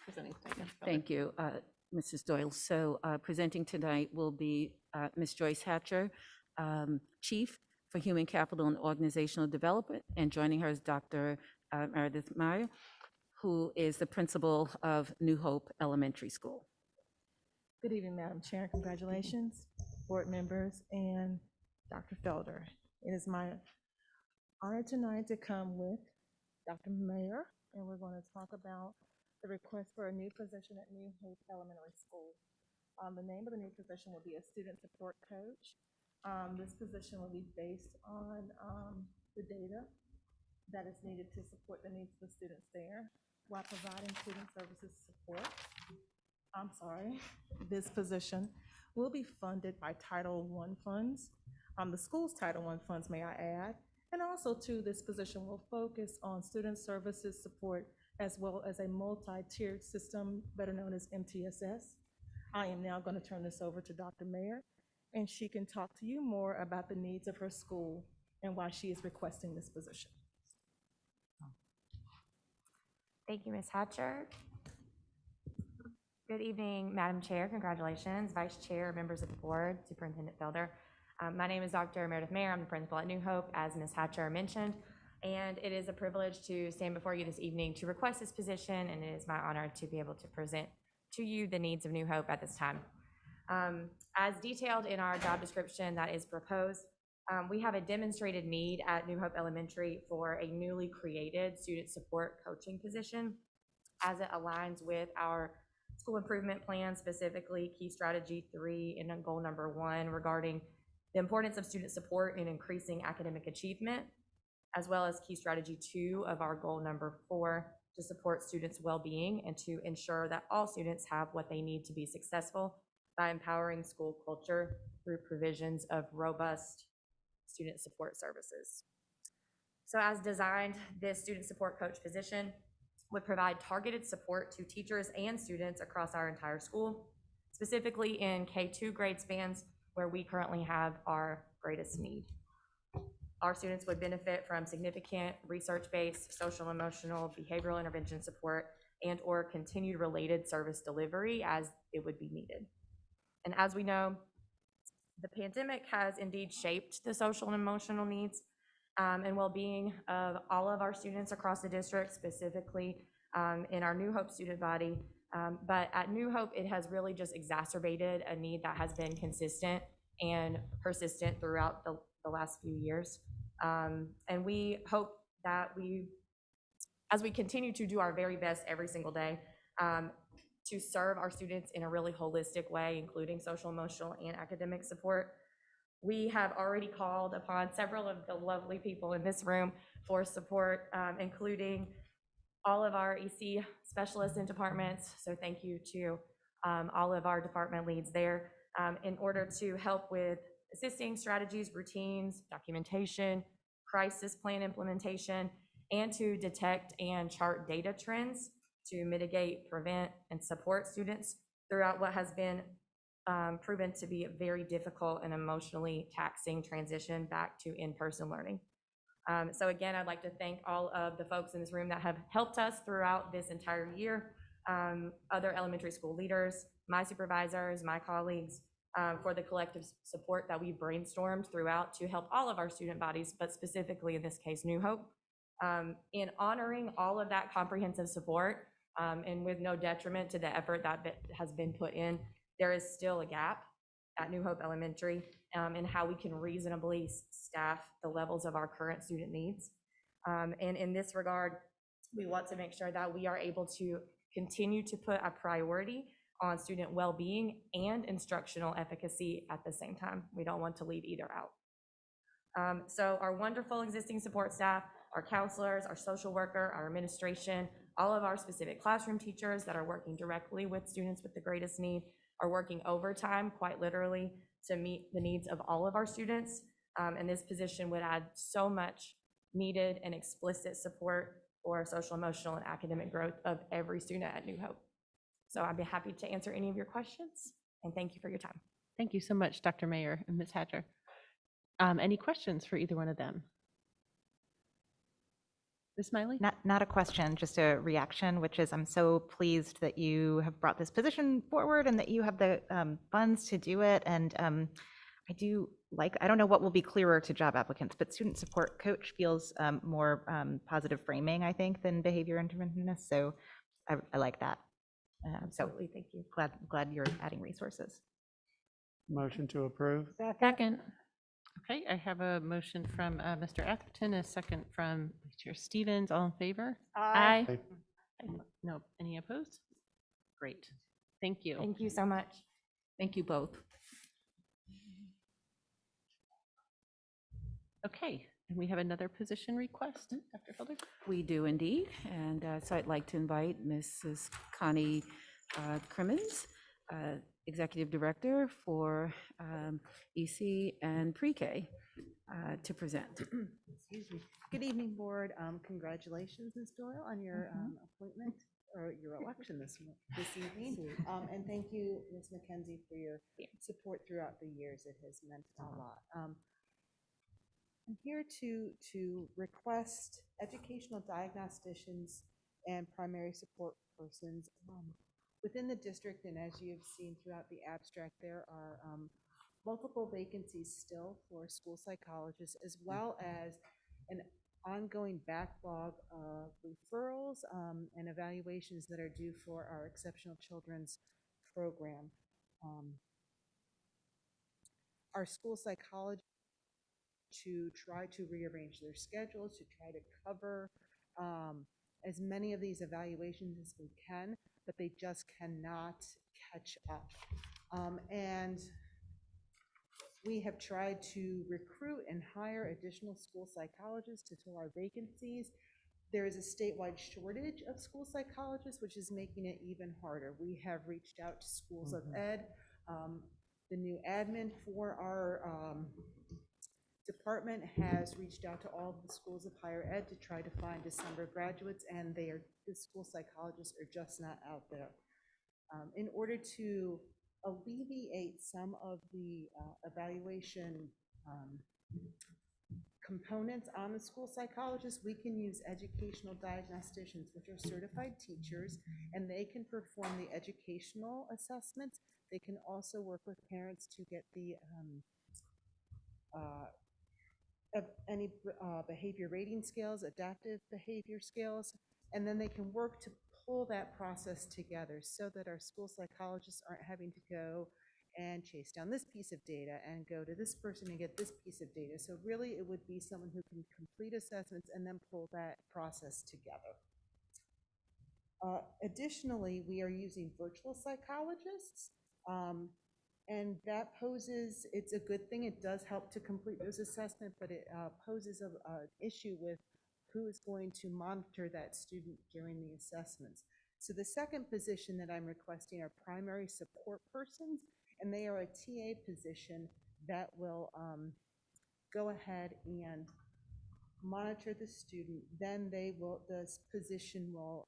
presenting tonight? Thank you, Mrs. Doyle. So presenting tonight will be Ms. Joyce Hatcher, Chief for Human Capital and Organizational Development, and joining her is Dr. Meredith Meyer, who is the principal of New Hope Elementary School. Good evening, Madam Chair. Congratulations, board members, and Dr. Felder. It is my honor tonight to come with Dr. Mayer, and we're going to talk about the request for a new position at New Hope Elementary School. The name of the new position will be a student support coach. This position will be based on the data that is needed to support the needs of the students there while providing student services support. This position will be funded by Title I funds, the school's Title I funds, may I add, and also too, this position will focus on student services support as well as a multi-tiered system, better known as MTSS. I am now going to turn this over to Dr. Mayer, and she can talk to you more about the needs of her school and why she is requesting this position. Thank you, Ms. Hatcher. Good evening, Madam Chair. Congratulations, Vice Chair, members of the board, Superintendent Felder. My name is Dr. Meredith Mayer. I'm the principal at New Hope, as Ms. Hatcher mentioned, and it is a privilege to stand before you this evening to request this position, and it is my honor to be able to present to you the needs of New Hope at this time. As detailed in our job description that is proposed, we have a demonstrated need at New Hope Elementary for a newly created student support coaching position as it aligns with our school improvement plan, specifically key strategy 3 and goal number 1 regarding the importance of student support in increasing academic achievement, as well as key strategy 2 of our goal number 4 to support students' well-being and to ensure that all students have what they need to be successful by empowering school culture through provisions of robust student support services. So as designed, this student support coach position would provide targeted support to teachers and students across our entire school, specifically in K-2 grade spans where we currently have our greatest need. Our students would benefit from significant research-based social, emotional, behavioral intervention support and or continued related service delivery as it would be needed. And as we know, the pandemic has indeed shaped the social and emotional needs and well-being of all of our students across the district, specifically in our New Hope student body, But at New Hope, it has really just exacerbated a need that has been consistent and persistent throughout the last few years. And we hope that as we continue to do our very best every single day, to serve our students in a really holistic way, including social, emotional, and academic support, we have already called upon several of the lovely people in this room for support, including all of our EC specialists and departments. So thank you to all of our department leads there in order to help with assisting strategies, routines, documentation, crisis plan implementation, and to detect and chart data trends to mitigate, prevent, and support students throughout what has been proven to be a very difficult and emotionally taxing transition back to in-person learning. So again, I'd like to thank all of the folks in this room that have helped us throughout this entire year, other elementary school leaders, my supervisors, my colleagues, for the collective support that we brainstormed throughout to help all of our student bodies, but specifically in this case, New Hope. In honoring all of that comprehensive support, and with no detriment to the effort that has been put in, there is still a gap at New Hope Elementary in how we can reasonably staff the levels of our current student needs. And in this regard, we want to make sure that we are able to continue to put a priority on student well-being and instructional efficacy at the same time. We don't want to leave either out. So our wonderful existing support staff, our counselors, our social worker, our administration, all of our specific classroom teachers that are working directly with students with the greatest need are working overtime, quite literally, to meet the needs of all of our students. And this position would add so much needed and explicit support for social, emotional, and academic growth of every student at New Hope. So I'd be happy to answer any of your questions, and thank you for your time. Thank you so much, Dr. Mayer and Ms. Hatcher. Any questions for either one of them? Ms. Smiley? Not a question, just a reaction, which is I'm so pleased that you have brought this position forward and that you have the funds to do it. And I don't know what will be clearer to job applicants, but student support coach feels more positive framing, I think, than behavior interventionist. So I like that. Absolutely, thank you. Glad you're adding resources. Motion to approve? Second. Okay, I have a motion from Mr. Atherton, a second from Chair Stevens. All in favor? Aye. Aye. No, any opposed? Great. Thank you. Thank you so much. Thank you both. Okay, and we have another position request, Dr. Felder? We do indeed, and so I'd like to invite Mrs. Connie Crimmins, Executive Director for EC and Pre-K, to present. Excuse me. Good evening, Board. Congratulations, Ms. Doyle, on your appointment or your election this evening. And thank you, Ms. McKenzie, for your support throughout the years. It has meant a lot. I'm here to request educational diagnosticians and primary support persons within the district. And as you have seen throughout the abstract, there are multiple vacancies still for school psychologists, as well as an ongoing backlog of referrals and evaluations that are due for our Exceptional Children's Program. Our school psychologists to try to rearrange their schedules, to try to cover as many of these evaluations as we can, but they just cannot catch up. And we have tried to recruit and hire additional school psychologists to fill our vacancies. There is a statewide shortage of school psychologists, which is making it even harder. We have reached out to schools of ed. The new admin for our department has reached out to all of the schools of higher ed to try to find December graduates, and the school psychologists are just not out there. In order to alleviate some of the evaluation components on the school psychologists, we can use educational diagnosticians, which are certified teachers, and they can perform the educational assessments. They can also work with parents to get the any behavior rating scales, adaptive behavior scales, and then they can work to pull that process together so that our school psychologists aren't having to go and chase down this piece of data and go to this person and get this piece of data. So really, it would be someone who can complete assessments and then pull that process together. Additionally, we are using virtual psychologists, and that poses, it's a good thing, it does help to complete those assessments, but it poses an issue with who is going to monitor that student during the assessments. So the second position that I'm requesting are primary support persons, and they are a TA position that will go ahead and monitor the student. Then this position will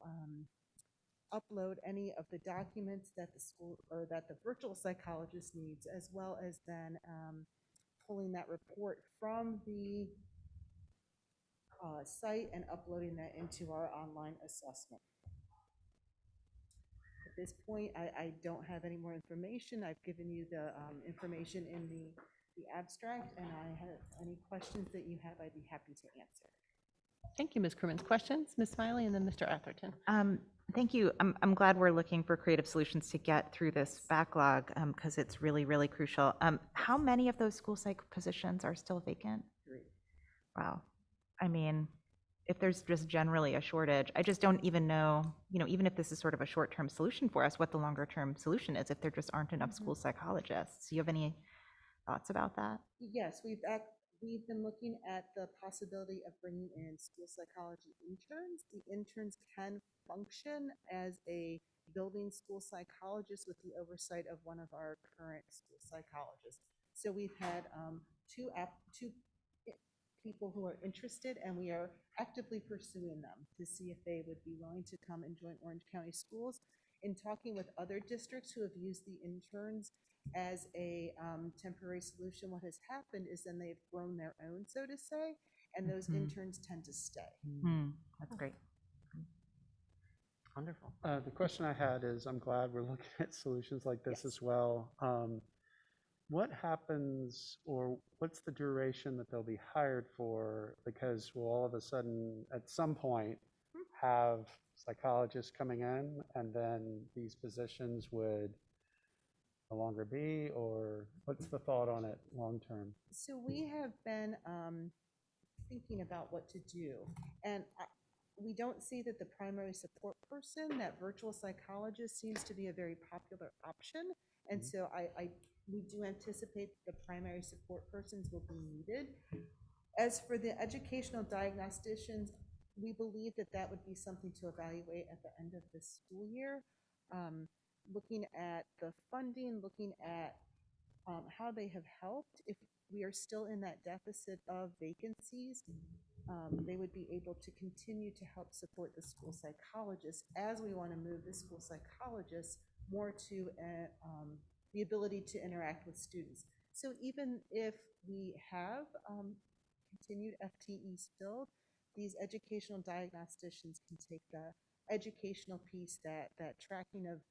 upload any of the documents that the school or that the virtual psychologist needs, as well as then pulling that report from the site and uploading that into our online assessment. At this point, I don't have any more information. I've given you the information in the abstract, and I have any questions that you have, I'd be happy to answer. Thank you, Ms. Crimmins. Questions? Ms. Smiley and then Mr. Atherton. Thank you. I'm glad we're looking for creative solutions to get through this backlog because it's really, really crucial. How many of those school psych positions are still vacant? 3. Wow. I mean, if there's just generally a shortage, I just don't even know, even if this is sort of a short-term solution for us, what the longer-term solution is if there just aren't enough school psychologists. Do you have any thoughts about that? Yes, we've been looking at the possibility of bringing in school psychology interns. The interns can function as a building school psychologist with the oversight of one of our current school psychologists. So we've had two people who are interested, and we are actively pursuing them to see if they would be willing to come and join Orange County Schools. In talking with other districts who have used the interns as a temporary solution, what has happened is then they've grown their own, so to say, and those interns tend to stay. That's great. Wonderful. The question I had is, I'm glad we're looking at solutions like this as well. What happens, or what's the duration that they'll be hired for? Because we'll all of a sudden, at some point, have psychologists coming in, and then these positions would no longer be, or what's the thought on it long term? So we have been thinking about what to do, and we don't see that the primary support person, that virtual psychologist, seems to be a very popular option, and so we do anticipate the primary support persons will be needed. As for the educational diagnosticians, we believe that that would be something to evaluate at the end of the school year. Looking at the funding, looking at how they have helped. If we are still in that deficit of vacancies, they would be able to continue to help support the school psychologists as we want to move the school psychologists more to the ability to interact with students. So even if we have continued FTEs filled, these educational diagnosticians can take the educational piece, that tracking of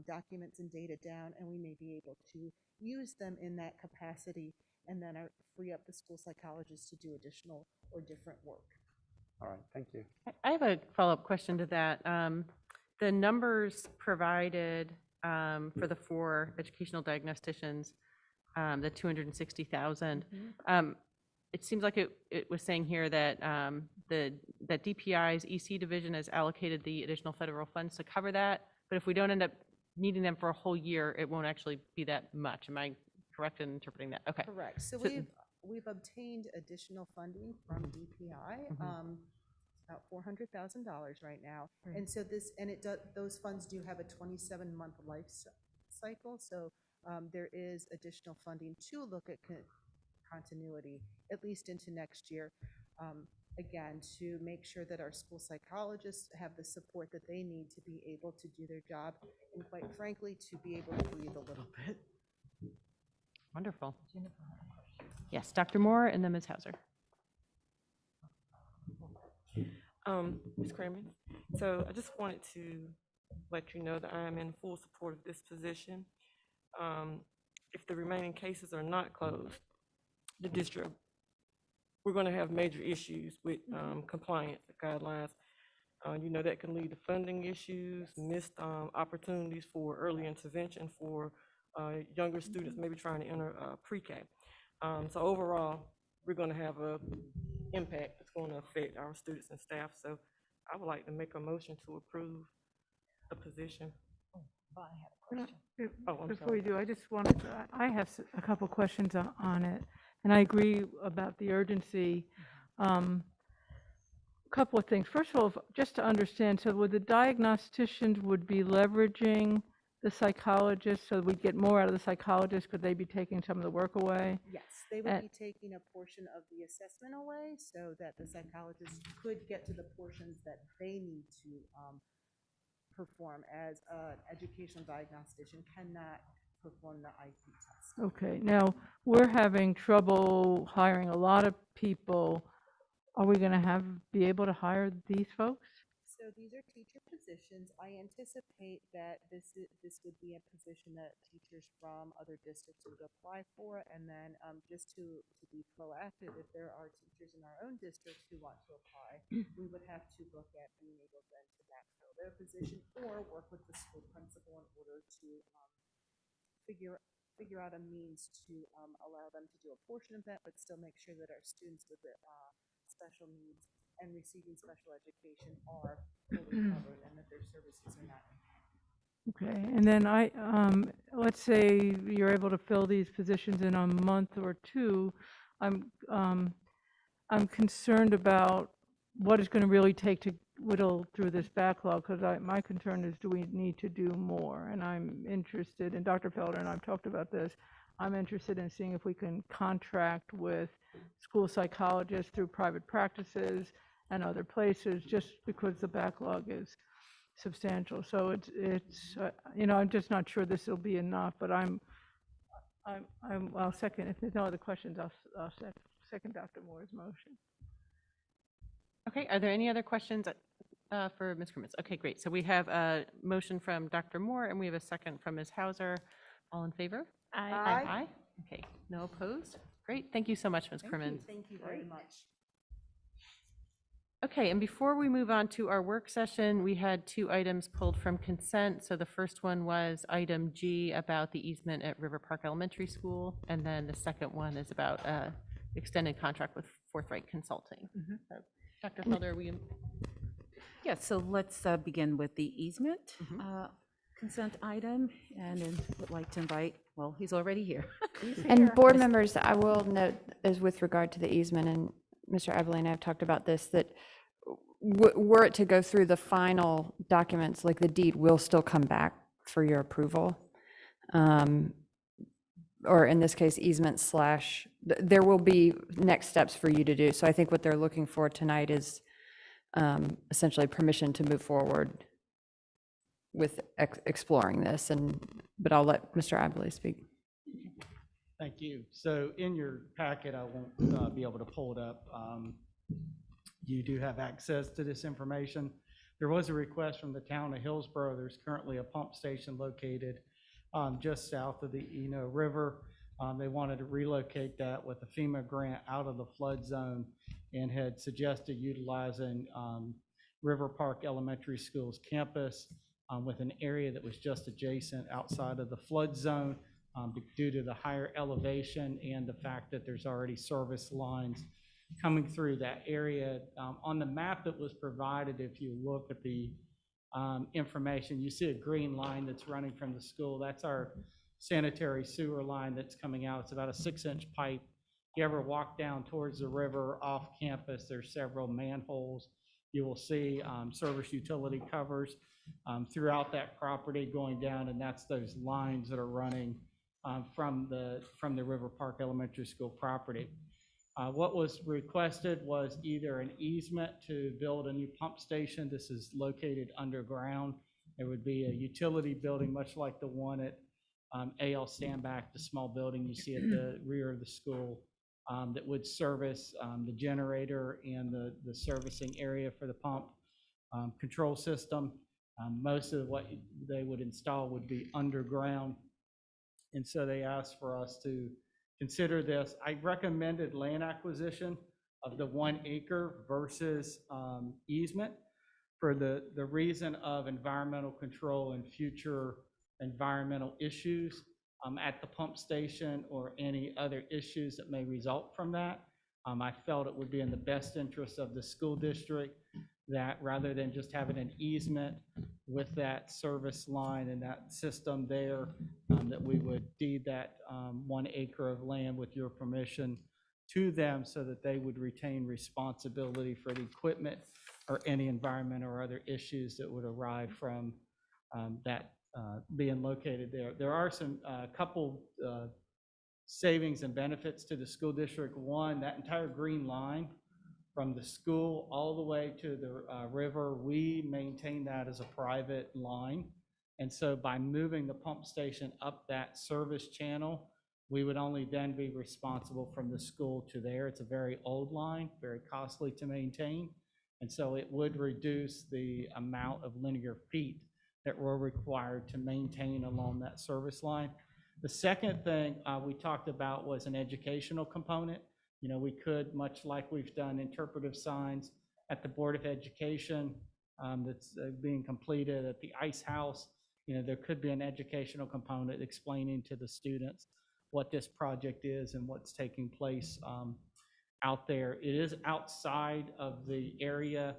documents and data down, and we may be able to use them in that capacity and then free up the school psychologists to do additional or different work. All right, thank you. I have a follow-up question to that. The numbers provided for the 4 educational diagnosticians, the 260,000, it seems like it was saying here that that DPI's EC division has allocated the additional federal funds to cover that, but if we don't end up needing them for a whole year, it won't actually be that much. Am I correct in interpreting that? Okay. Correct. So we've obtained additional funding from DPI, about $400,000 right now, and so those funds do have a 27-month life cycle. So there is additional funding to look at continuity, at least into next year. Again, to make sure that our school psychologists have the support that they need to be able to do their job, and quite frankly, to be able to breathe a little bit. Wonderful. Yes, Dr. Moore and then Ms. Hauser. Ms. Kramer, so I just wanted to let you know that I am in full support of this position. If the remaining cases are not closed, the district, we're going to have major issues with compliance guidelines. You know, that can lead to funding issues, missed opportunities for early intervention for younger students, maybe trying to enter pre-K. So overall, we're going to have a impact that's going to affect our students and staff. So I would like to make a motion to approve the position. Oh, I'm Before sorry. you do, I just wanted to, I have a couple questions on it, and I agree about the urgency. Couple of things. First of all, just to understand, so would the diagnosticians would be leveraging the psychologists, so we'd get more out of the psychologists? Could they be taking some of the work away? Yes, they would be taking a portion of the assessment away so that the psychologists could get to the portions that they need to perform, as an educational diagnostician cannot perform the IP test. Okay, now, we're having trouble hiring a lot of people. Are we going to be able to hire these folks? So these are teacher positions. I anticipate that this would be a position that teachers from other districts would apply for. And then just to be proactive, if there are teachers in our own districts who want to apply, we would have to look at being able then to backfill their position or work with the school principal in order to figure out a means to allow them to do a portion of that, but still make sure that our students with the special needs and receiving special education are fully covered and that their services are not. Okay, and then let's say you're able to fill these positions in a month or two. I'm concerned about what it's going to really take to whittle through this backlog, because my concern is, do we need to do more? And I'm interested, and Dr. Felder and I've talked about this, I'm interested in seeing if we can contract with school psychologists through private practices and other places, just because the backlog is substantial. So it's I'm just not sure this will be enough, but I'll second, if there's no other questions, I'll second Dr. Moore's motion. Okay, are there any other questions for Ms. Crimmins? Okay, great. So we have a motion from Dr. Moore, and we have a second from Ms. Hauser. All in favor? Aye. Aye. Okay, no opposed? Great, thank you so much, Ms. Crimmins. Thank you very much. Okay, and before we move on to our work session, we had 2 items pulled from consent. So the first one was item G about the easement at River Park Elementary School, and then the second one is about extended contract with Forthright Consulting. So, Dr. Felder, Yeah, so let's begin with the easement consent item, and then would like to invite, well, he's already here. And board members, I will note, as with regard to the easement, and Mr. Eberly and I have talked about this, that were it to go through the final documents, like the deed, will still come back for your approval. Or in this case, easement / there will be next steps for you to do. So I think what they're looking for tonight is essentially permission to move forward with exploring this, but I'll let Mr. Eberly speak. Thank you. So in your packet, I won't be able to pull it up. You do have access to this information. There was a request from the town of Hillsborough. There's currently a pump station located just south of the Eno River. They wanted to relocate that with a FEMA grant out of the flood zone and had suggested utilizing River Park Elementary School's campus with an area that was just adjacent outside of the flood zone due to the higher elevation and the fact that there's already service lines coming through that area. On the map that was provided, if you look at the information, you see a green line that's running from the school. That's our sanitary sewer line that's coming out. It's about a 6-inch pipe. If you ever walk down towards the river off campus, there's several manholes. You will see service utility covers throughout that property going down, and that's those lines that are running from the River Park Elementary School property. What was requested was either an easement to build a new pump station. This is located underground. There would be a utility building, much like the one at A.L. Standback, the small building you see at the rear of the school, that would service the generator and the servicing area for the pump control system. Most of what they would install would be underground. And so they asked for us to consider this. I recommended land acquisition of the 1 acre versus easement. for the reason of environmental control and future environmental issues at the pump station or any other issues that may result from that. I felt it would be in the best interest of the school district that rather than just having an easement with that service line and that system there, that we would deed that 1 acre of land with your permission to them so that they would retain responsibility for the equipment or any environmental or other issues that would arise from that being located there. There are some couple savings and benefits to the school district. One, that entire green line from the school all the way to the river, we maintain that as a private line. And so by moving the pump station up that service channel, we would only then be responsible from the school to there. It's a very old line, very costly to maintain. And so it would reduce the amount of linear feet that we're required to maintain along that service line. The second thing we talked about was an educational component. You know, we could, much like we've done interpretive signs at the Board of Education that's being completed at the Ice House, you know, there could be an educational component explaining to the students what this project is and what's taking place out there. It is outside of the area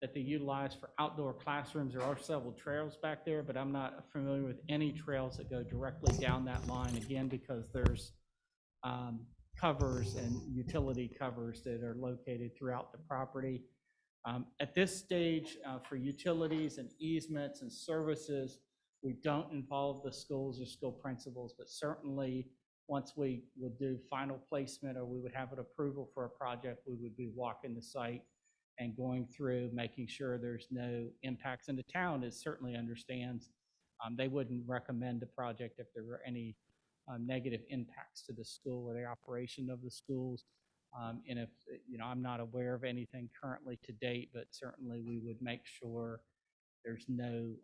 that they utilize for outdoor classrooms. There are several trails back there, but I'm not familiar with any trails that go directly down that line, again, because there's covers and utility covers that are located throughout the property. At this stage, for utilities and easements and services, we don't involve the schools or school principals, but certainly once we would do final placement or we would have an approval for a project, we would be walking the site and going through, making sure there's no impacts. And the town certainly understands. They wouldn't recommend the project if there were any negative impacts to the school or the operation of the schools. And if, you know, I'm not aware of anything currently to date, but certainly we would make sure there's no,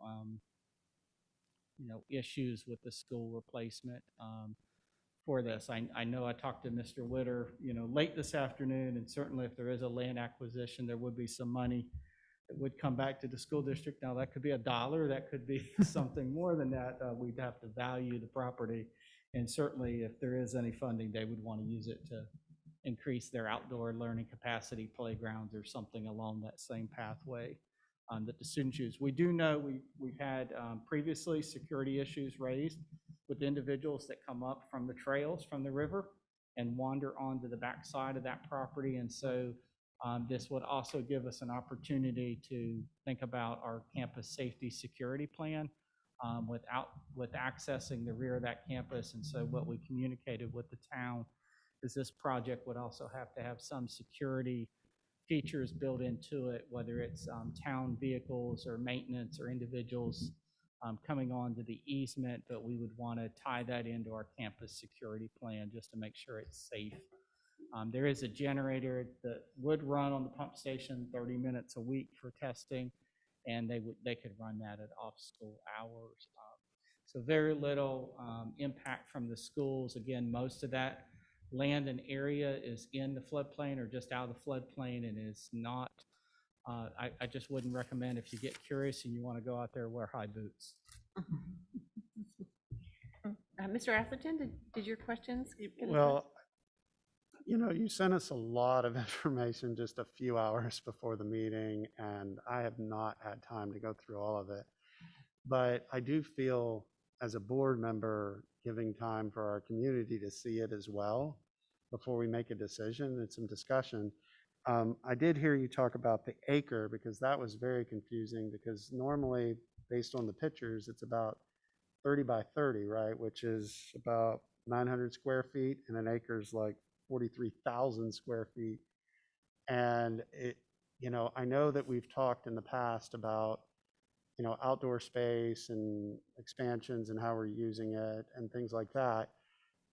you know, issues with the school replacement for this. I know I talked to Mr. Witter, you know, late this afternoon, and certainly if there is a land acquisition, there would be some money that would come back to the school district. Now, that could be $1, that could be something more than that. We'd have to value the property. And certainly if there is any funding, they would want to use it to increase their outdoor learning capacity, playgrounds, or something along that same pathway that the students use. We do know we've had previously security issues raised with individuals that come up from the trails from the river and wander onto the backside of that property. And so this would also give us an opportunity to think about our campus safety security plan with accessing the rear of that campus. And so what we communicated with the town is this project would also have to have some security features built into it, whether it's town vehicles or maintenance or individuals coming onto the easement, but we would want to tie that into our campus security plan just to make sure it's safe. There is a generator that would run on the pump station 30 minutes a week for testing, and they could run that at off-school hours. So very little impact from the schools. Again, most of that land and area is in the floodplain or just out of the floodplain and is not, I just wouldn't recommend if you get curious and you want to go out there, wear high boots. Mr. Atherton, did your questions get addressed? Well, you know, you sent us a lot of information just a few hours before the meeting, and I have not had time to go through all of it. But I do feel, as a board member, giving time for our community to see it as well before we make a decision and some discussion. I did hear you talk about the acre, because that was very confusing, because normally, based on the pictures, it's about 30 by 30, right? Which is about 900 square feet, and an acre is like 43,000 square feet. And it, you know, I know that we've talked in the past about, you know, outdoor space and expansions and how we're using it and things like that.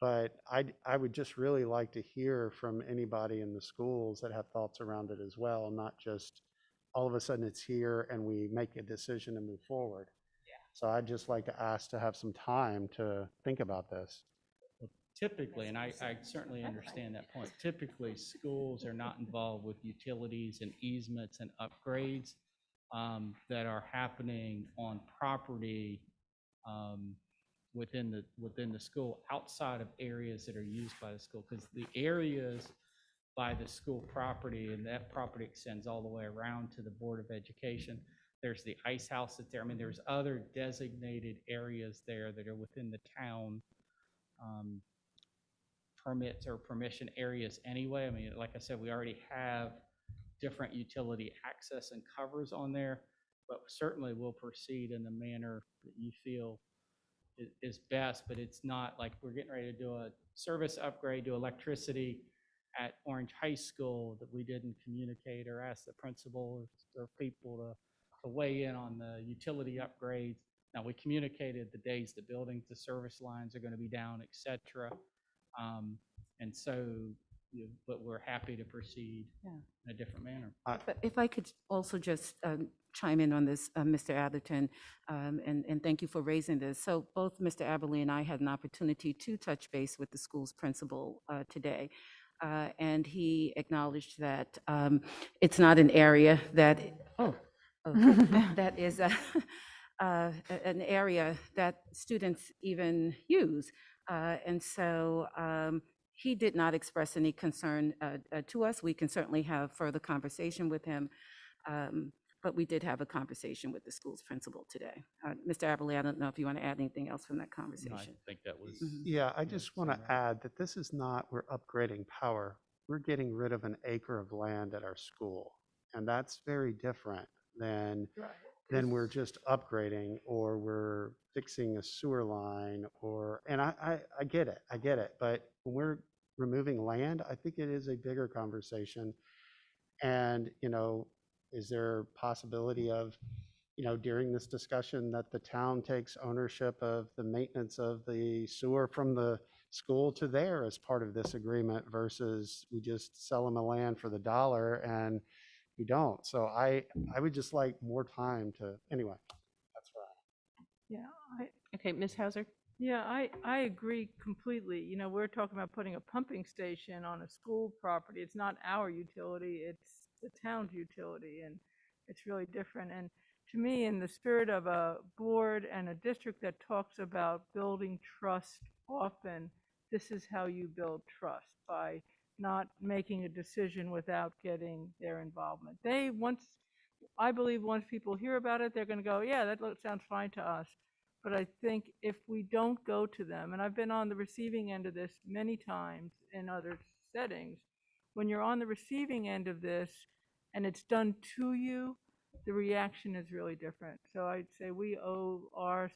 But I would just really like to hear from anybody in the schools that have thoughts around it as well, not just all of a sudden it's here and we make a decision and move forward. Yeah. So I'd just like to ask to have some time to think about this. Typically, and I certainly understand that point, typically schools are not involved with utilities and easements and upgrades that are happening on property within the school outside of areas that are used by the school, because the areas by the school property, and that property extends all the way around to the Board of Education. There's the ice house that's there. I mean, there's other designated areas there that are within the town permits or permission areas anyway. I mean, like I said, we already have different utility access and covers on there, but certainly we'll proceed in the manner that you feel is best. But it's not like we're getting ready to do a service upgrade to electricity at Orange High School that we didn't communicate or ask the principal or people to weigh in on the utility upgrades. Now, we communicated the days the buildings, the service lines are going to be down, et cetera. And so, but we're happy to proceed in a different manner. But if I could also just chime in on this, Mr. Atherton, and thank you for raising this. So both Mr. Aberley and I had an opportunity to touch base with the school's principal today. And he acknowledged that it's not an area that, that is an area that students even use. And so he did not express any concern to us. We can certainly have further conversation with him. But we did have a conversation with the school's principal today. Mr. Aberley, I don't know if you want to add anything else from that conversation. No, I think that was. Yeah, I just want to add that this is not, we're upgrading power. We're getting rid of an acre of land at our school. And that's very different than we're just upgrading or we're fixing a sewer line or, and I get it. But when we're removing land, I think it is a bigger conversation. And, is there possibility of, during this discussion that the town takes ownership of the maintenance of the sewer from the school to there as part of this agreement versus we just sell them the land for the dollar and we don't. So I would just like more time to, anyway, that's right. Yeah, Okay, Ms. Hauser? Yeah, I agree completely. We're talking about putting a pumping station on a school property. It's not our utility, it's the town's utility, and it's really different. And to me, in the spirit of a board and a district that talks about building trust often, this is how you build trust, by not making a decision without getting their involvement. I believe once people hear about it, they're going to go, yeah, that sounds fine to us. But I think if we don't go to them, and I've been on the receiving end of this many times in other settings, when you're on the receiving end of this and it's done to you, the reaction is really different. So I'd say we owe our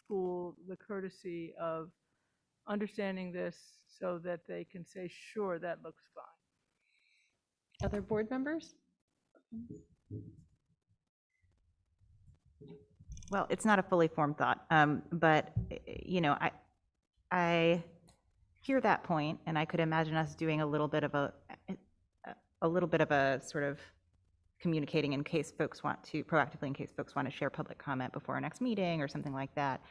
school the courtesy of understanding this so that they can say, sure, that looks fine. Other board members? Well, it's not a fully formed thought, but, I hear that point, and I could imagine us doing a little bit of a sort of communicating in case folks want to, proactively in case folks want to share public comment before our next meeting or something like that.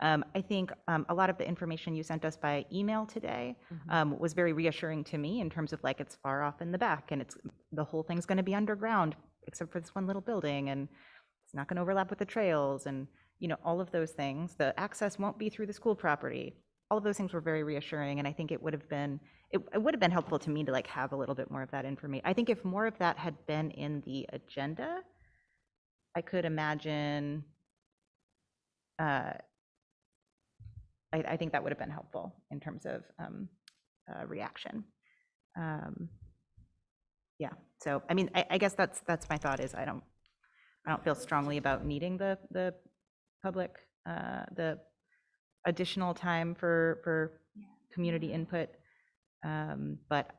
I think a lot of the information you sent us by email today was very reassuring to me in terms of like it's far off in the back and the whole thing's going to be underground except for this one little building, and it's not going to overlap with the trails and all of those things. The access won't be through the school property. All of those things were very reassuring, and I think it would have been helpful to me to like have a little bit more of that information. I think if more of that had been in the agenda, I could imagine. I think that would have been helpful in terms of reaction. Yeah. So I mean, I guess that's my thought is I don't feel strongly about needing the public the additional time for community input, but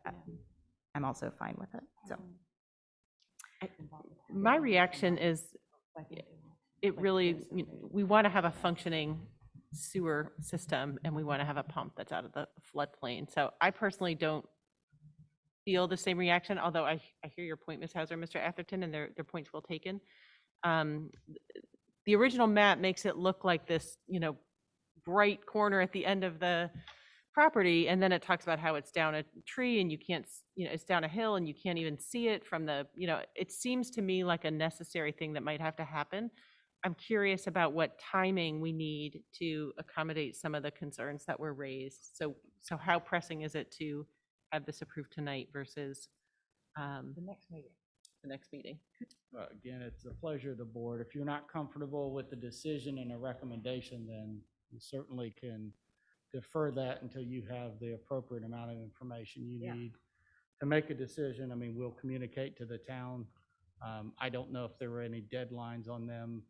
I'm also fine with it. So my reaction is it really, we want to have a functioning sewer system and we want to have a pump that's out of the floodplain. So I personally don't feel the same reaction, although I hear your point, Ms. Hauser, Mr. Atherton, and their points well taken. The original map makes it look like this, bright corner at the end of the property, and then it talks about how it's down a tree and you can't, it's down a hill and you can't even see it from the, it seems to me like a necessary thing that might have to happen. I'm curious about what timing we need to accommodate some of the concerns that were raised. So how pressing is it to have this approved tonight versus The next meeting. the next meeting? Again, it's the pleasure of the board. If you're not comfortable with the decision and a recommendation, then you certainly can defer that until you have the appropriate amount of information you need to make a decision. I mean, we'll communicate to the town. I don't know if there were any deadlines on them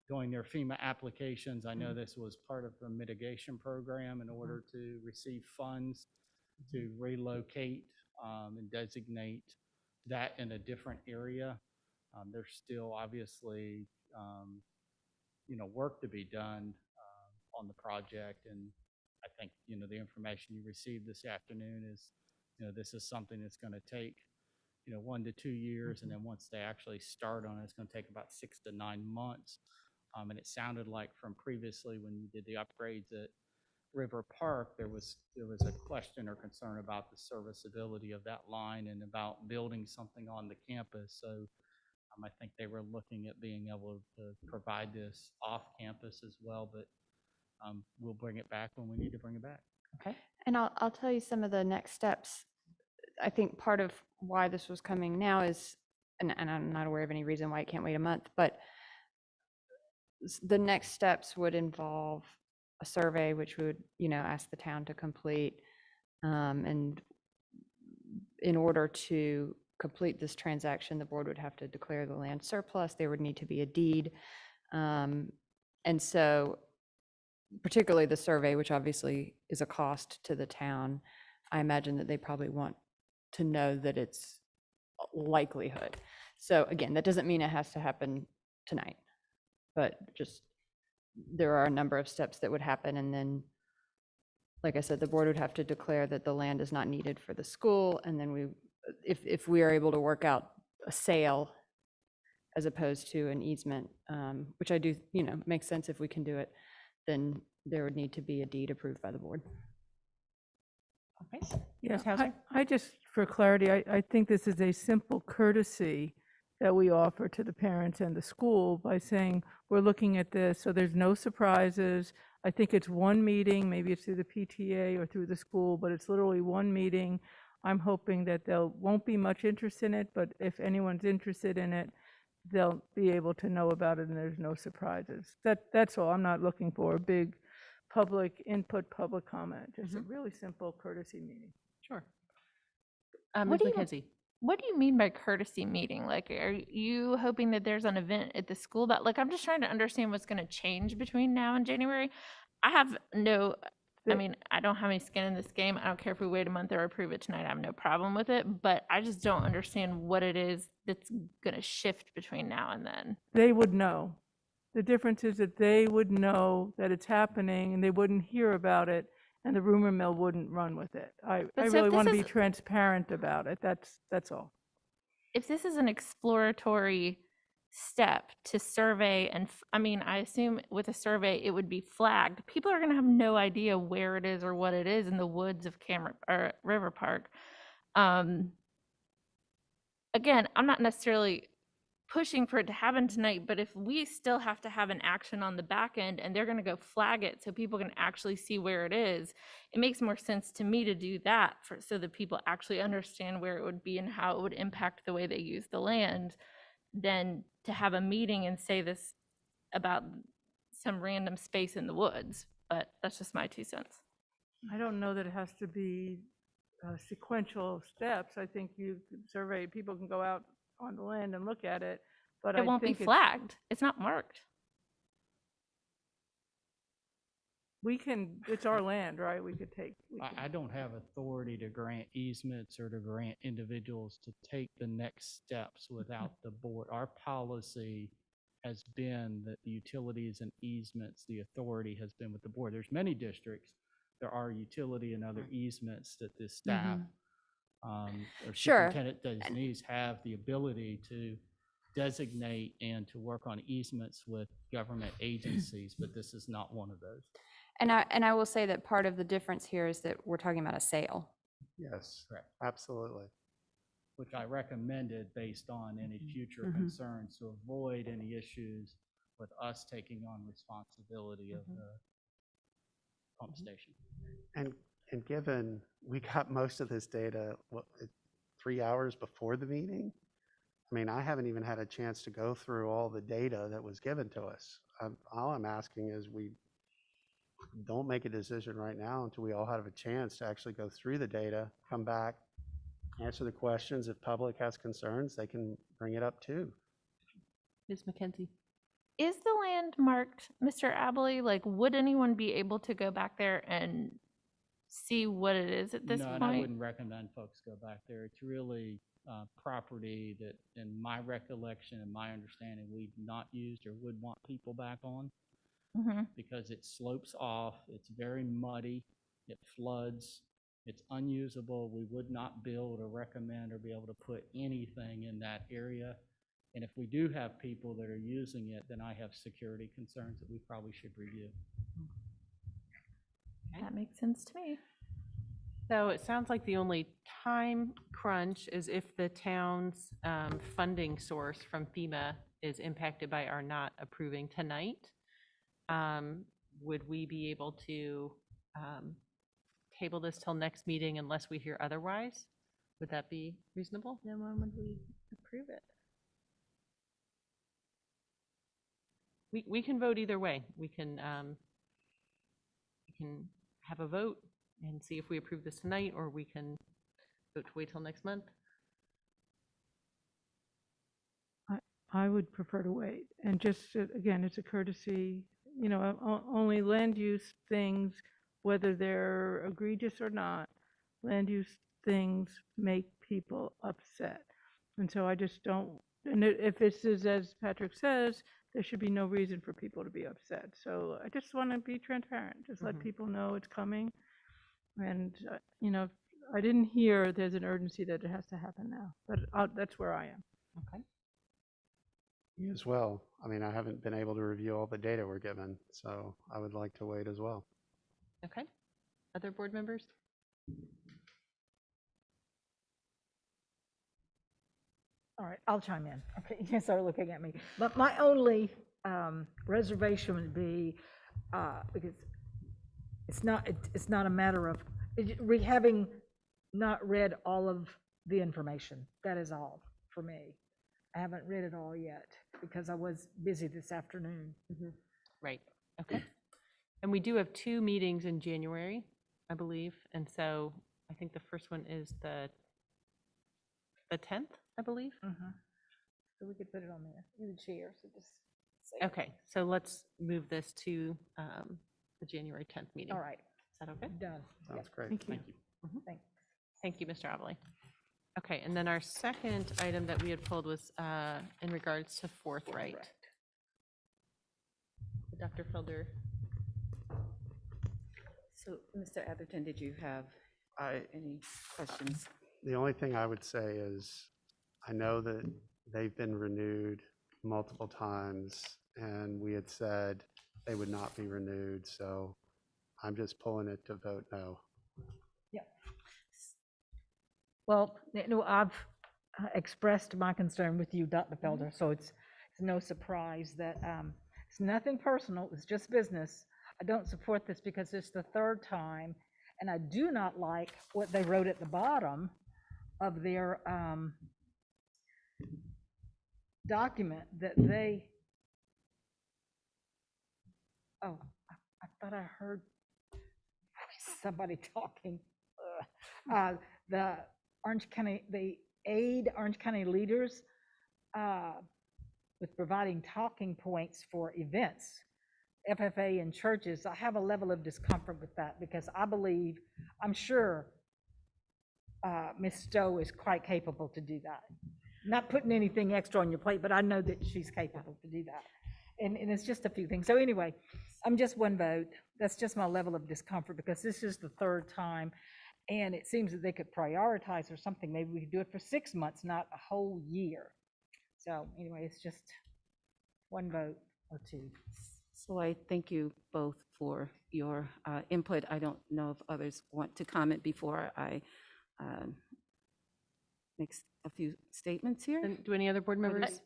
doing their FEMA applications. I know this was part of the mitigation program in order to receive funds to relocate and designate that in a different area. There's still obviously, work to be done on the project. And I think, the information you received this afternoon is, this is something that's going to take, 1 to 2 years. And then once they actually start on it, it's going to take about 6 to 9 months. And it sounded like from previously when you did the upgrades at River Park, there was a question or concern about the serviceability of that line and about building something on the campus. So I think they were looking at being able to provide this off campus as well, but we'll bring it back when we need to bring it back. Okay. And I'll tell you some of the next steps. I think part of why this was coming now is, and I'm not aware of any reason why it can't wait a month, but the next steps would involve a survey, which would, ask the town to complete. And in order to complete this transaction, the board would have to declare the land surplus. There would need to be a deed. And so particularly the survey, which obviously is a cost to the town, I imagine that they probably want to know that it's likelihood. So again, that doesn't mean it has to happen tonight, but just there are a number of steps that would happen. And then, like I said, the board would have to declare that the land is not needed for the school. And then if we are able to work out a sale as opposed to an easement, which I do, makes sense if we can do it, then there would need to be a deed approved by the board. Okay. Yeah, I just, for clarity, I think this is a simple courtesy that we offer to the parents and the school by saying, we're looking at this, so there's no surprises. I think it's one meeting, maybe it's through the PTA or through the school, but it's literally one meeting. I'm hoping that there won't be much interest in it, but if anyone's interested in it, they'll be able to know about it and there's no surprises. That's all. I'm not looking for a big public input, public comment, just a really simple courtesy meeting. Sure. What Ms. do McKenzie. What do you mean by courtesy meeting? Like, are you hoping that there's an event at the school that, like, I'm just trying to understand what's going to change between now and January. I have no, I mean, I don't have any skin in this game. I don't care if we wait a month or approve it tonight. I have no problem with it, but I just don't understand what it is that's going to shift between now and then. They would know. The difference is that they would know that it's happening and they wouldn't hear about it and the rumor mill wouldn't run with it. I But so really if want to this be is- transparent about it. That's all. If this is an exploratory step to survey, and I mean, I assume with a survey it would be flagged. People are going to have no idea where it is or what it is in the woods of River Park. Again, I'm not necessarily pushing for it to happen tonight, but if we still have to have an action on the back end and they're going to go flag it so people can actually see where it is, it makes more sense to me to do that so that people actually understand where it would be and how it would impact the way they use the land, than to have a meeting and say this about some random space in the woods. But that's just my 2 cents. I don't know that it has to be sequential steps. I think you survey, people can go out on the land and look at it, but It won't be flagged. It's not marked. It's our land, right? We could take. I don't have authority to grant easements or to grant individuals to take the next steps without the board. Our policy has been that the utilities and easements, the authority has been with the board. There's many districts, there are utility and other easements that the staff or Sure. superintendent designees have the ability to designate and to work on easements with government agencies, but this is not one of those. And I will say that part of the difference here is that we're talking about a sale. Yes, Correct. absolutely. Which I recommended based on any future concerns to avoid any issues with us taking on responsibility of the pump station. And given we got most of this data, 3 hours before the meeting? I mean, I haven't even had a chance to go through all the data that was given to us. All I'm asking is we don't make a decision right now until we all have a chance to actually go through the data, come back, answer the questions. If public has concerns, they can bring it up too. Ms. McKenzie? Is the land marked, Mr. Abley? Like, would anyone be able to go back there and see what it is at this No, point? and I wouldn't recommend folks go back there. It's really property that, in my recollection and my understanding, we've not used or would want people back on because it slopes off, it's very muddy, it floods, it's unusable. We would not build or recommend or be able to put anything in that area. And if we do have people that are using it, then I have security concerns that we probably should review. That makes sense to me. So it sounds like the only time crunch is if the town's funding source from FEMA is impacted by our not approving tonight. Would we be able to table this till next meeting unless we hear otherwise? Would that be reasonable? Then when would we approve it? We can vote either way. We can have a vote and see if we approve this tonight, or we can vote to wait till next month. I would prefer to wait. And just, again, it's a courtesy, you know, only land use things, whether they're egregious or not, land use things make people upset. And so I just don't, and if this is as Patrick says, there should be no reason for people to be upset. So I just want to be transparent, just let people know it's coming. And, you know, I didn't hear there's an urgency that it has to happen now, but that's where I am. Okay. You as well. I mean, I haven't been able to review all the data we're given, so I would like to wait as well. Okay. Other board members? All right, I'll chime in. Okay, you can start looking at me. But my only reservation would be, because it's not a matter of, having not read all of the information. That is all for me. I haven't read it all yet because I was busy this afternoon. Right, okay. And we do have 2 meetings in January, I believe. And so I think the first one is the 10th, I believe. So we could put it on there. You're the chair, so just say. Okay, so let's move this to the January 10th meeting. All right. Is that okay? Done. Sounds great. Thank you. Thank you. Thanks. Thank you, Mr. Abley. Okay, and then our second item that we had pulled was in regards to Forthright. Dr. Felder. So, Mr. Atherton, did you have any questions? The only thing I would say is, I know that they've been renewed multiple times, and we had said they would not be renewed, so I'm just pulling it to vote no. Yeah. Well, no, I've expressed my concern with you, Dr. Felder, so it's no surprise that it's nothing personal, it's just business. I don't support this because it's the 3rd time, and I do not like what they wrote at the bottom of their document that they, oh, I thought I heard somebody talking. The Orange County, they aid Orange County leaders with providing talking points for events, FFA and churches. I have a level of discomfort with that because I believe, I'm sure Ms. Stowe is quite capable to do that. Not putting anything extra on your plate, but I know that she's capable to do that. And it's just a few things. So anyway, I'm just one vote. That's just my level of discomfort because this is the 3rd time. And it seems that they could prioritize or something. Maybe we could do it for 6 months, not a whole year. So anyway, it's just one vote or 2. So I thank you both for your input. I don't know if others want to comment before I make a few statements here. And do any other board members?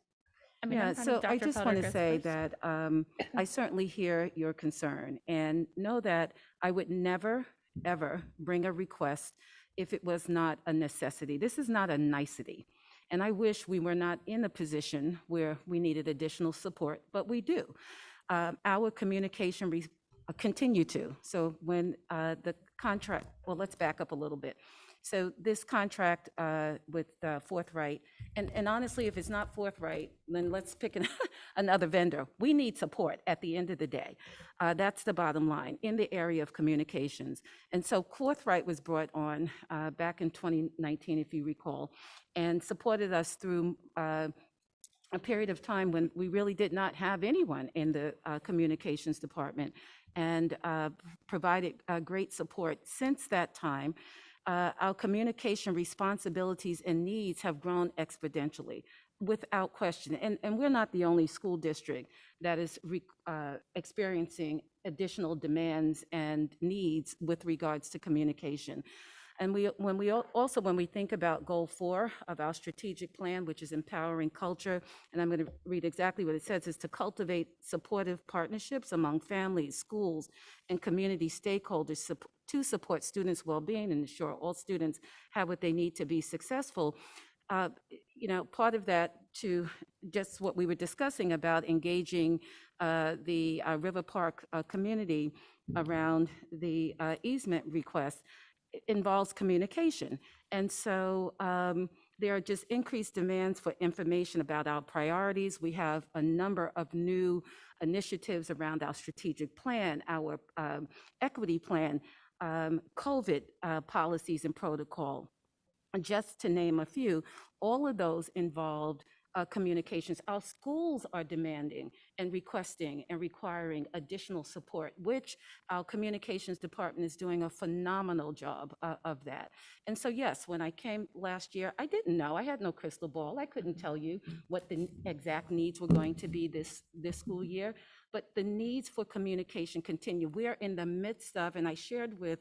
I mean, Yeah, I'm fine so if I Dr. just Felder want to goes say first. that I certainly hear your concern and know that I would never, ever bring a request if it was not a necessity. This is not a nicety. And I wish we were not in a position where we needed additional support, but we do. Our communication continue to. So when the contract, well, let's back up a little bit. So this contract with Forthright, and honestly, if it's not Forthright, then let's pick another vendor. We need support at the end of the day. That's the bottom line in the area of communications. And so Forthright was brought on back in 2019, if you recall, and supported us through a period of time when we really did not have anyone in the communications department, and provided great support. Since that time, our communication responsibilities and needs have grown exponentially, without question. And we're not the only school district that is experiencing additional demands and needs with regards to communication. And when we think about goal 4 of our strategic plan, which is empowering culture, and I'm going to read exactly what it says, is to cultivate supportive partnerships among families, schools, and community stakeholders to support students' well-being and ensure all students have what they need to be successful. Part of that to just what we were discussing about engaging the River Park community around the easement request involves communication. And so there are just increased demands for information about our priorities. We have a number of new initiatives around our strategic plan, our equity plan, COVID policies and protocol, just to name a few. All of those involved communications. Our schools are demanding and requesting and requiring additional support, which our communications department is doing a phenomenal job of that. And so, yes, when I came last year, I didn't know. I had no crystal ball. I couldn't tell you what the exact needs were going to be this school year, but the needs for communication continue. We are in the midst of, and I shared with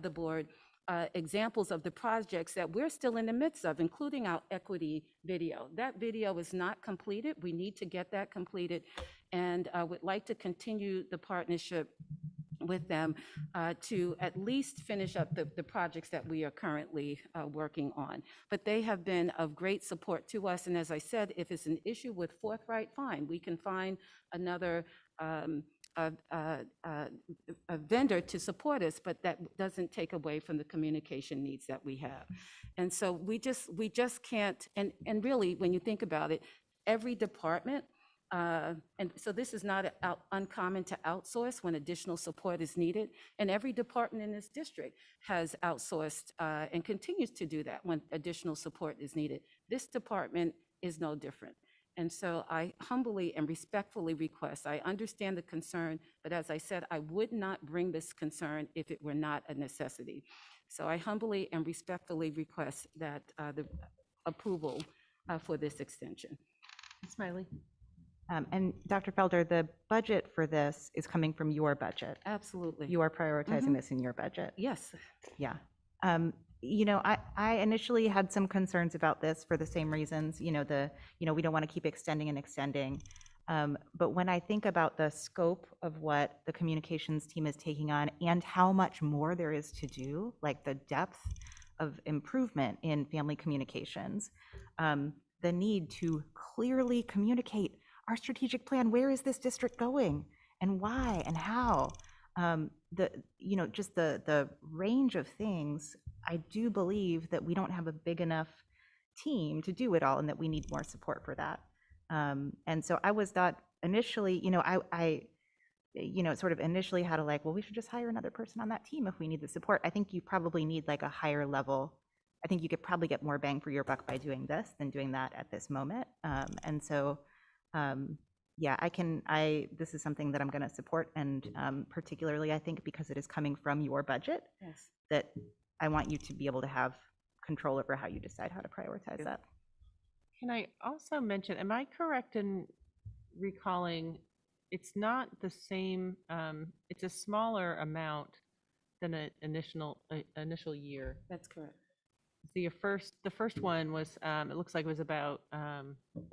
the board, examples of the projects that we're still in the midst of, including our equity video. That video is not completed. We need to get that completed, and I would like to continue the partnership with them to at least finish up the projects that we are currently working on. But they have been of great support to us, and as I said, if it's an issue with Forthright, fine. We can find another a vendor to support us, but that doesn't take away from the communication needs that we have. And so we just can't, and really, when you think about it, every department, and so this is not uncommon to outsource when additional support is needed, and every department in this district has outsourced and continues to do that when additional support is needed. This department is no different. And so I humbly and respectfully request, I understand the concern, but as I said, I would not bring this concern if it were not a necessity. So I humbly and respectfully request that the approval for this extension. Smiley. And Dr. Felder, the budget for this is coming from your budget. Absolutely. You are prioritizing this in your budget. Yes. Yeah. I initially had some concerns about this for the same reasons, we don't want to keep extending and extending. But when I think about the scope of what the communications team is taking on and how much more there is to do, like the depth of improvement in family communications, the need to clearly communicate our strategic plan, where is this district going and why and how, just the range of things. I do believe that we don't have a big enough team to do it all and that we need more support for that. And so I was not initially, I sort of initially had we should just hire another person on that team if we need the support. I think you probably need like a higher level. I think you could probably get more bang for your buck by doing this than doing that at this moment. And so, this is something that I'm going to support, and particularly I think because it is coming from your budget, Yes. that I want you to be able to have control over how you decide how to prioritize that. Can I also mention, am I correct in recalling it's not the same, it's a smaller amount than an initial year. That's correct. The first one was, it looks like it was about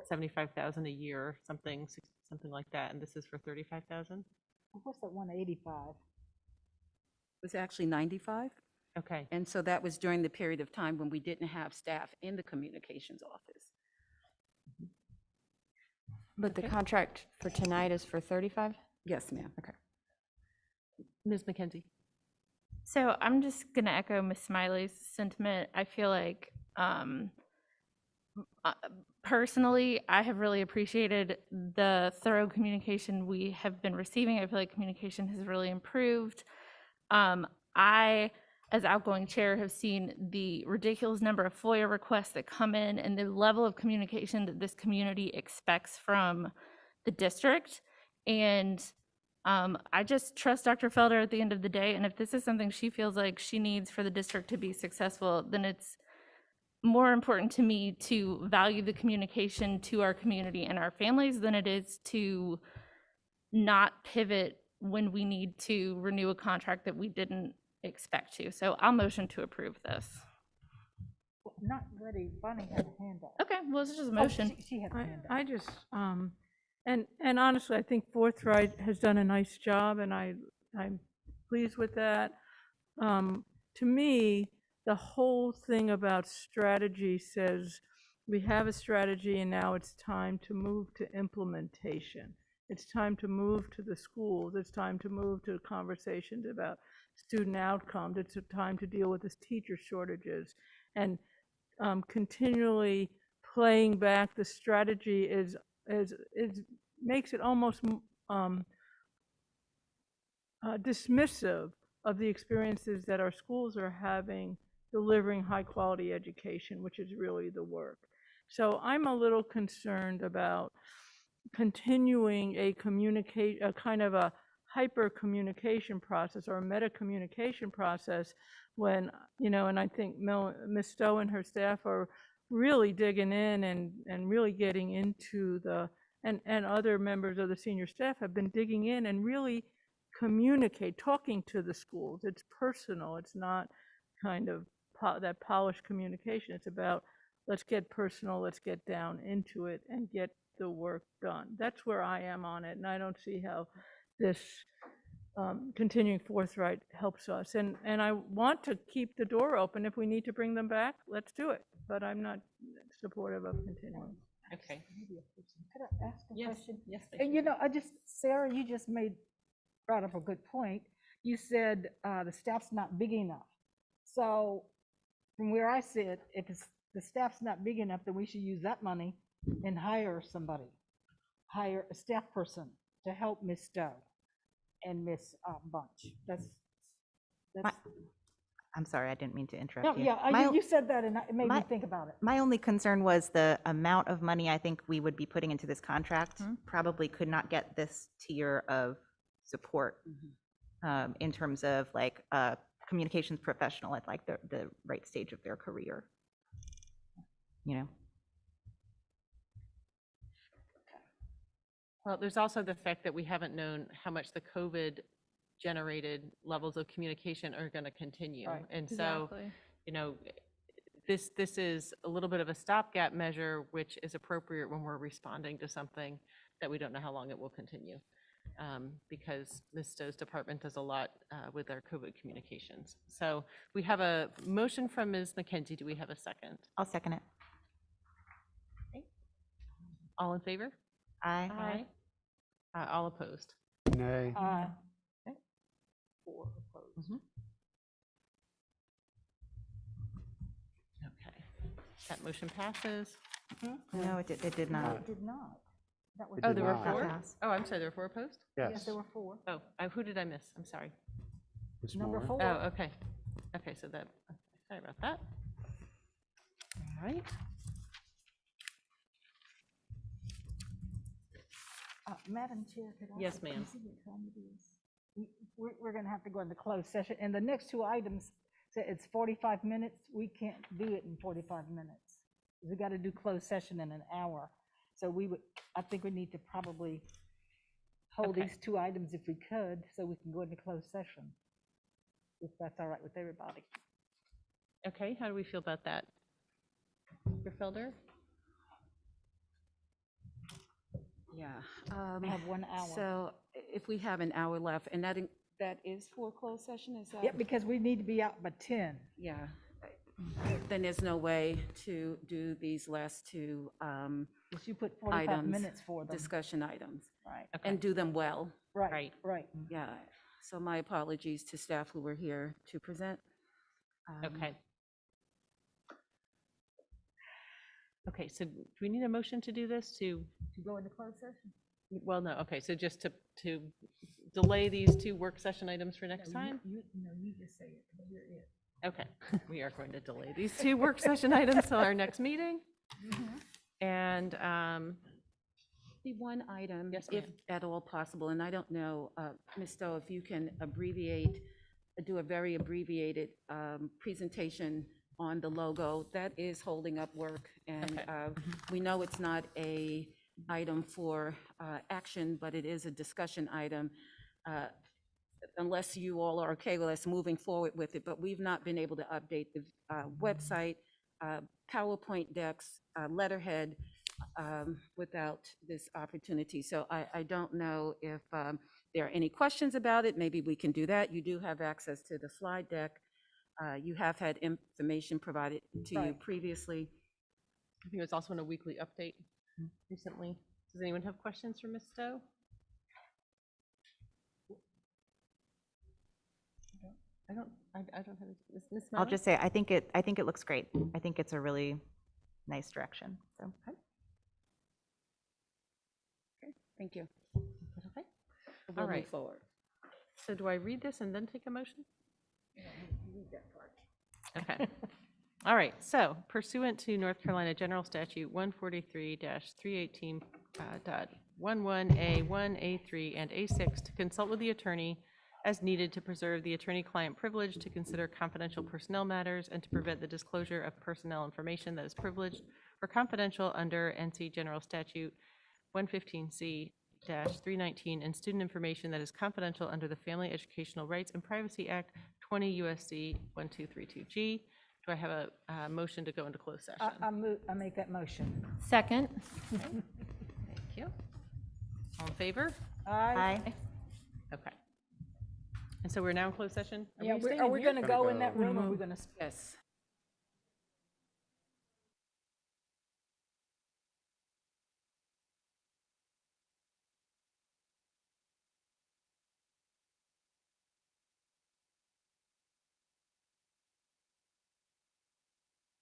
75,000 a year, or something like that, and this is for 35,000? What's that 185? It was actually 95. Okay. And so that was during the period of time when we didn't have staff in the communications office. But the contract for tonight is for 35? Yes, ma'am. Okay. Ms. McKenzie? So I'm just going to echo Ms. Smiley's sentiment. I feel like personally, I have really appreciated the thorough communication we have been receiving. I feel like communication has really improved. I, as outgoing chair, have seen the ridiculous number of FOIA requests that come in and the level of communication that this community expects from the district. And I just trust Dr. Felder at the end of the day. And if this is something she feels like she needs for the district to be successful, then it's more important to me to value the communication to our community and our families than it is to not pivot when we need to renew a contract that we didn't expect to. So I'll motion to approve this. Not ready. Bonnie had a hand up. Okay, well, it's just a motion. She had a hand up. I just, and honestly, I think Forthright has done a nice job, and I'm pleased with that. To me, the whole thing about strategy says we have a strategy and now it's time to move to implementation. It's time to move to the schools. It's time to move to conversations about student outcomes. It's a time to deal with this teacher shortages. And continually playing back the strategy makes it almost dismissive of the experiences that our schools are having delivering high quality education, which is really the work. So I'm a little concerned about continuing a kind of a hyper communication process or a meta communication process when, and I think Ms. Stowe and her staff are really digging in and really getting into and other members of the senior staff have been digging in and really talking to the schools. It's personal. It's not kind of that polished communication. It's about, let's get personal, let's get down into it and get the work done. That's where I am on it, and I don't see how this continuing Forthright helps us. And I want to keep the door open. If we need to bring them back, let's do it. But I'm not supportive of continuing. Okay. Could I ask a question? Yes. And Sarah, you just brought up a good point. You said the staff's not big enough. So from where I sit, if the staff's not big enough, then we should use that money and hire a staff person to help Miss Stowe and Miss Bunch. That's. I'm sorry, I didn't mean to interrupt No, you. yeah, you said that and it made me think about it. My only concern was the amount of money I think we would be putting into this contract probably could not get this tier of support in terms of like a communications professional at like the right stage of their career. Well, there's also the fact that we haven't known how much the COVID-generated levels of communication are going to continue. Right. And so, this is a little bit of a stopgap measure, which is appropriate when we're responding to something that we don't know how long it will continue. Because Ms. Stowe's department does a lot with our COVID communications. So we have a motion from Ms. McKenzie. Do we have a second? I'll second it. Okay. All in favor? Aye. Aye. All opposed? Nay. Okay. 4 opposed. Okay. That motion passes. No, it did not. It did not. That was. It Oh, did there were not. 4? Oh, I'm sorry, there were 4 opposed? Yes. There were 4. Oh, who did I miss? I'm sorry. Ms. Number Moore. 4. Oh, okay. Okay, so that, sorry about that. All right. Madam Chair, could I? Yes, ma'am. see what time it is? We're going to have to go into closed session, and the next 2 items, say it's 45 minutes. We can't do it in 45 minutes. We got to do closed session in an hour. So I think we need to probably hold Okay. these two items if we could, so we can go into closed session, if that's all right with everybody. Okay, how do we feel about that? Mr. Felder? Yeah. I have 1 hour. So if we have an hour left, and that is for closed session, is that? Yep, because we need to be out by 10. Yeah. Then there's no way to do these last two Because you put 45 items, minutes for them. discussion items, Right. and do them well. Right, right. Yeah. So my apologies to staff who were here to present. Okay. Okay, so do we need a motion to do this to, To go into closed session? well, no, okay, so just to delay these two work session items for next time? No, you just say it, you're it. Okay, we are going to delay these two work session items till our next meeting. And, The one item, Yes, if ma'am. at all possible, and I don't know, Ms. Stowe, if you can do a very abbreviated presentation on the logo, that is holding up work. And we know it's not a item for action, but it is a discussion item. Unless you all are okay with us moving forward with it, but we've not been able to update the website, PowerPoint decks, letterhead, without this opportunity. So I don't know if there are any questions about it. Maybe we can do that. You do have access to the slide deck. You have had information provided to you Right. previously. I think it was also in a weekly update recently. Does anyone have questions for Ms. Stowe? I don't have, Ms. I'll Miller? just say, I think it looks great. I think it's a really nice direction, so. Thank you. Okay. We'll All move right. forward. So do I read this and then take a motion? Read that part. Okay. All right, so pursuant to North Carolina General Statute 143-318, .11A, 1A3, and A6, to consult with the attorney as needed to preserve the attorney-client privilege, to consider confidential personnel matters, and to prevent the disclosure of personnel information that is privileged or confidential under NC General Statute 115C-319, and student information that is confidential under the Family Educational Rights and Privacy Act 20 U.S.C. 1232G. Do I have a motion to go into closed session? I make that motion. Second. Thank you. All in favor? Aye. Okay. And so we're now in closed session? Yeah, staying are in we here? going to go in that room, or are we going to? Yes.